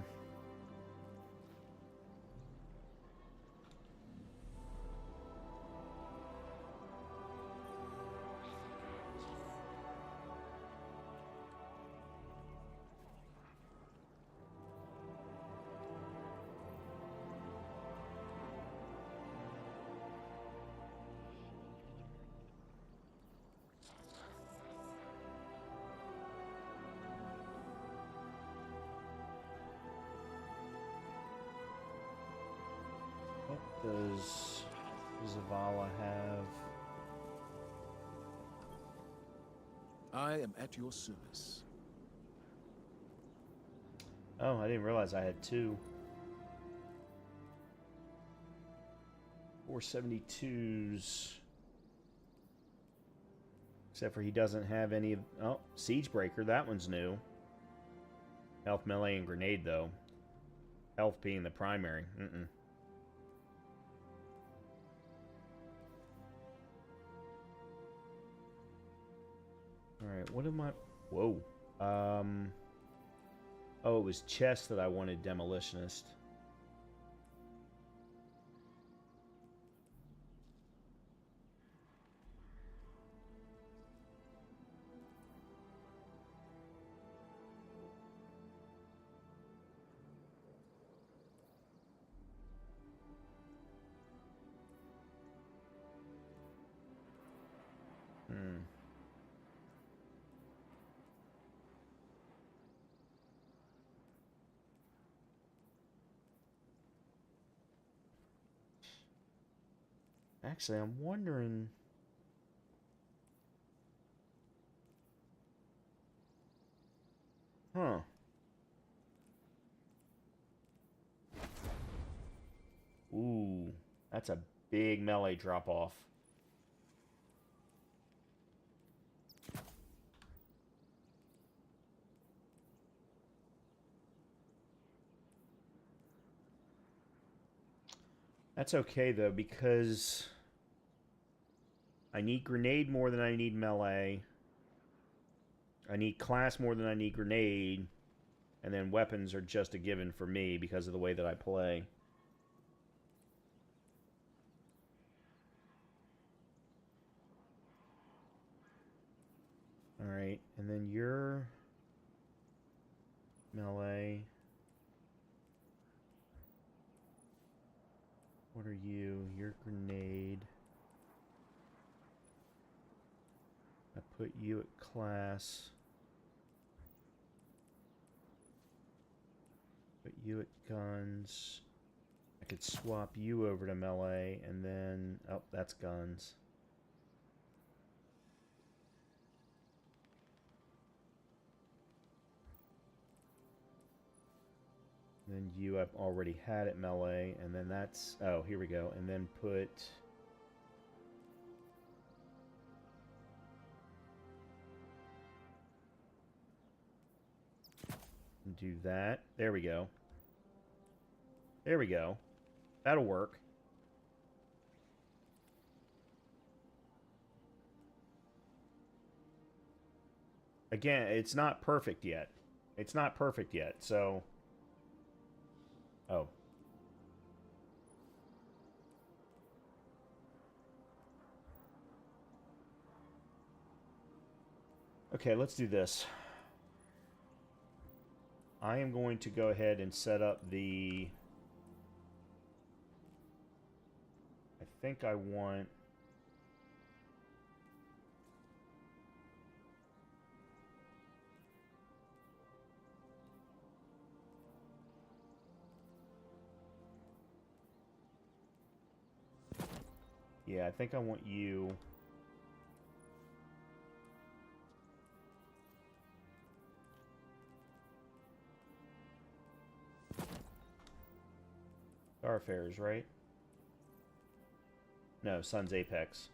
What does Zavala have? I am at your service. Oh, I didn't realize I had 2. 472s. Except for he doesn't have any of... Oh, Siegebreaker, that one's new. Health, melee, and grenade, though. Health being the primary. Alright, what am I... Whoa. Oh, it was chest that I wanted Demolitionist. Actually, I'm wondering... Huh. Ooh, that's a big melee drop-off. That's okay, though, because I need grenade more than I need melee. I need class more than I need grenade. And then weapons are just a given for me because of the way that I play. Alright, and then your melee. What are you? Your grenade. I put you at class. Put you at guns. I could swap you over to melee, and then... Oh, that's guns. Then you I've already had at melee, and then that's... Oh, here we go. And then put... Do that. There we go. There we go. That'll work. Again, it's not perfect yet. It's not perfect yet, so... Oh. Okay, let's do this. I am going to go ahead and set up the... I think I want... Yeah, I think I want you... Starfares, right? No, Sun's Apex.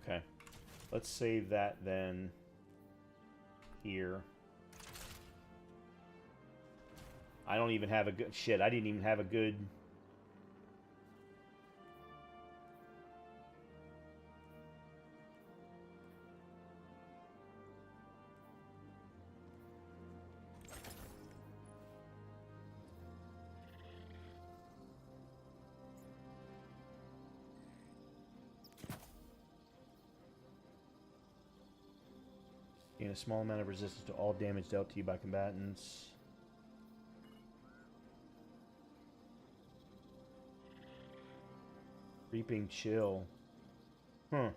Okay. Let's save that then here. I don't even have a good... Shit, I didn't even have a good... Gain a small amount of resistance to all damage dealt to you by combatants. Creeping chill. Huh.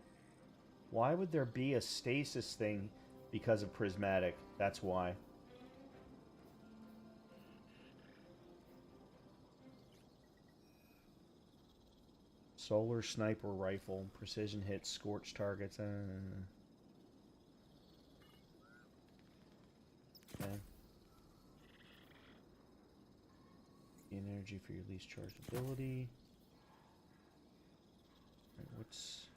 Why would there be a stasis thing because of prismatic? That's why. Solar sniper rifle. Precision hits, scorch targets. Okay. Gain energy for your least charged ability. Right, what's...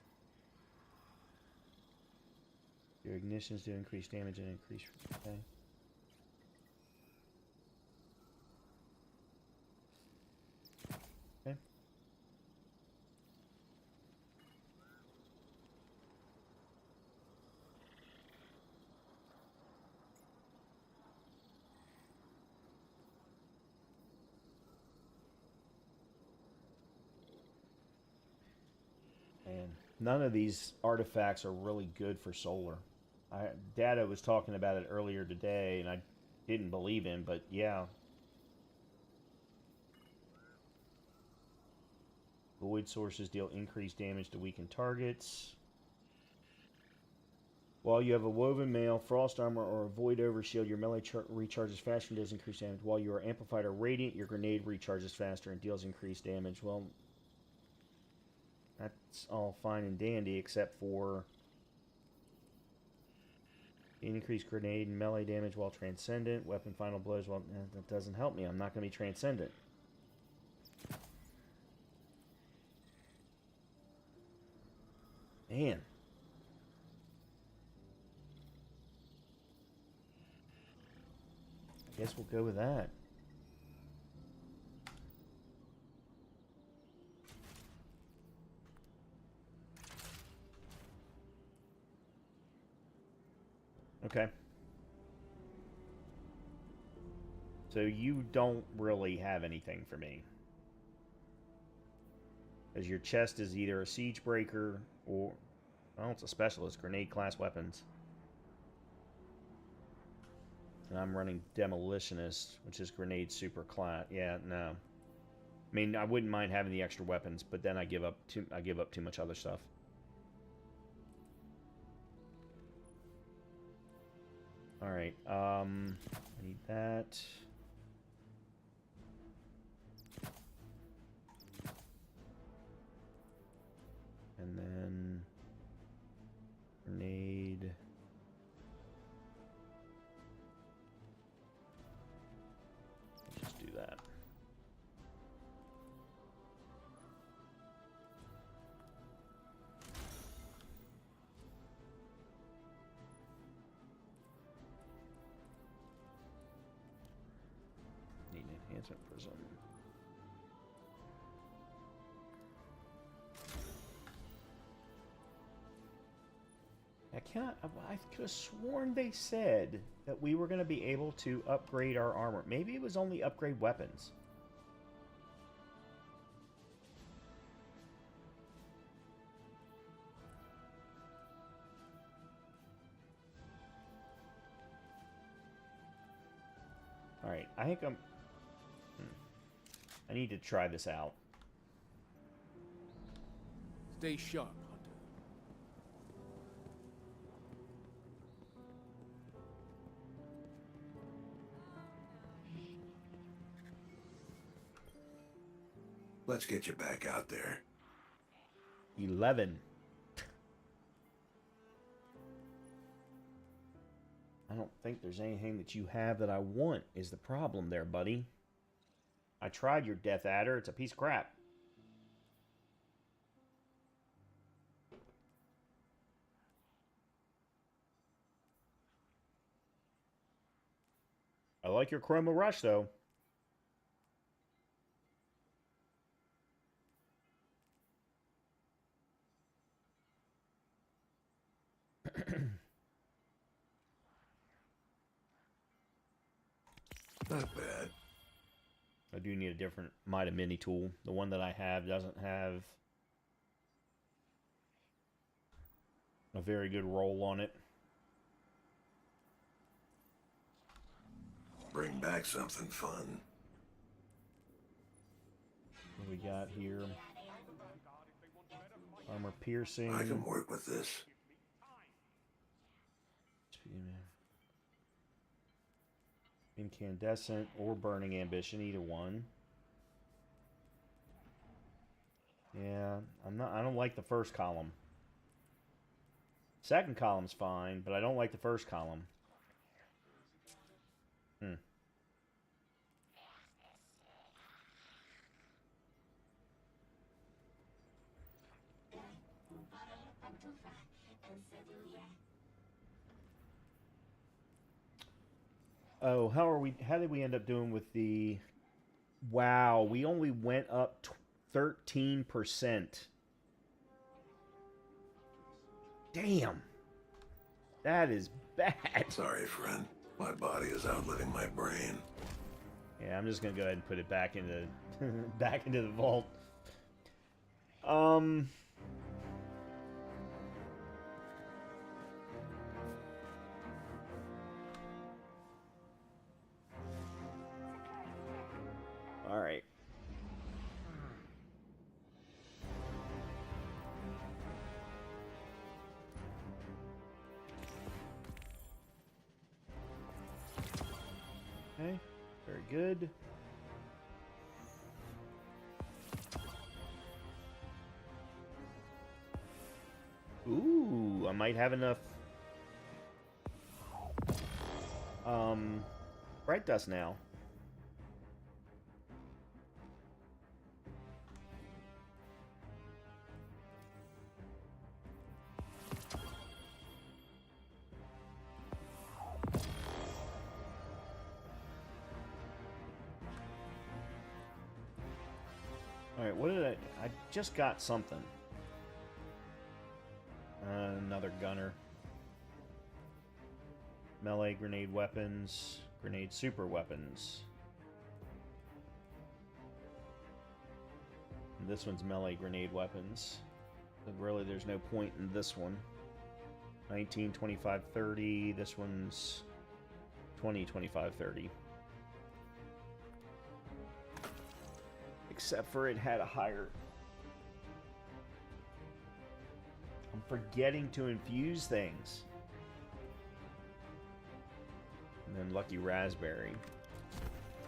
Your ignitions do increase damage and increase... Okay. Okay. And none of these artifacts are really good for solar. Data was talking about it earlier today, and I didn't believe him, but yeah. void sources deal increased damage to weakened targets. While you have a woven mail, frost armor, or a void overshield, your melee recharges faster and deals increased damage. While you are amplified or radiant, your grenade recharges faster and deals increased damage. Well, that's all fine and dandy, except for increased grenade and melee damage while transcendent. Weapon final blows. Well, that doesn't help me. I'm not going to be transcendent. Man. Guess we'll go with that. Okay. So you don't really have anything for me. As your chest is either a siege breaker or, well, it's a specialist, grenade class weapons. And I'm running demolitionist, which is grenade super class. Yeah, no. I mean, I wouldn't mind having the extra weapons, but then I give up too much other stuff. All right. I need that. And then grenade. Just do that. Need an enhancement prism. I could have sworn they said that we were going to be able to upgrade our armor. Maybe it was only upgrade weapons. Alright, I think I need to try this out. Stay sharp. Let's get you back out there. 11. I don't think there's anything that you have that I want is the problem there, buddy. I tried your Death Adder. It's a piece of crap. I like your Chroma Rush, though. Not bad. I do need a different Mida Mini tool. The one that I have doesn't have a very good roll on it. Bring back something fun. What do we got here? Armor piercing. I can work with this. Incandescent or burning ambition, either one. Yeah, I don't like the first column. Second column's fine, but I don't like the first column. Oh, how did we end up doing with the... Wow, we only went up 13%. Damn. That is bad. Sorry, friend. My body is outliving my brain. Yeah, I'm just gonna go ahead and put it back into back into the vault. All right. good. Ooh, I might have enough bright dust now. Alright, what did I just got something. Another gunner. Melee grenade weapons. Grenade super weapons. And this one's melee grenade weapons. But really, there's no point in this one. 19, 25, 30. This one's 20, 25, 30. Except for it had a higher... I'm forgetting to infuse things. And then Lucky Raspberry,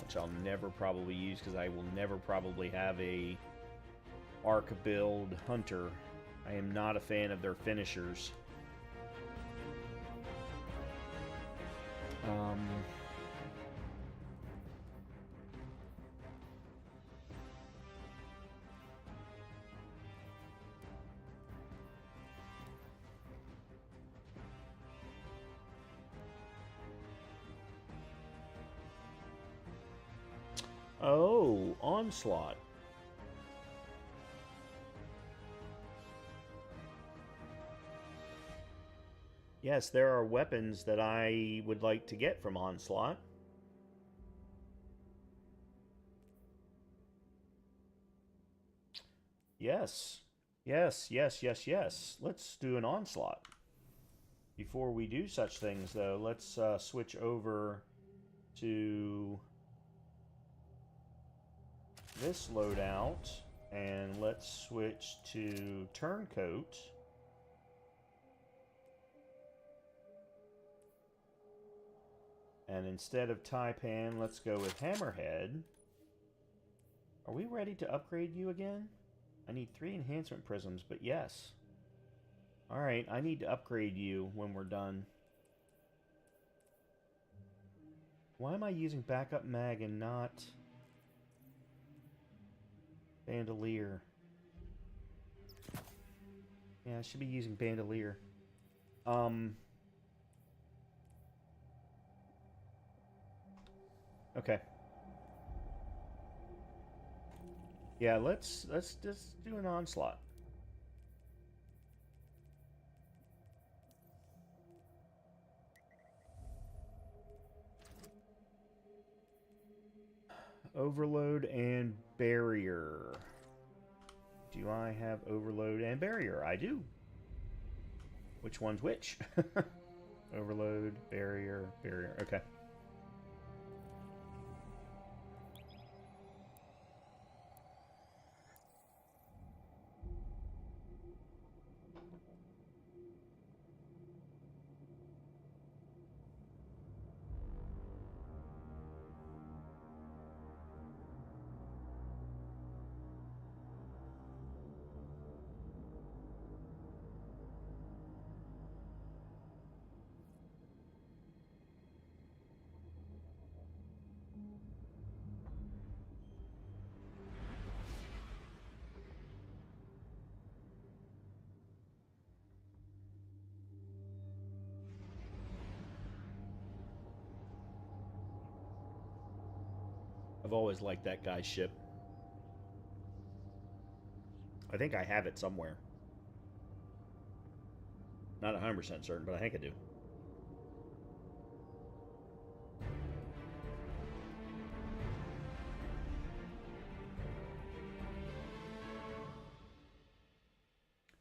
which I'll never probably use because I will never probably have a arc build hunter. I am not a fan of their finishers. Oh, Onslaught. Yes, there are weapons that I would like to get from Onslaught. Yes. Yes, yes, yes, yes. Let's do an Onslaught. Before we do such things, though, let's switch over to this loadout, and let's switch to Turncoat. And instead of Taipan, let's go with Hammerhead. Are we ready to upgrade you again? I need 3 enhancement prisms, but yes. Alright, I need to upgrade you when we're done. Why am I using backup mag and not Bandolier? Yeah, I should be using Bandolier. Okay. Yeah, let's just do an Onslaught. Overload and Barrier. Do I have Overload and Barrier? I do. Which one's which? Overload, Barrier, Barrier. Okay. I've always liked that guy's ship. I think I have it somewhere. Not 100% certain, but I think I do.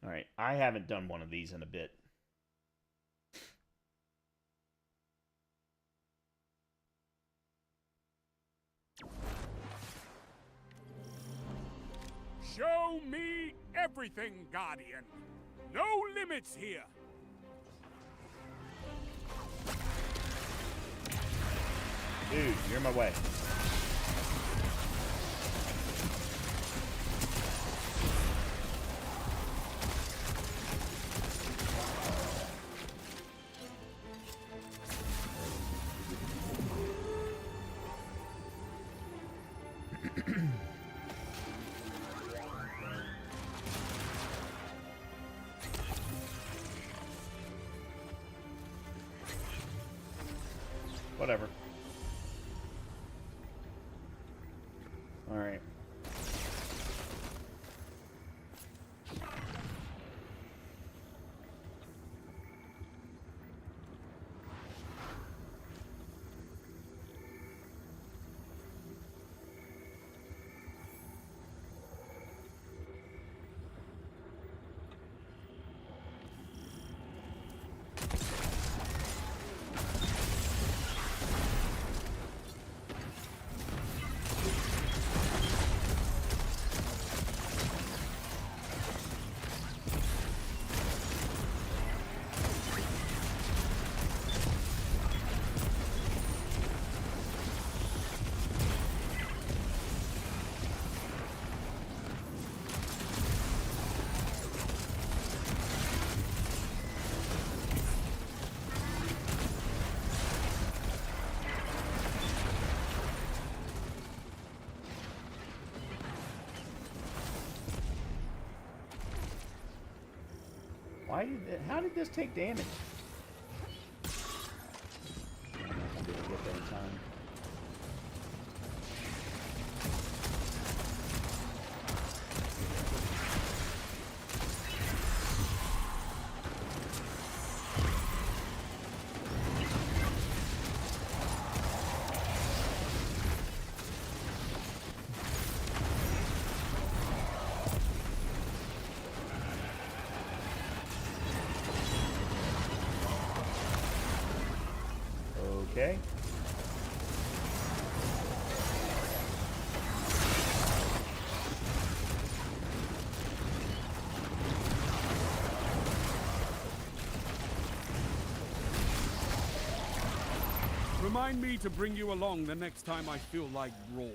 Alright, I haven't done one of these in a bit. Show me everything, Guardian. No limits here. Dude, you're in my way. Whatever. Alright. How did this take damage? I'm not gonna be able to get there in time. Okay. Remind me to bring you along the next time I feel like brawling.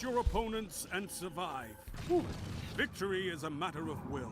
your opponents and survive. Victory is a matter of will.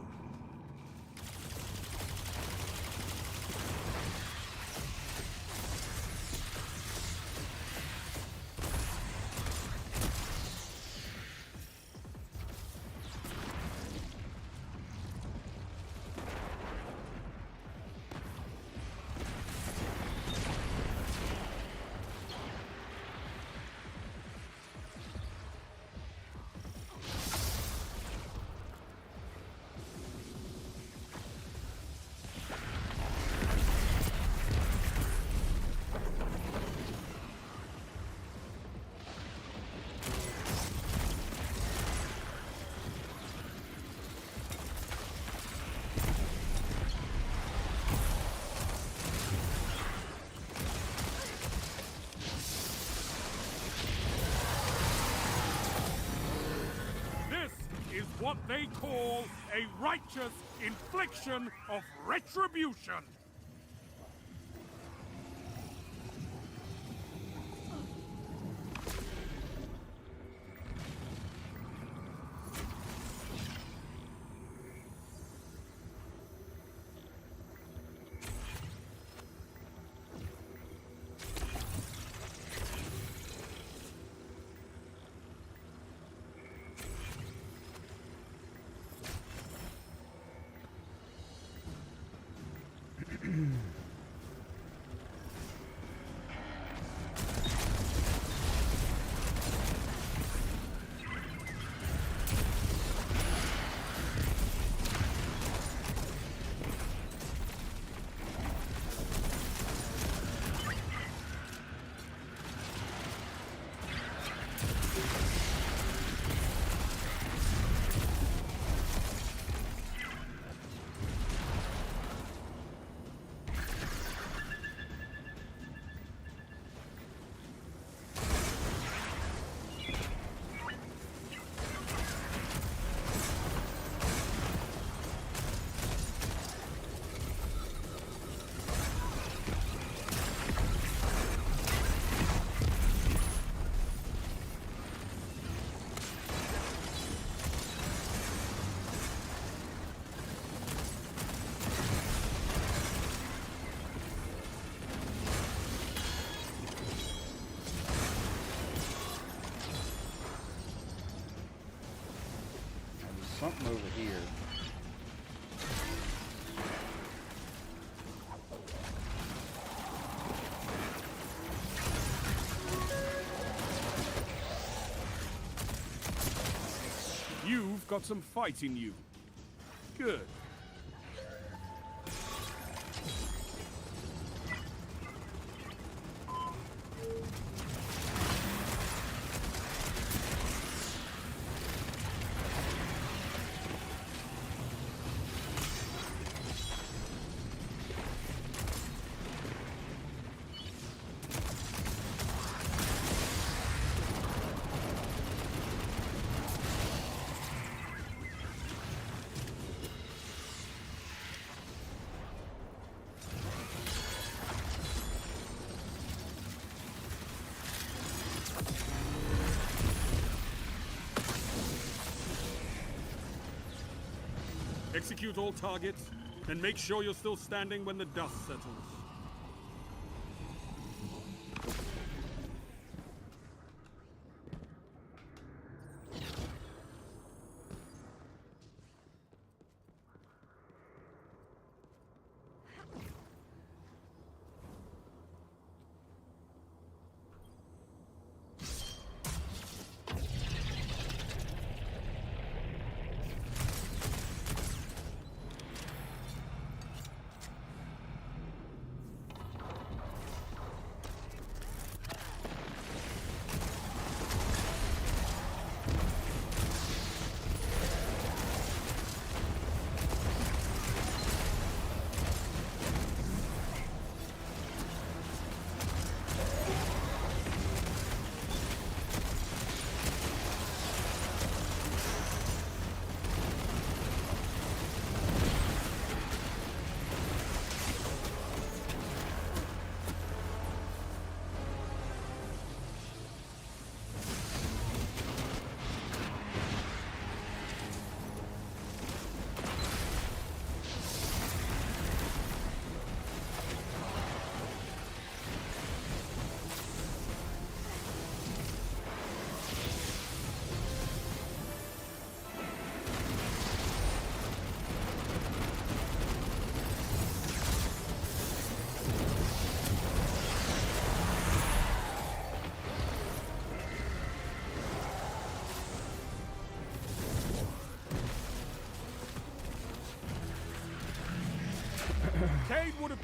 What they call a righteous infliction of retribution. Something over here. You've got some fight in you. Good. Execute all targets, and make sure you're still standing when the dust settles.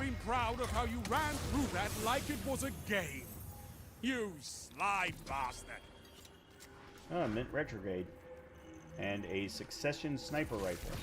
been proud of how you ran through that like it was a game. You sly bastard. Oh, Mint Retrograde. And a Succession Sniper Rifle.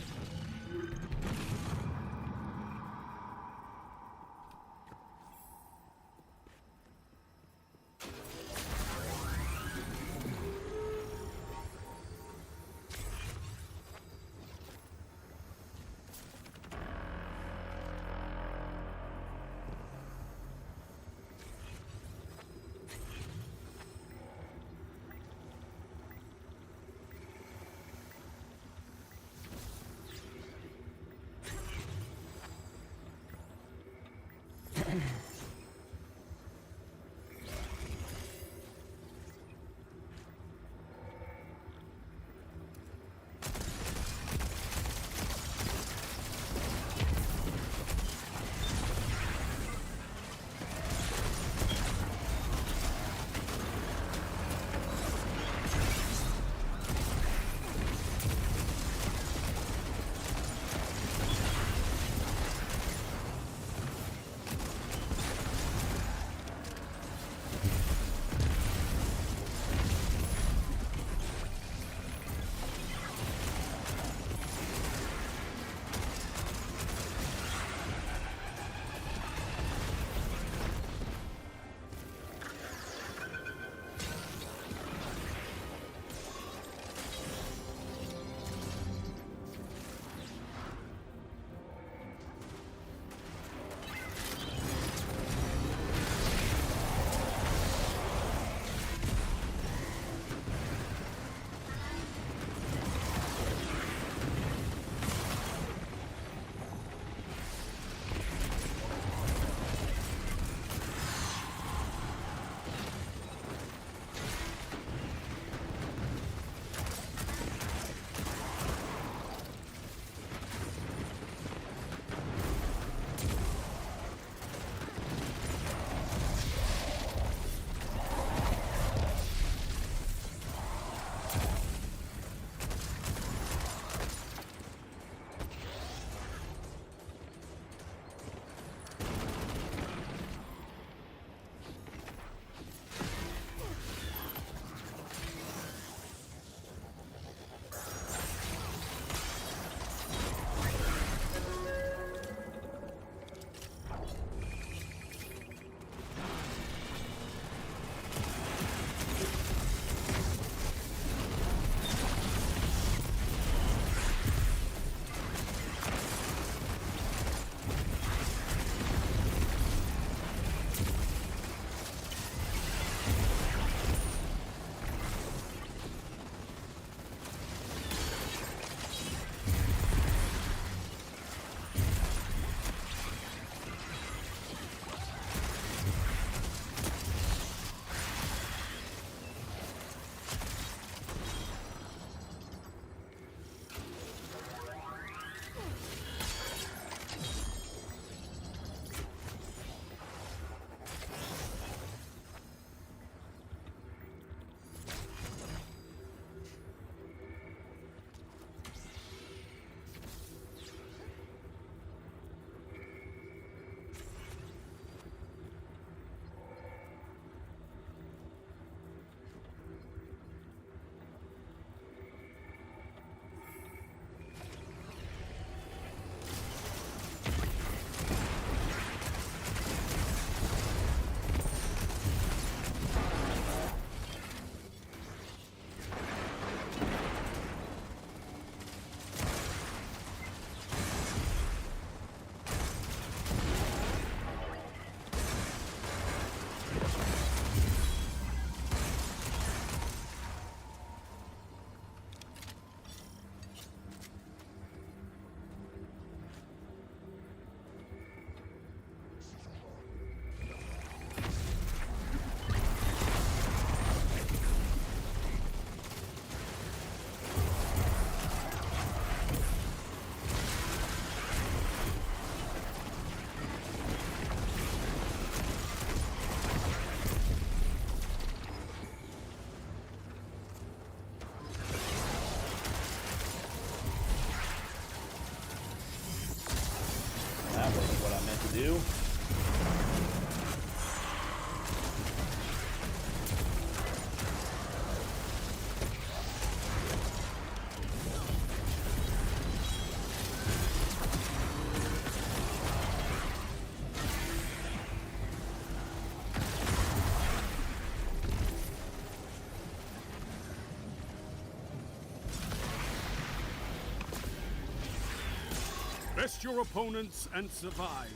Best your opponents and survive.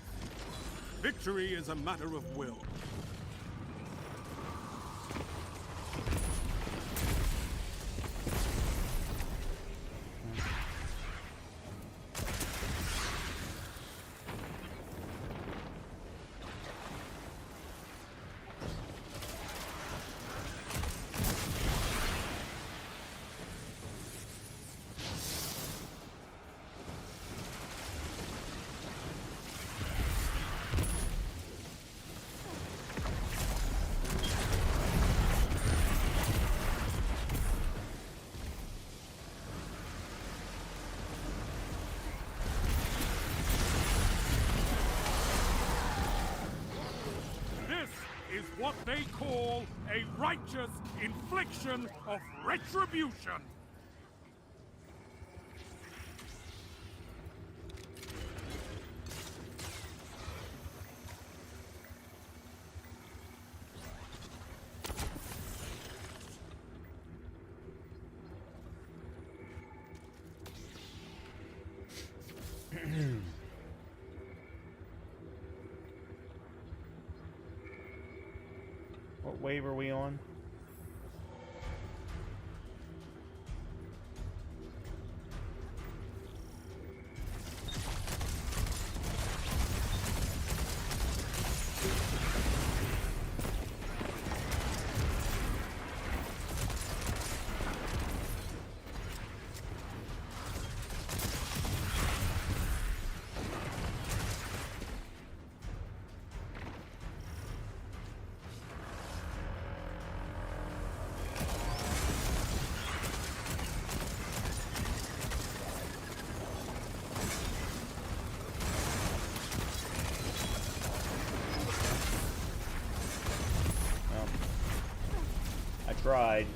Victory is a matter of will. Is what they call a righteous infliction of retribution. What wave are we on? Tried.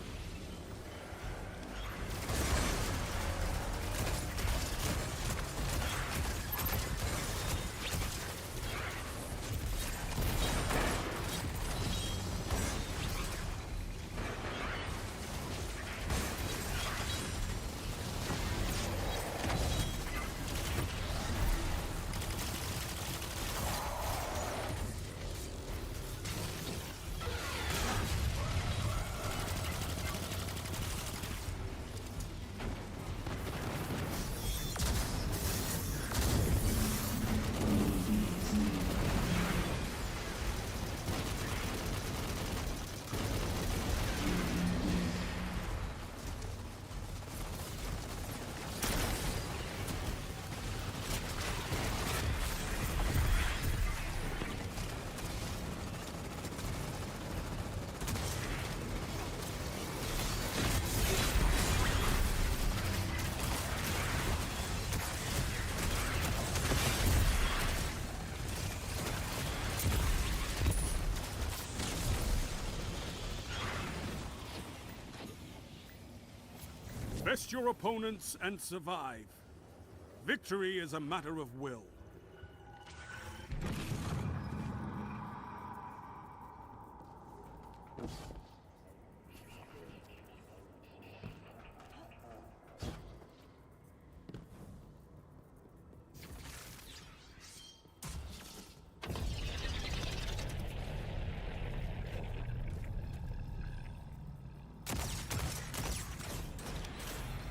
Best your opponents and survive. Victory is a matter of will.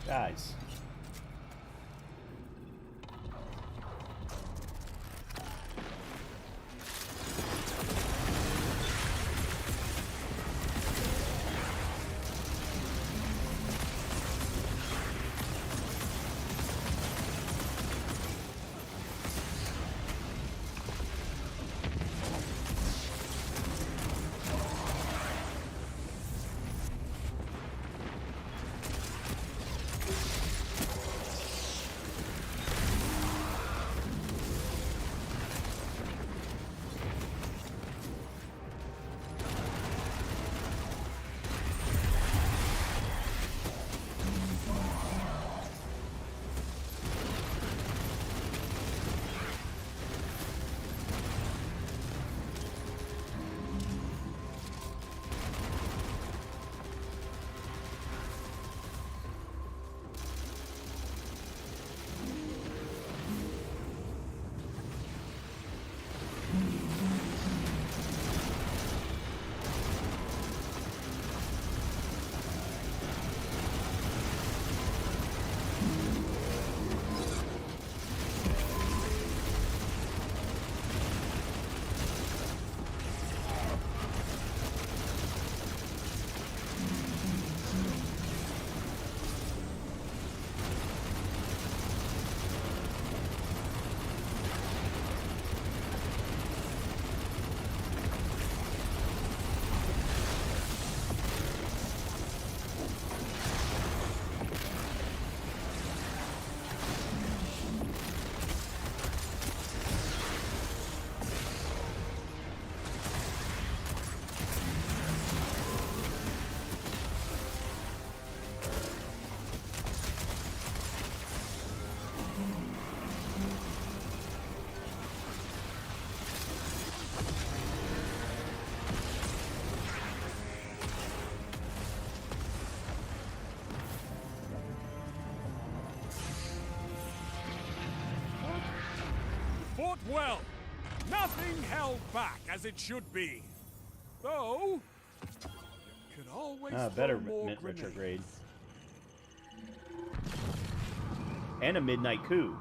Guys. fought well. Nothing held back as it should be. Though, you could always better throw more retrograde. grenades. And a midnight coup.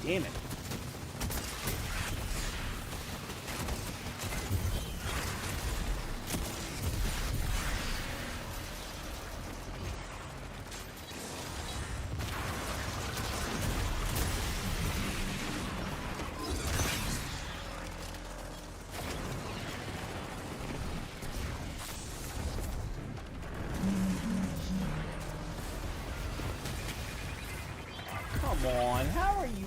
Damn it. Come on, how are you?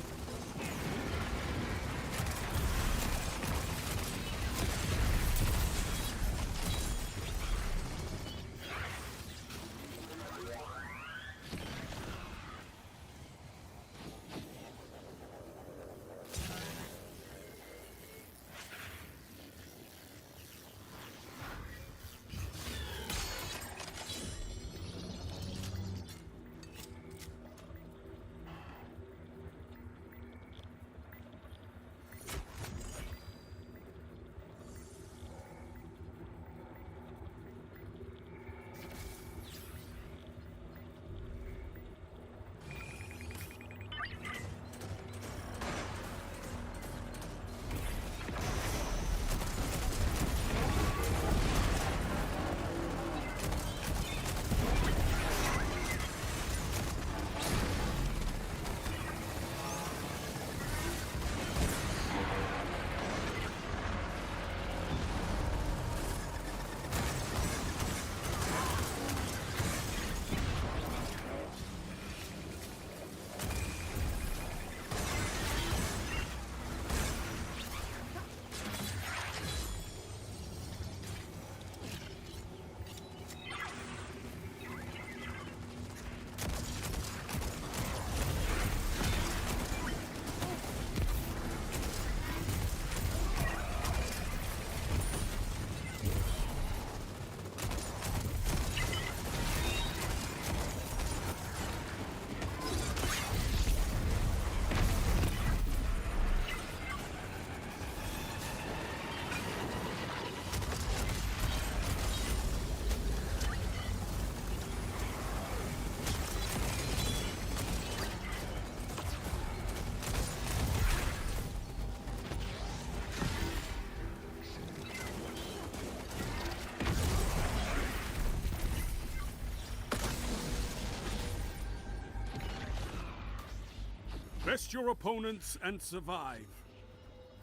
Best your opponents and survive.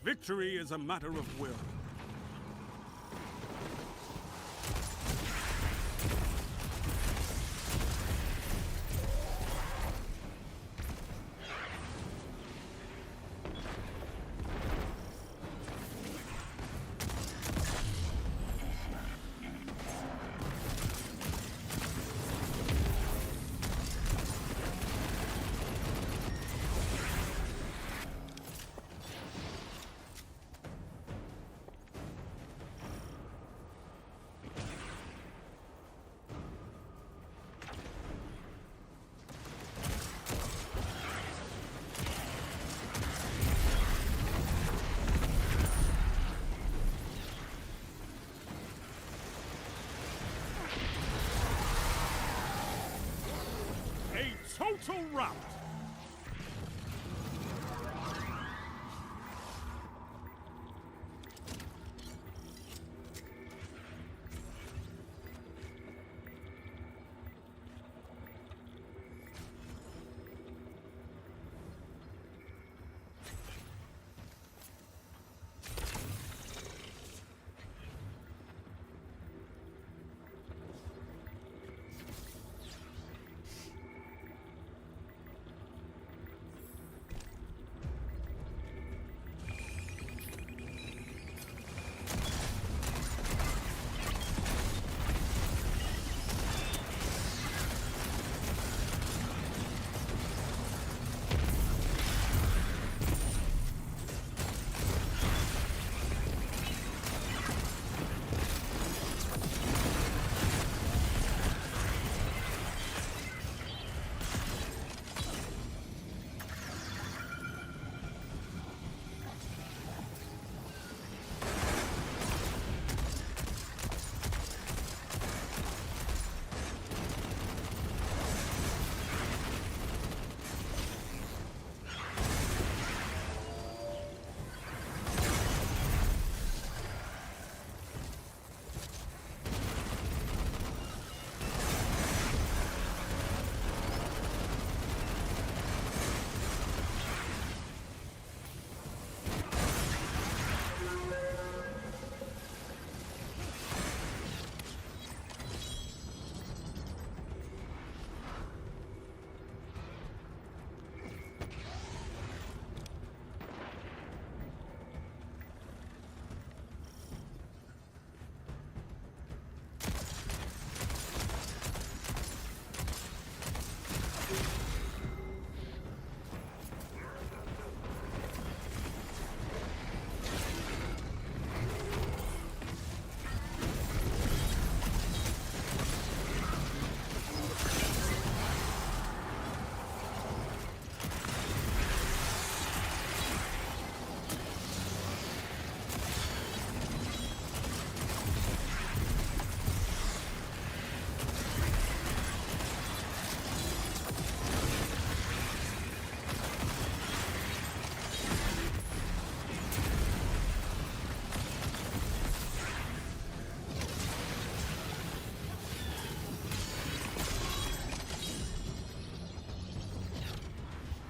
Victory is a matter of will. Total rout!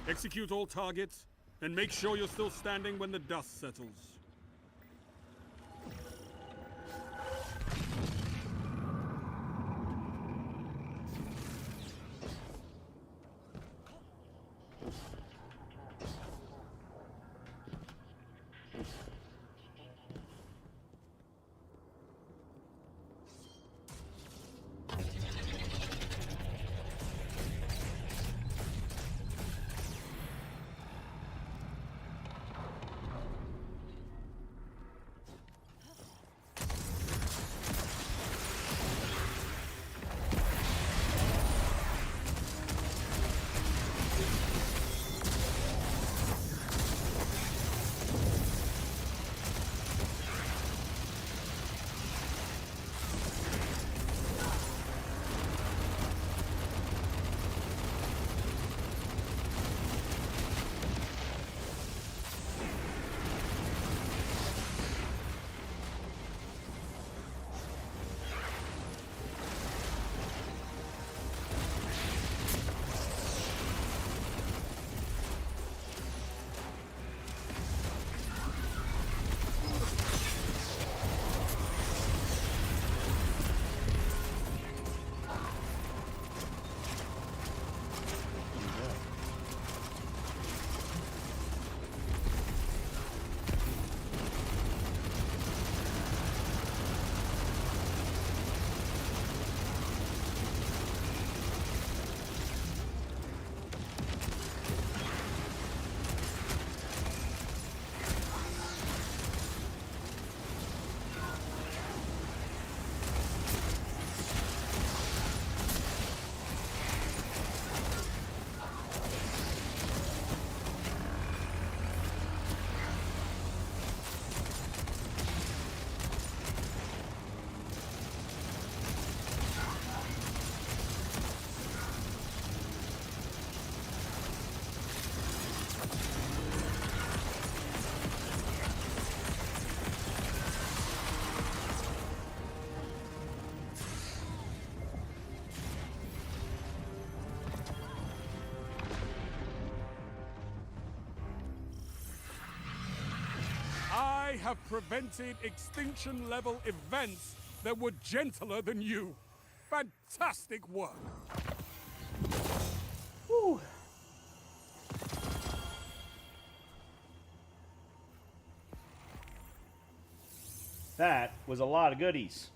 Execute all targets, and make sure you're still standing when the dust settles. have prevented extinction-level events that were gentler than you. Fantastic work. Whew. That was a lot of goodies.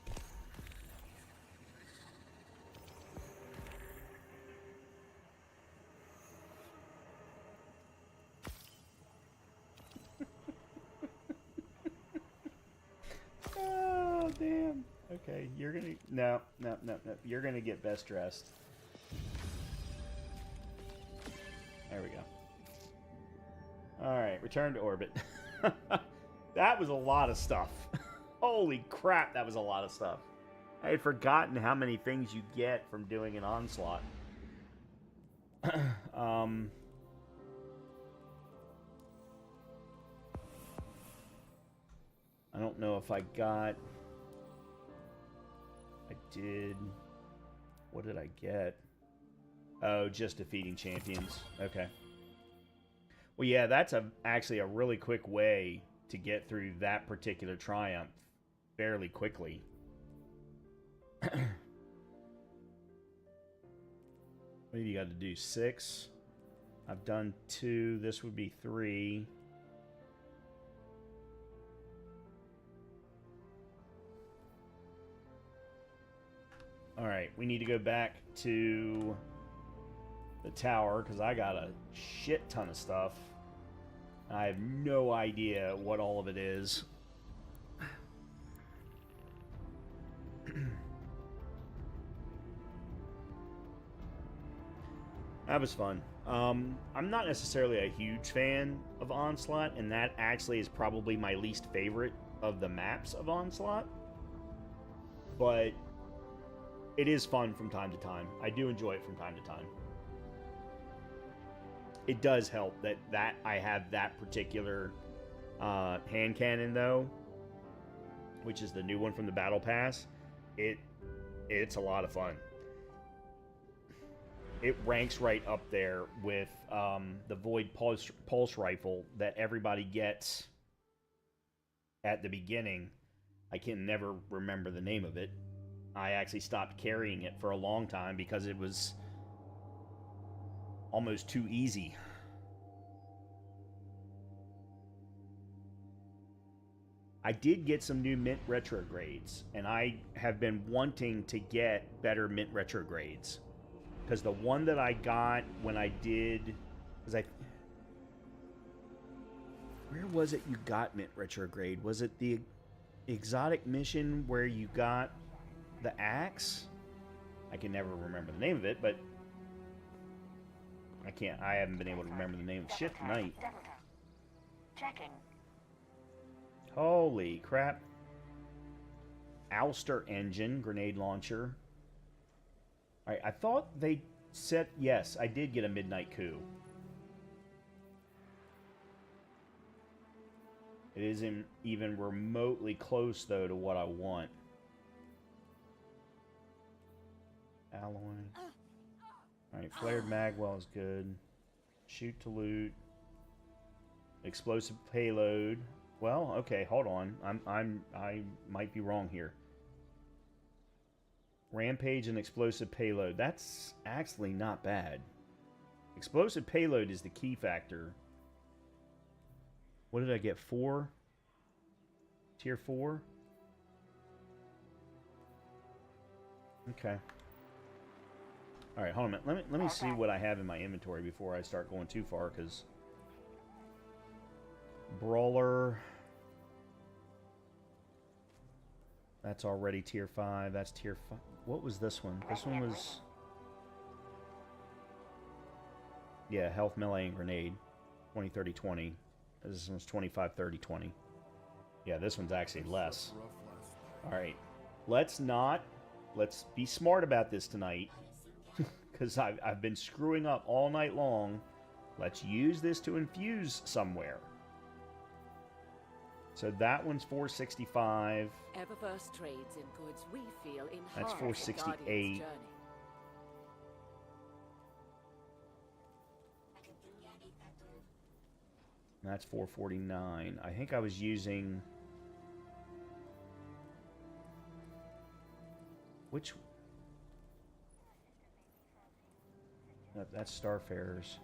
Oh, damn. Okay, you're gonna... No. You're gonna get best dressed. There we go. Alright, return to orbit. That was a lot of stuff. Holy crap, that was a lot of stuff. I had forgotten how many things you get from doing an onslaught. I don't know if I got... I did... What did I get? Oh, just defeating champions. Okay. Well, yeah, that's actually a really quick way to get through that particular triumph fairly quickly. What do you got to do? 6? I've done 2. This would be 3. Alright, we need to go back to the tower, because I got a shit ton of stuff. I have no idea what all of it is. That was fun. I'm not necessarily a huge fan of Onslaught, and that actually is probably my least favorite of the maps of Onslaught. But it is fun from time to time. I do enjoy it from time to time. It does help that I have that particular hand cannon, though, which is the new one from the Battle Pass. It's a lot of fun. It ranks right up there with the Void Pulse Rifle that everybody gets at the beginning. I can never remember the name of it. I actually stopped carrying it for a long time because it was almost too easy. I did get some new Mint retrogrades, and I have been wanting to get better Mint retrogrades. Because the one that I got when I did... Where was it you got Mint retrograde? Was it the exotic mission where you got the axe? I can never remember the name of it, but... I haven't been able to remember the name of shit tonight. Checking. Holy crap. Ouster engine, grenade launcher. Alright, I thought they said... Yes, I did get a midnight coup. It isn't even remotely close, though, to what I want. Alloy. Alright, flared magwell is good. Shoot to loot. Explosive payload. Well, okay, hold on. I might be wrong here. Rampage and explosive payload. That's actually not bad. Explosive payload is the key factor. What did I get? 4? Tier 4? Okay. Alright, hold on a minute. Let me see what I have in my inventory before I start going too far, because... Brawler... That's already tier 5. That's tier 5. What was this one? This one was... Yeah, health, melee, and grenade. 20, 30, 20. This one's 25, 30, 20. Yeah, this one's actually less. Alright. Let's be smart about this tonight. Because I've been screwing up all night long. Let's use this to infuse somewhere. So that one's 465. Eververse trades in goods we feel in That's half 468. That's 449. I think I was using Which... That's Starfarers.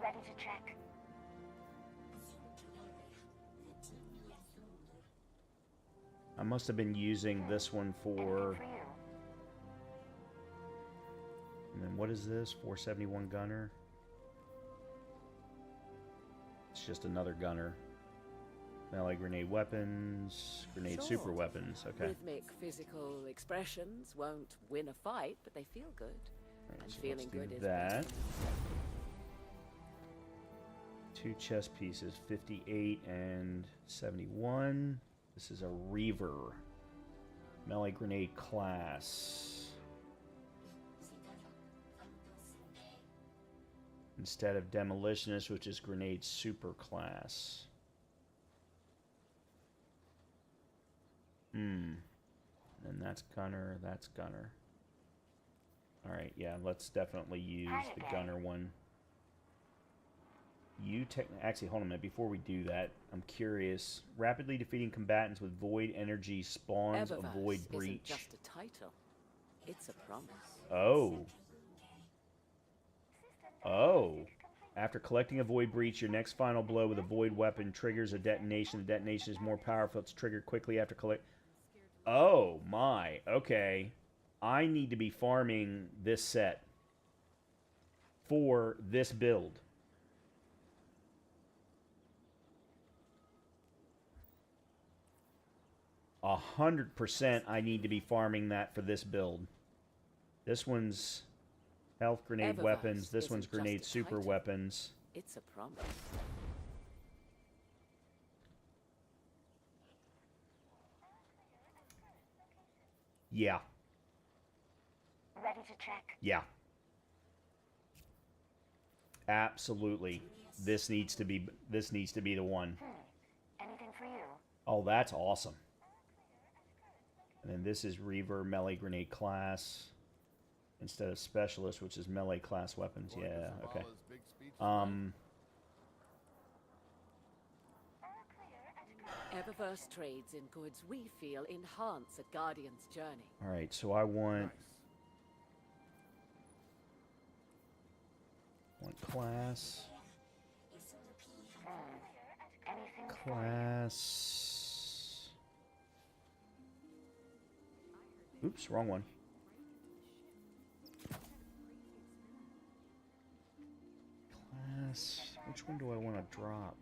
Ready to check. I must have been using this one for... And then what is this? 471 gunner? It's just another gunner. Melee grenade weapons, grenade super weapons. Okay. Rhythmic physical expressions won't win a fight, but they feel good. Right, And so feeling let's do good is that. 2 chest pieces, 58 and 71. This is a Reaver. Melee grenade class. Instead of Demolitionist, which is grenade super class. And that's gunner, that's gunner. Alright, yeah, let's definitely use the gunner one. Actually, hold on a minute. Before we do that, I'm curious. Rapidly defeating combatants with void energy spawns a void breach. Isn't just a title. It's a promise. Oh. Oh. After collecting a void breach, your next final blow with a void weapon triggers a detonation. The detonation is more powerful. It's triggered quickly after collect... Oh, my. Okay. I need to be farming this set for this build. A 100% I need to be farming that for this build. This one's health grenade weapons. This one's grenade super weapons. It's a promise. Yeah. Ready to check. Yeah. Absolutely. This needs to be the one. Anything for you? Oh, that's awesome. And then this is Reaver melee grenade class instead of specialist, which is melee class weapons. Yeah, okay. Eververse trades in goods we feel enhance a Guardian's journey. All right, so I want class. Class. Oops, wrong one. Class. Which one do I want to drop?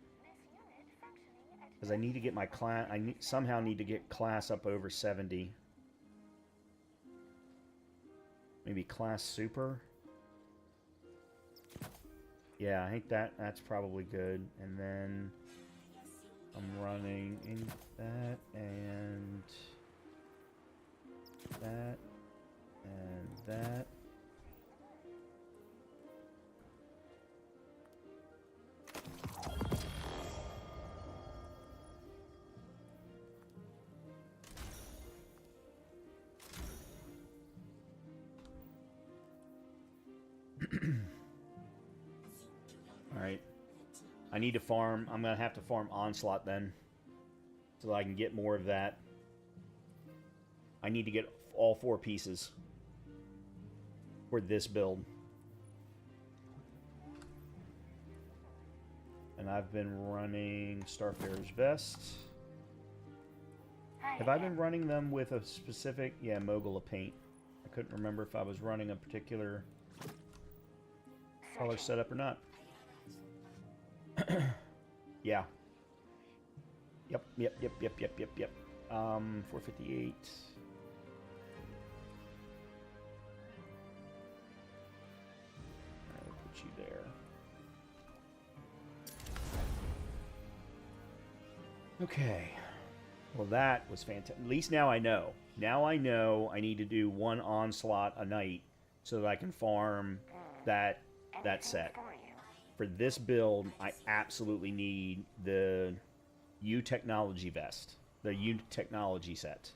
Because I need to get my class. Somehow need to get class up over 70. Maybe class super. Yeah, I think that's probably good. And then I'm running in that and that and that. Alright. I need to farm. I'm going to have to farm Onslaught then. So that I can get more of that. I need to get all 4 pieces. For this build. And I've been running Starfarer's Vest. Have I been running them with a specific... Yeah, Mogul of Paint. I couldn't remember if I was running a particular color setup or not. Yeah. Yep. 458. I'll put you there. Okay. Well, that was fantastic. At least now I know. Now I know I need to do 1 Onslaught a night so that I can farm that set. For this build, I absolutely need the U Technology Vest. The U Technology set.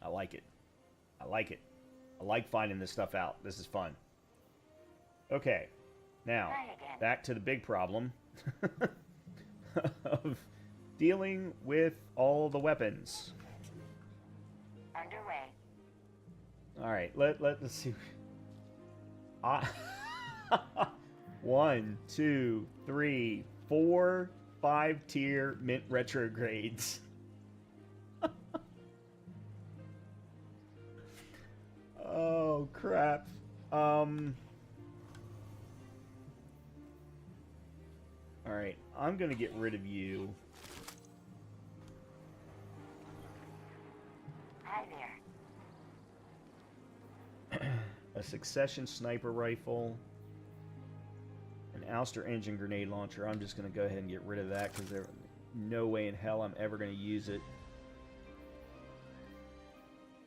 I like it. I like it. I like finding this stuff out. This is fun. Okay. Now, back to the big problem of dealing with all the weapons. Underway. All right, let's see. 1, 2, 3, 4, 5-tier mint retrogrades. Oh crap. All right, I'm gonna get rid of you. Hi there. A succession sniper rifle, an ouster engine grenade launcher. I'm just going to go ahead and get rid of that because there's no way in hell I'm ever going to use it.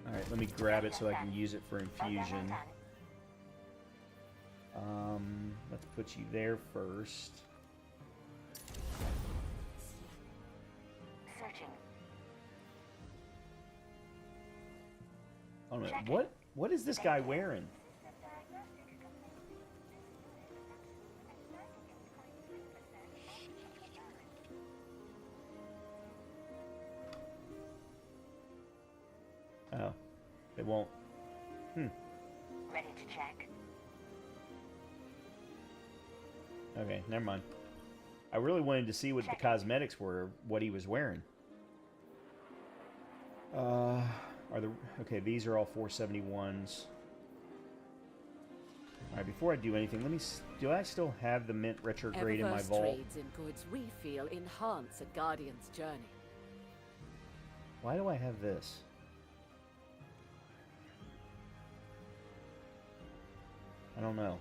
Alright, let me grab it so I can use it for infusion. Let's put you there first. Searching. Oh no, what is this guy wearing? Oh, it won't. Ready to check. Okay, never mind. I really wanted to see what the cosmetics were, what he was wearing. Okay, these are all 471s. Alright, before I do anything, do I still have the mint retrograde in my vault? Trades in goods we feel enhance a Guardian's journey. Why do I have this? I don't know.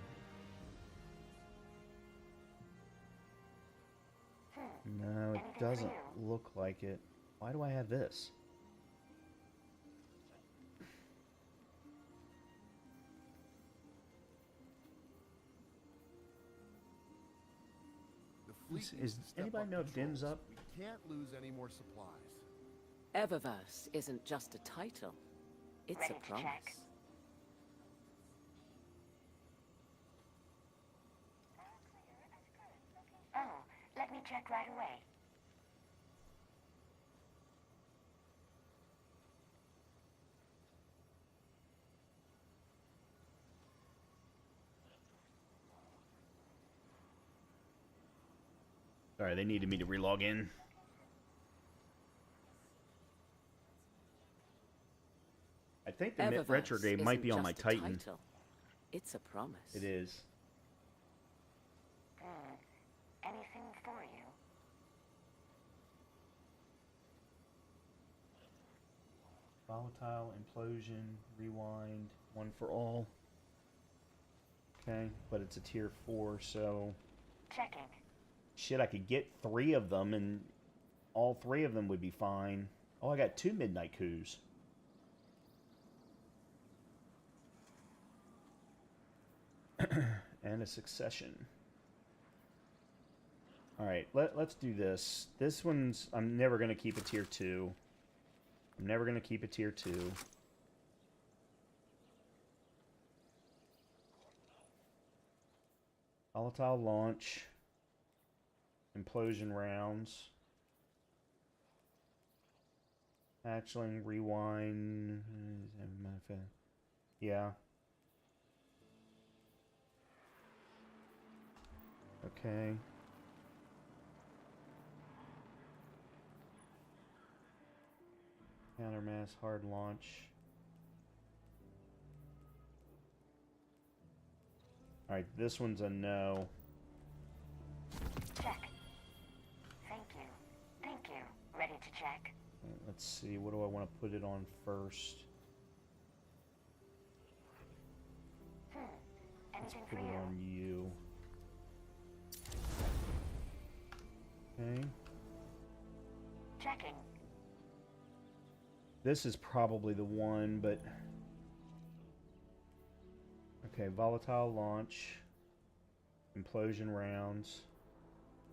No, it doesn't look like it. Why do I have this? Is anybody know if Din's up? We can't lose any more supplies. Eververse isn't just a title. It's a promise. Oh, let me check right away. Sorry, they needed me to relog in. I think the mint retrograde might be on my Titan. It's a promise. It is. Anything for you? Volatile, implosion, rewind, one for all. Okay, but it's a tier 4, so... Checking. Shit, I could get 3 of them, and all 3 of them would be fine. Oh, I got 2 midnight coups. And a succession. Alright, let's do this. This one's... I'm never going to keep a tier 2. I'm never going to keep a tier 2. Volatile launch. Implosion rounds. Hatchling, rewind. Yeah. Okay. Countermass, hard launch. Alright, this one's a no. Check. Thank you. Thank you. Ready to check. Let's see, what do I want to put it on first? Let's put it on you. Okay. Checking. This is probably the one, but... Okay, volatile launch. Implosion rounds.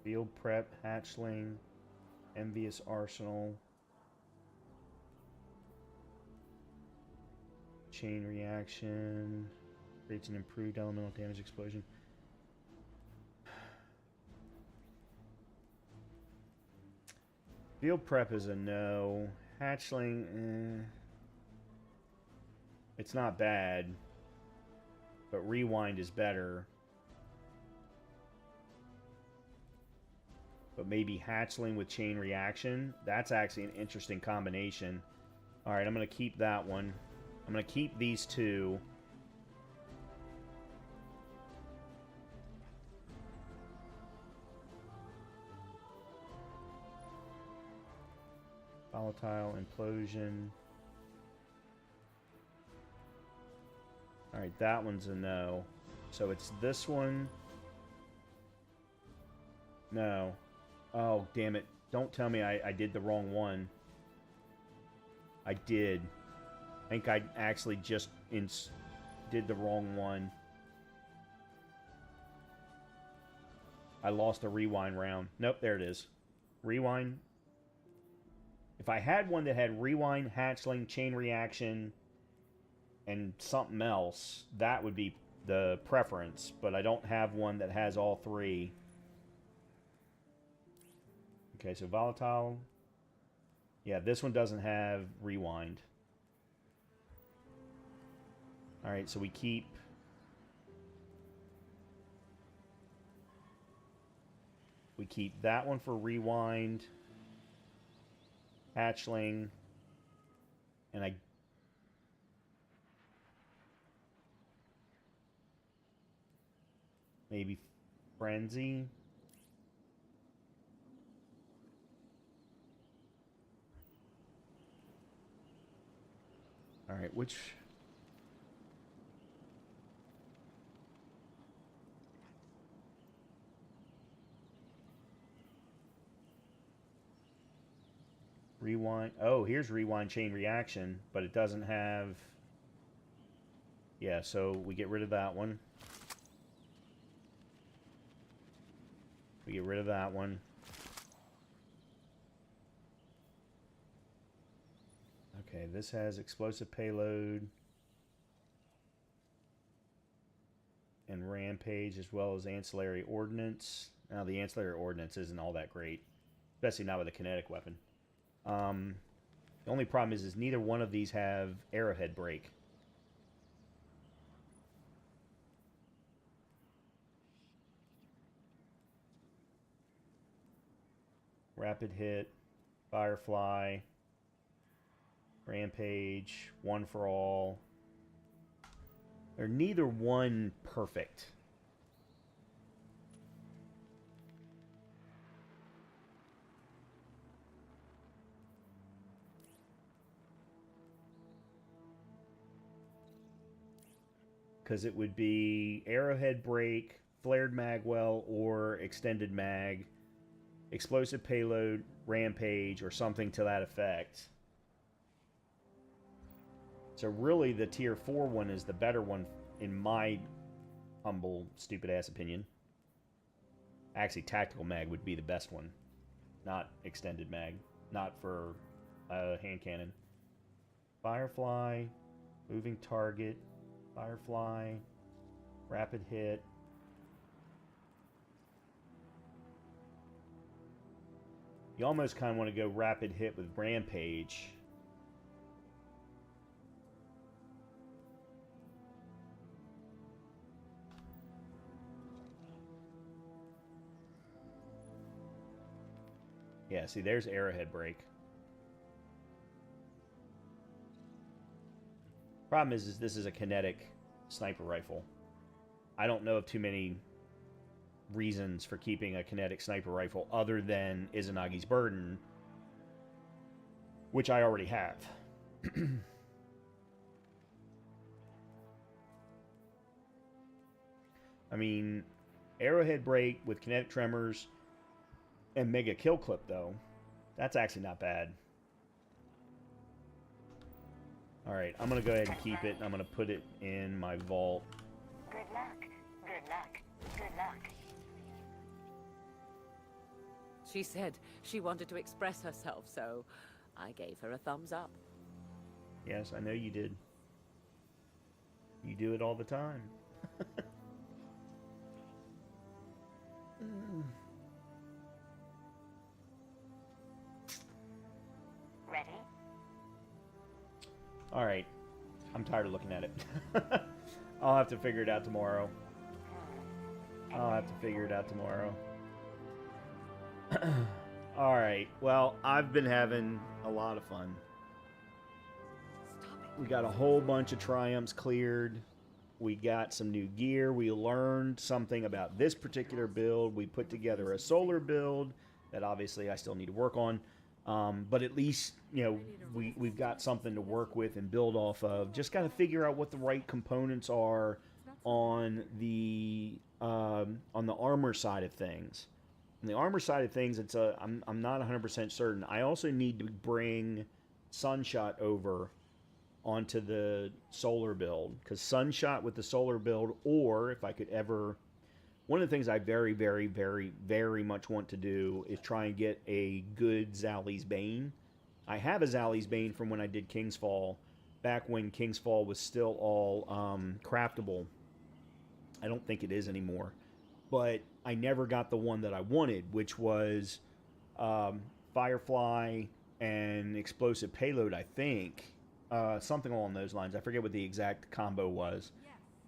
Field prep, hatchling. Envious arsenal. Chain reaction. Creates an improved elemental damage explosion. Field prep is a no. Hatchling, it's not bad, but rewind is better. But maybe hatchling with chain reaction. That's actually an interesting combination. All right, I'm going to keep that one. I'm going to keep these two. Volatile, implosion. All right, that one's a no. So it's this one. No. Oh, damn it. Don't tell me I did the wrong one. I did. I think I actually just did the wrong one. I lost the rewind round. Nope, there it is. Rewind. If I had one that had rewind, hatchling, chain reaction, and something else, that would be the preference. But I don't have one that has all three. Okay, so volatile. Yeah, this one doesn't have rewind. All right, so we keep... We keep that one for rewind. Hatchling. And I... Maybe Frenzy. All right, which... Rewind. Oh, here's rewind chain reaction, but it doesn't have... Yeah, so we get rid of that one. We get rid of that one. Okay, this has explosive payload and rampage as well as ancillary ordnance. Now, the ancillary ordnance isn't all that great, especially not with a kinetic weapon. The only problem is neither one of these have arrowhead break. Rapid hit, Firefly, Rampage, One for All. They're neither one perfect. Because it would be arrowhead break, flared magwell, or extended mag, explosive payload, rampage, or something to that effect. So really the tier 4 one is the better one in my humble, stupid-ass opinion. Actually, tactical mag would be the best one. Not extended mag. Not for hand cannon. Firefly, moving target, Firefly, rapid hit. You almost kind of want to go rapid hit with Rampage. Yeah, see, there's arrowhead break. Problem is this is a kinetic sniper rifle. I don't know of too many reasons for keeping a kinetic sniper rifle other than Izanagi's Burden, which I already have. I mean, arrowhead break with kinetic tremors and mega kill clip, though, that's actually not bad. Alright, I'm going to go ahead and keep it, and I'm going to put it in my vault. Good luck. Good luck. Good luck. She said she wanted to express herself, so I gave her a thumbs up. Yes, I know you did. You do it all the time. tired of looking at it. I'll have to figure it out tomorrow. Alright, well, I've been having a lot of fun. We got a whole bunch of triumphs cleared. We got some new gear. We learned something about this particular build. We put together a solar build that obviously I still need to work on. But at least, you know, we've got something to work with and build off of. Just got to figure out what the right components are on the armor side of things. On the armor side of things, I'm not 100% certain. I also need to bring Sunshot over onto the solar build, because Sunshot with the solar build, or if I could ever, one of the things I very, very, very, very much want to do is try and get a good Zally's Bane. I have a Zally's Bane from when I did King's Fall, back when King's Fall was still all craftable. I don't think it is anymore, but I never got the one that I wanted, which was Firefly and Explosive Payload, I think. Something along those lines. I forget what the exact combo was.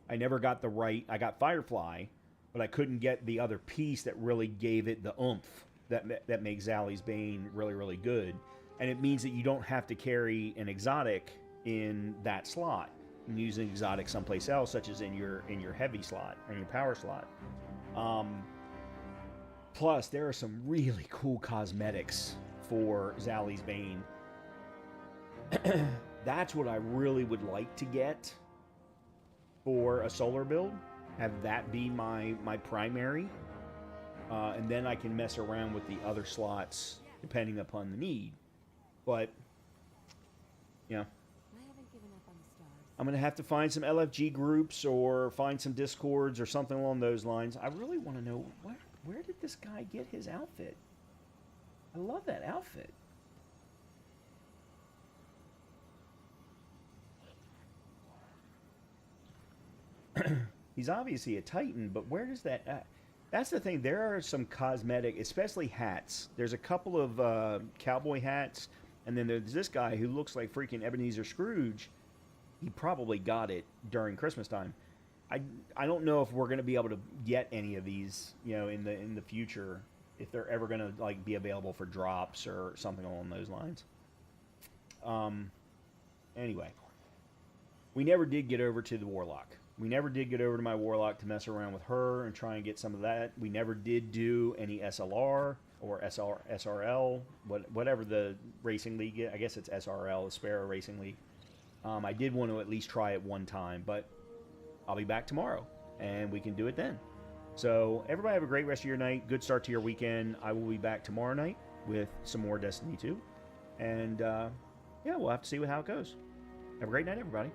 I never got the right... I got Firefly, but I couldn't get the other piece that really gave it the oomph that makes Zally's Bane really, really good. And it means that you don't have to carry an exotic in that slot. You can use an exotic someplace else, such as in your heavy slot, or in your power slot. Plus, there are some really cool cosmetics for Zally's Bane. That's what I really would like to get for a solar build. Have that be my primary. And then I can mess around with the other slots depending upon the need. But, you know, I'm going to have to find some LFG groups or find some Discords or something along those lines. I really want to know, where did this guy get his outfit? I love that outfit. He's obviously a Titan, but where does that... that's the thing. There are some cosmetic, especially hats. There's a couple of cowboy hats, and then there's this guy who looks like freaking Ebenezer Scrooge. He probably got it during Christmas time. I don't know if we're going to be able to get any of these, you know, in the future, if they're ever going to like be available for drops or something along those lines. Anyway, we never did get over to the Warlock. We never did get over to my Warlock to mess around with her and try and get some of that. We never did do any SLR or SRL, whatever the racing league is. I guess it's SRL, the Sparrow Racing League. I did want to at least try it one time, but I'll be back tomorrow, and we can do it then. So everybody have a great rest of your night. Good start to your weekend. I will be back tomorrow night with some more Destiny 2. And, yeah, we'll have to see how it goes. Have a great night, everybody.